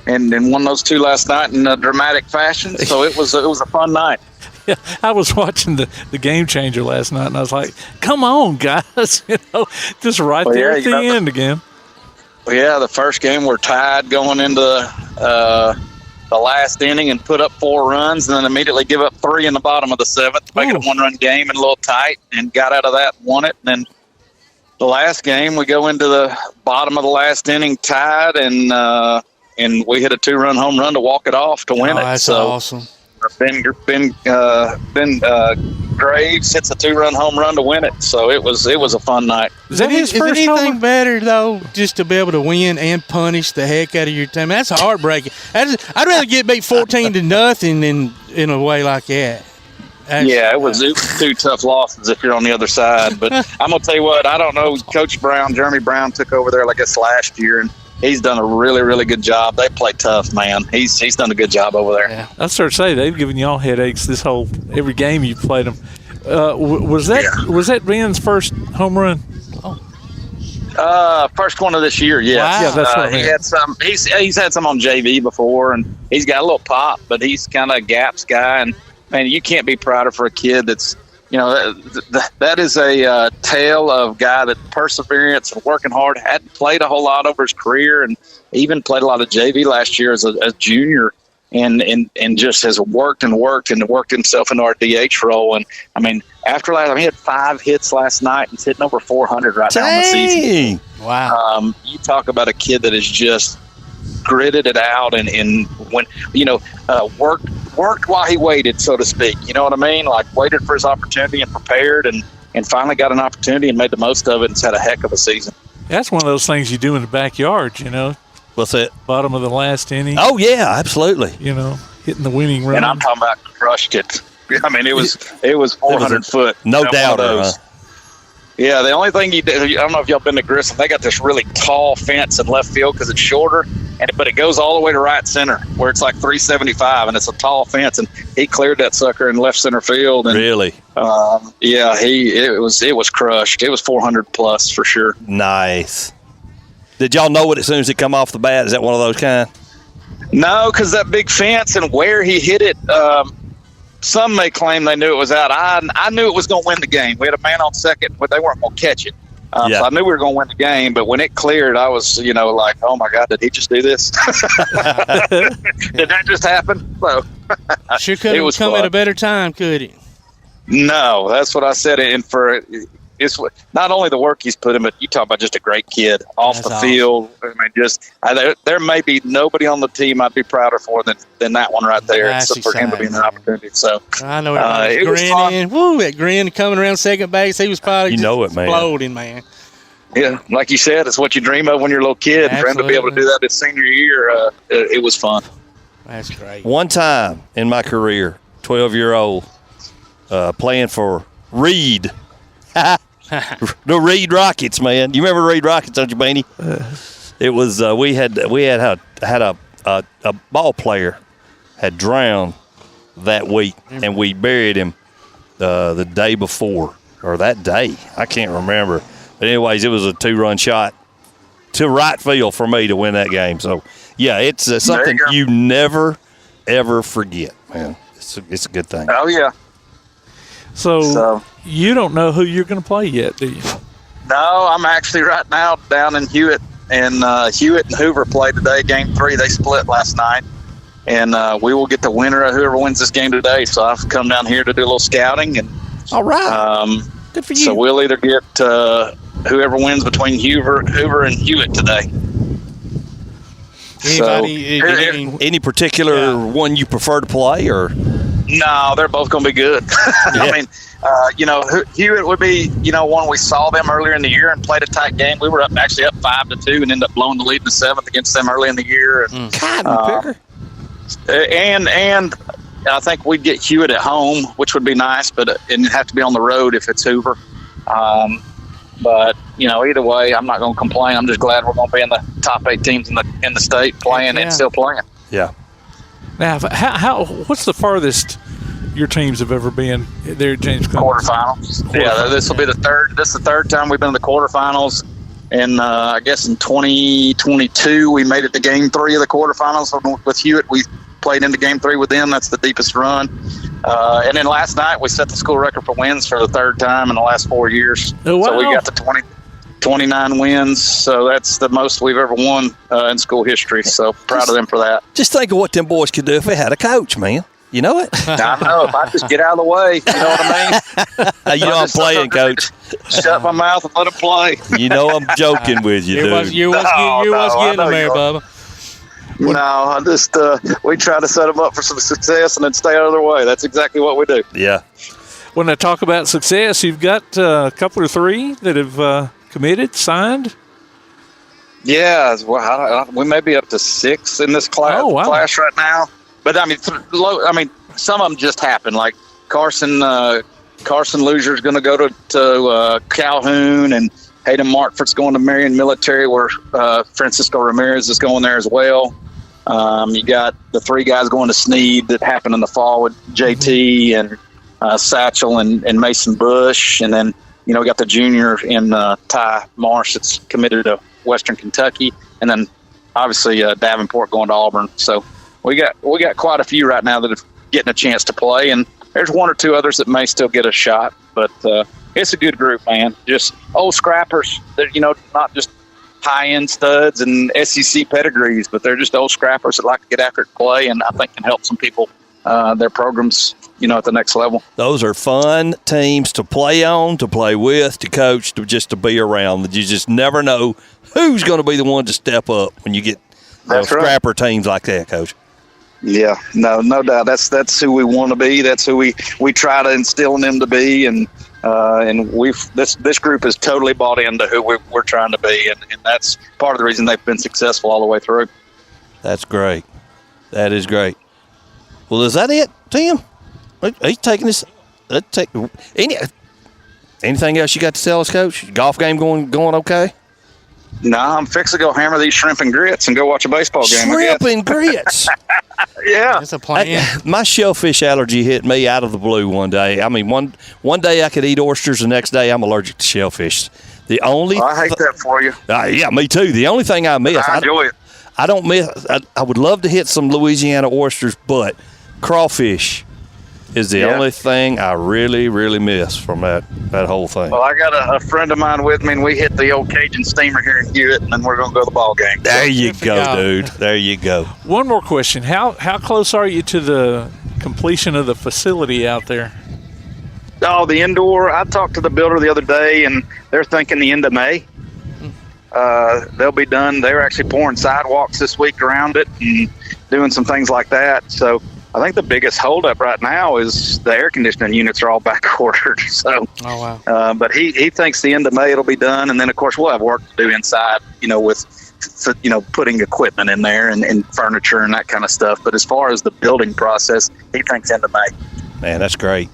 won those two last night in a dramatic fashion. So it was a fun night. Yeah, I was watching the Game Changer last night, and I was like, "Come on, guys!" Just right there at the end again. Yeah, the first game we're tied going into the last inning and put up 4 runs, and then immediately give up 3 in the bottom of the 7th, make it a 1-run game and a little tight, and got out of that, won it, and then the last game we go into the bottom of the last inning tied, and we hit a 2-run home run to walk it off to win it. That's awesome. Ben Graves hits a 2-run home run to win it, so it was a fun night. Is anything better though, just to be able to win and punish the heck out of your team? That's heartbreaking. I'd rather get beat 14-0 than in a way like that. It was 2 tough losses if you're on the other side. But I'm gonna tell you what, I don't know. Coach Brown, Jeremy Brown, took over there, I guess, last year, and he's done a really, really good job. They play tough, man. He's done a good job over there. Yeah. I started to say they've given y'all headaches every game you played them. Was that Ben's first home run? First one of this year, yes. Wow. Yeah, that's what he had some. He's had some on JV before, and he's got a little pop, but he's kind of a gaps guy. And man, you can't be prouder for a kid that's. That is a tale of guy that perseverance and working hard. Hadn't played a whole lot over his career, and even played a lot of JV last year as a junior, and just has worked and worked himself into our DH role. And I mean, after last, he had 5 hits last night and he's hitting over 400 right now in the season. Wow! You talk about a kid that has just gritted it out and when worked while he waited, so to speak. You know what I mean? Like waited for his opportunity and prepared, and and finally got an opportunity and made the most of it and had a heck of a season. That's one of those things you do in the backyard, you know. What's that? Bottom of the last inning. Oh, yeah, absolutely. You know, hitting the winning run. And I'm talking about crushed it. I mean, it was 400 foot. No doubt. Yeah, the only thing you do, I don't know if y'all been to Grissom, they got this really tall fence in left field because it's shorter, but it goes all the way to right center where it's like 375, and it's a tall fence, and he cleared that sucker in left center field. And, really? Yeah, it was crushed. It was 400 plus for sure. Nice. Did y'all know it as soon as it come off the bat? Is that one of those kind? No, because that big fence and where he hit it, some may claim they knew it was out. I knew it was going to win the game. We had a man on second, but they weren't going to catch it. So I knew we were going to win the game, but when it cleared, I was, like, oh, my God, did he just do this? Did that just happen? So, sure couldn't have come at a better time, could it? No, that's what I said. And it's not only the work he's put in, but you talk about just a great kid off the field. I mean, there may be nobody on the team I'd be prouder for than that one right there. That's for him to be an opportunity. So I know it was grinning. Woo, that grin coming around second base. He was probably exploding, man. Yeah, like you said, it's what you dream of when you're a little kid. Absolutely. For him to be able to do that his senior year, it was fun. That's great. One time in my career, 12-year-old, playing for Reed. The Reed Rockets, man. You remember Reed Rockets, don't you, Beanie? It was we had a ball player had drowned that week, and we buried him the day before or that day. I can't remember. But anyways, it was a 2-run shot to right field for me to win that game. So yeah, it's something you never ever forget, man. It's a good thing. Oh yeah. So you don't know who you're going to play yet, do you? No, I'm actually right now down in Hewitt, and Hewitt and Hoover played today, Game 3. They split last night, and we will get the winner of whoever wins this game today. So I've come down here to do a little scouting. And all right, good for you. So we'll either get whoever wins between Hoover and Hewitt today. Any particular one you prefer to play, or? No, they're both going to be good. I mean, Hewitt would be, one we saw them earlier in the year and played a tight game. We were up 5-2 and ended up blowing the lead in the 7th against them early in the year. And I think we'd get Hewitt at home, which would be nice, but it'd have to be on the road if it's Hoover. But either way, I'm not going to complain. I'm just glad we're going to be in the top 8 teams in the state playing and still playing. Yeah. Now, what's the farthest your teams have ever been there at James Clemens? Quarterfinals. Yeah, this will be the third. This is the third time we've been in the quarterfinals. And I guess in 2022 we made it to Game 3 of the quarterfinals with Hewitt. We played into Game 3 with them. That's the deepest run. And then last night we set the school record for wins for the third time in the last 4 years. Oh, wow. So we got the 29 wins, so that's the most we've ever won in school history. So proud of them for that. Just think of what them boys could do if they had a coach, man. You know it? I know. If I just get out of the way, you know what I mean? I'm playing, Coach. Shut my mouth and let them play. You know I'm joking with you, dude. You was getting them there, Bubba. No, I just we try to set them up for some success and then stay out of their way. That's exactly what we do. Yeah. When I talk about success, you've got a couple or three that have committed, signed? Yeah, well, we may be up to 6 in this class right now. But I mean, some of them just happened. Like Carson Loser's going to go to Calhoun, and Hayden Martford's going to Marion Military, where Francisco Ramirez is going there as well. You got the 3 guys going to Sneed that happened in the fall with JT and Satchel and Mason Bush, and then we got the junior in Ty Marsh that's committed to Western Kentucky, and then obviously Davenport going to Auburn. So we got quite a few right now that are getting a chance to play, and there's 1 or 2 others that may still get a shot. But it's a good group, man. Just old scrappers. They're not just high-end studs and SEC pedigrees, but they're just old scrappers that like to get after it and play, and I think can help some people their programs at the next level. Those are fun teams to play on, to play with, to coach, to be around. You just never know who's going to be the one to step up when you get scrapper teams like that, Coach. Yeah, no doubt. That's who we want to be. That's who we try to instill in them to be. And And this group is totally bought into who we're trying to be, and that's part of the reason they've been successful all the way through. That's great. That is great. Well, is that it, Tim? He's taking this. Anything else you got to tell us, Coach? Golf game going okay? No, I'm fixing to go hammer these shrimp and grits and go watch a baseball game. Shrimp and grits. Yeah, that's a plan. My shellfish allergy hit me out of the blue one day. I mean, one day I could eat oysters, the next day I'm allergic to shellfish. The only I hate that for you. Yeah, me too. The only thing I miss, I enjoy it. I don't miss. I would love to hit some Louisiana oysters, but crawfish is the only thing I really, really miss from that whole thing. Well, I got a friend of mine with me, and we hit the old Cajun steamer here in Hewitt, and then we're going to go to the ball game. There you go, dude. There you go. One more question. How close are you to the completion of the facility out there? Oh, the indoor. I talked to the builder the other day, and they're thinking the end of May. They'll be done. They're actually pouring sidewalks this week around it and doing some things like that. So I think the biggest holdup right now is the air conditioning units are all back ordered. So, oh wow! But he thinks the end of May it'll be done, and then of course we'll have work to do inside. With putting equipment in there and furniture and that kind of stuff. But as far as the building process, he thinks end of May. Man, that's great.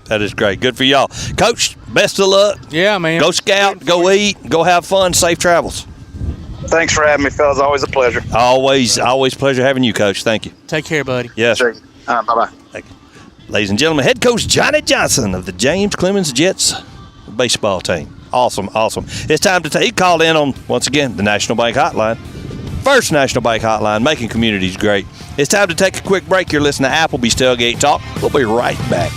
That is great. Good for y'all, Coach. Best of luck. Yeah, man. Go scout. Go eat. Go have fun. Safe travels. Thanks for having me, fellas. Always a pleasure. Always pleasure having you, Coach. Thank you. Take care, buddy. Yes. Sure. Bye-bye. Thank you. Ladies and gentlemen, head coach Johnny Johnson of the James Clemens Jets baseball team. Awesome. It's time to take call in on, once again, the National Bank Hotline. First National Bank Hotline, making communities great. It's time to take a quick break. You're listening to Applebee's Tailgate Talk. We'll be right back.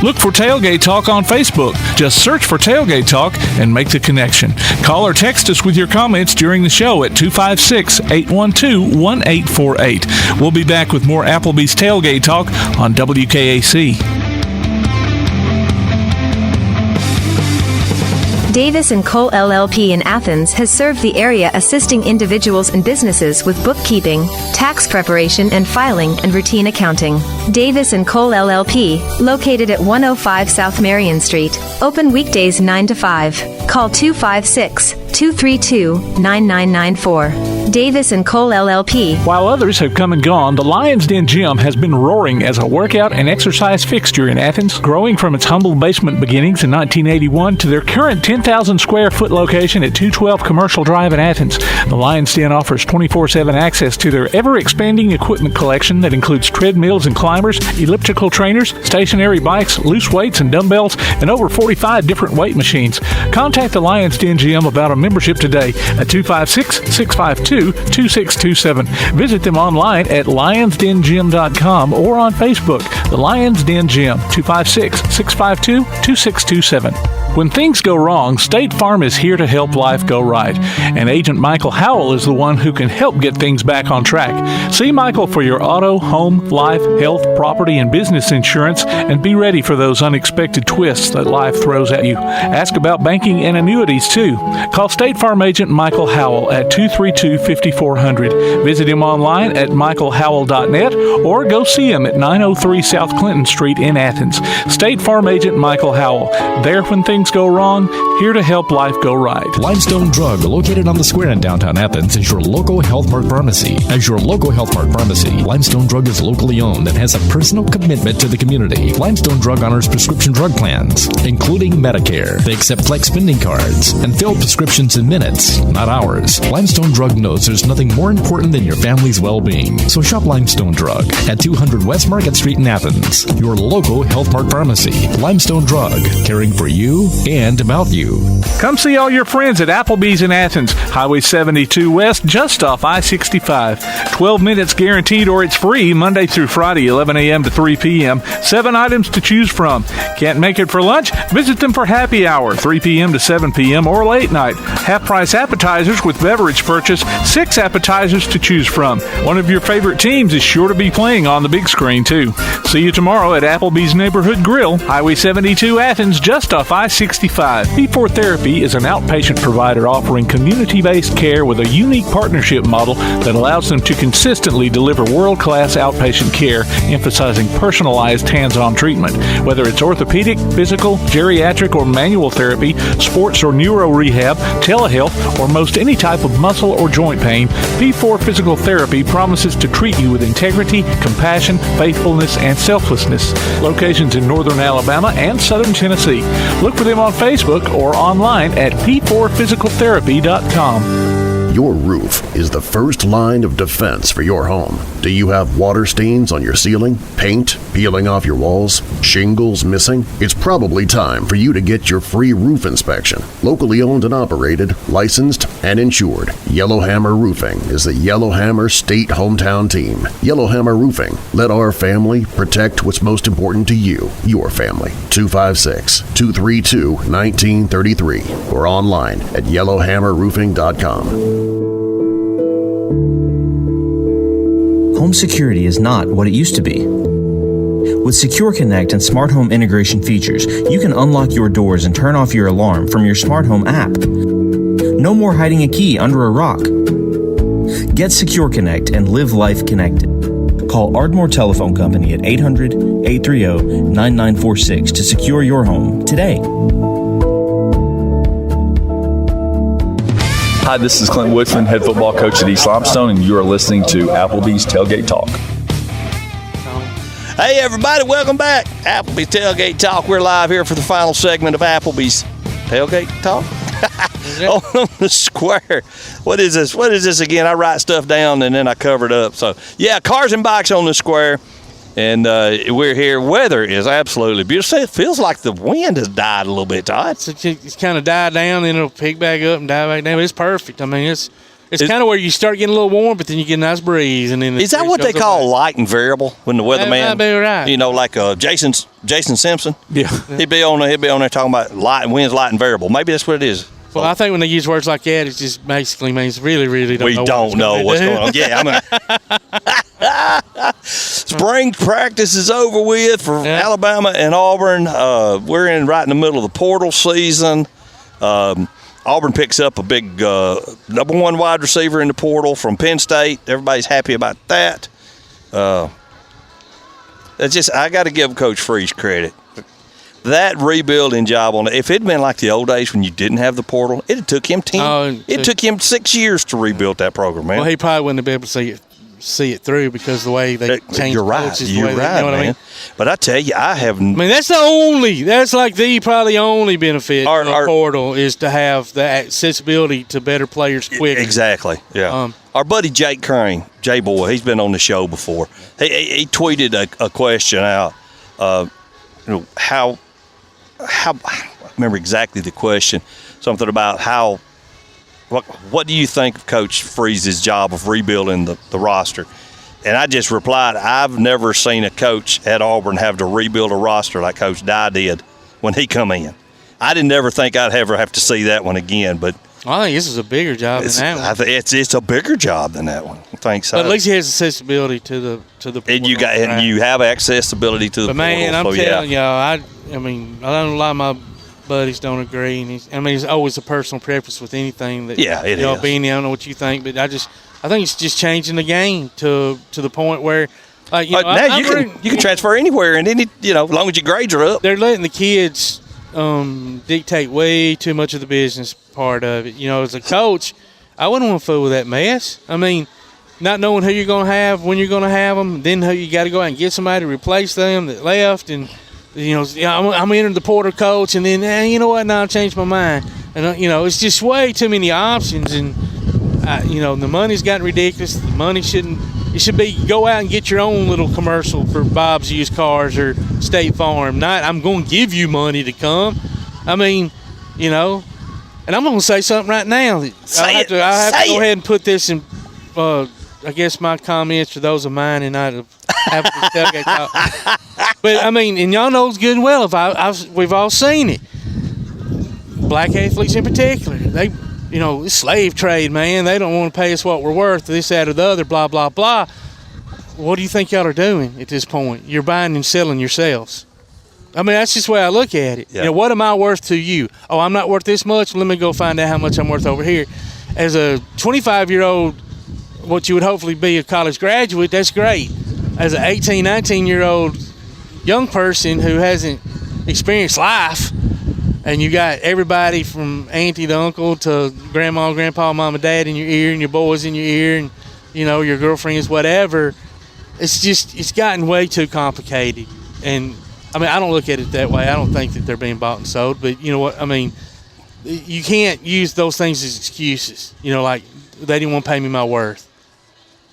Look for Tailgate Talk on Facebook. Just search for Tailgate Talk and make the connection. Call or text us with your comments during the show at 256-812-1848. We'll be back with more Applebee's Tailgate Talk on WKAC. Davis & Cole LLP in Athens has served the area assisting individuals and businesses with bookkeeping, tax preparation and filing, and routine accounting. Davis & Cole LLP, located at 105 South Marion Street, open weekdays 9 to 5. Call 256-232-9994. Davis & Cole LLP. While others have come and gone, the Lion's Den Gym has been roaring as a workout and exercise fixture in Athens, growing from its humble basement beginnings in 1981 to their current 10,000 square foot location at 212 Commercial Drive in Athens. The Lion's Den offers 24/7 access to their ever-expanding equipment collection that includes treadmills and climbers, elliptical trainers, stationary bikes, loose weights and dumbbells, and over 45 different weight machines. Contact the Lion's Den Gym about a membership today at 256-652-2627. Visit them online at lionsdengym.com or on Facebook. The Lion's Den Gym, 256-652-2627. When things go wrong, State Farm is here to help life go right. And Agent Michael Howell is the one who can help get things back on track. See Michael for your auto, home, life, health, property, and business insurance, and be ready for those unexpected twists that life throws at you. Ask about banking and annuities, too. Call State Farm Agent Michael Howell at 232-5400. Visit him online at michaelhowell.net or go see him at 903 South Clinton Street in Athens. State Farm Agent Michael Howell. There when things go wrong, here to help life go right. Limestone Drug, located on the square in downtown Athens, is your local Health Mart pharmacy. As your local Health Mart pharmacy, Limestone Drug is locally owned and has a personal commitment to the community. Limestone Drug honors prescription drug plans, including Medicare. They accept flex spending cards and fill prescriptions in minutes, not hours. Limestone Drug knows there's nothing more important than your family's well-being. So shop Limestone Drug at 200 West Market Street in Athens, your local Health Mart pharmacy. Limestone Drug, caring for you and about you. Come see all your friends at Applebee's in Athens, Highway 72 West, just off I-65. 12 minutes guaranteed or it's free Monday through Friday, 11 a.m. to 3 p.m. 7 items to choose from. Can't make it for lunch? Visit them for happy hour, 3 p.m. to 7 p.m. or late night. Half-price appetizers with beverage purchase, 6 appetizers to choose from. One of your favorite teams is sure to be playing on the big screen, too. See you tomorrow at Applebee's Neighborhood Grill, Highway 72 Athens, just off I-65. 1965. P4 Therapy is an outpatient provider offering community-based care with a unique partnership model that allows them to consistently deliver world-class outpatient care, emphasizing personalized hands-on treatment. Whether it's orthopedic, physical, geriatric, or manual therapy, sports or neuro rehab, telehealth, or most any type of muscle or joint pain, P4 Physical Therapy promises to treat you with integrity, compassion, faithfulness, and selflessness. Locations in northern Alabama and southern Tennessee. Look for them on Facebook or online at p4physicaltherapy.com. Your roof is the first line of defense for your home. Do you have water stains on your ceiling, paint peeling off your walls, shingles missing? It's probably time for you to get your free roof inspection. Locally owned and operated, licensed, and insured, Yellowhammer Roofing is the Yellowhammer State Hometown Team. Yellowhammer Roofing. Let our family protect what's most important to you, your family. 256-232-1933 or online at yellowhammerroofing.com. Home security is not what it used to be. With Secure Connect and smart home integration features, you can unlock your doors and turn off your alarm from your smart home app. No more hiding a key under a rock. Get Secure Connect and live life connected. Call Ardmore Telephone Company at 800-830-9946 to secure your home today. Hi, this is Clint Woodson, head football coach at East Limestone, and you are listening to Applebee's Tailgate Talk. Hey, everybody, welcome back. Applebee's Tailgate Talk. We're live here for the final segment of Applebee's Tailgate Talk on the square. What is this? What is this again? I write stuff down and then I cover it up. So, yeah, cars and bikes on the square. And we're here. Weather is absolutely beautiful. It feels like the wind has died a little bit, Todd. It's kind of died down, then it'll pick back up and die back down. It's perfect. I mean, it's kind of where you start getting a little warm, but then you get a nice breeze. And then is that what they call light and variable when the weatherman? That might be right. You know, like Jason Simpson. Yeah, he'd be on there talking about winds, light and variable. Maybe that's what it is. Well, I think when they use words like that, it just basically means really don't know what's going on. Yeah, spring practice is over with for Alabama and Auburn. We're right in the middle of the portal season. Auburn picks up a big number one wide receiver in the portal from Penn State. Everybody's happy about that. I got to give Coach Freeze credit. That rebuilding job if it'd been like the old days when you didn't have the portal, it took him 6 years to rebuild that program, man. Well, he probably wouldn't have been able to see it through because the way they changed You're right, coaches. you know what I mean? But I tell you, that's like the probably only benefit of the portal is to have the accessibility to better players quicker. Exactly, yeah. Our buddy Jake Crane, J-Boy, he's been on the show before. He tweeted a question out, how I remember exactly the question, something about what do you think of Coach Freeze's job of rebuilding the roster? And I just replied, I've never seen a coach at Auburn have to rebuild a roster like Coach Dye did when he come in. I didn't ever think I'd ever have to see that one again, but I think this is a bigger job than that one. I think it's a bigger job than that one. I think so. But at least he has accessibility to the portal. And you have accessibility to the portal. But man, I'm telling y'all, I mean, I don't know, a lot of my buddies don't agree, and it's always a personal preference with anything that y'all being. I don't know what you think, but I think it's just changing the game to the point where, like, you can transfer anywhere, and any as long as your grades are up. They're letting the kids dictate way too much of the business part of it. As a coach, I wouldn't want to fool with that mess. I mean, not knowing who you're going to have, when you're going to have them, then who you got to go out and get somebody to replace them that left, and I'm entering the portal coach, and then you know what? Now I changed my mind, and it's just way too many options, and the money's gotten ridiculous. The money shouldn't. It should be go out and get your own little commercial for Bob's Used Cars or State Farm. Not I'm going to give you money to come. I mean, and I'm going to say something right now. I have to go ahead and put this in. I guess my comments are those of mine and not of Applebee's Tailgate Talk. But I mean, and y'all know good and well, we've all seen it. Black athletes in particular, they, it's slave trade, man. They don't want to pay us what we're worth, this, that, or the other, blah, blah, blah. What do you think y'all are doing at this point? You're buying and selling yourselves. I mean, that's just the way I look at it. Yeah. You know, what am I worth to you? Oh, I'm not worth this much. Let me go find out how much I'm worth over here. As a 25-year-old, what you would hopefully be a college graduate, that's great. As an 18, 19-year-old young person who hasn't experienced life, and you got everybody from auntie to uncle to grandma, grandpa, mom, and dad in your ear, and your boys in your ear, and, you know, your girlfriend is whatever. It's gotten way too complicated. And, I mean, I don't look at it that way. I don't think that they're being bought and sold. But, you know what, I mean, you can't use those things as excuses. You know, like, they didn't want to pay me my worth.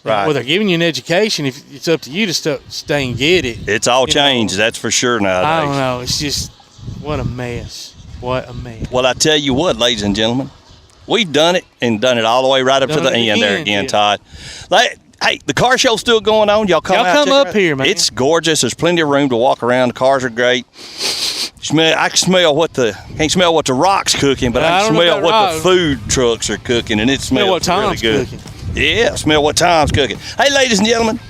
Right. Well, they're giving you an education. If it's up to you to stay and get it. It's all changed, that's for sure nowadays. I don't know. It's just, what a mess. What a mess. Well, I tell you what, ladies and gentlemen, we've done it and done it all the way right up to the end there again, Todd. Hey, the car show's still going on. Y'all come up here, man. It's gorgeous. There's plenty of room to walk around. The cars are great. I can smell can't smell what the rock's cooking, but I can smell what the food trucks are cooking, and it smells what Tom's really good. Cooking. Yeah, smell what Tom's cooking. Hey, ladies and gentlemen,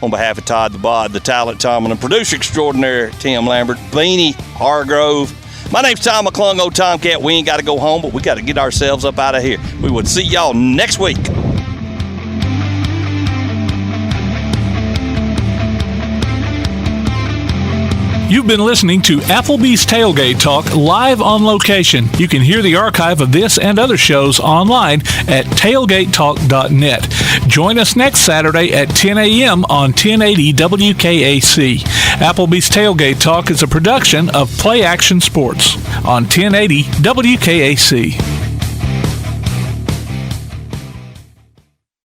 on behalf of Todd the Bod, the talent Tom, and the producer extraordinaire Tim Lambert, Beanie Hargrove, my name's Tom McClung, old Tomcat. We ain't got to go home, but we got to get ourselves up out of here. We will see y'all next week. You've been listening to Applebee's Tailgate Talk live on location. You can hear the archive of this and other shows online at tailgatetalk.net. Join us next Saturday at 10 a.m. on 1080 WKAC. Applebee's Tailgate Talk is a production of Play Action Sports on 1080 WKAC.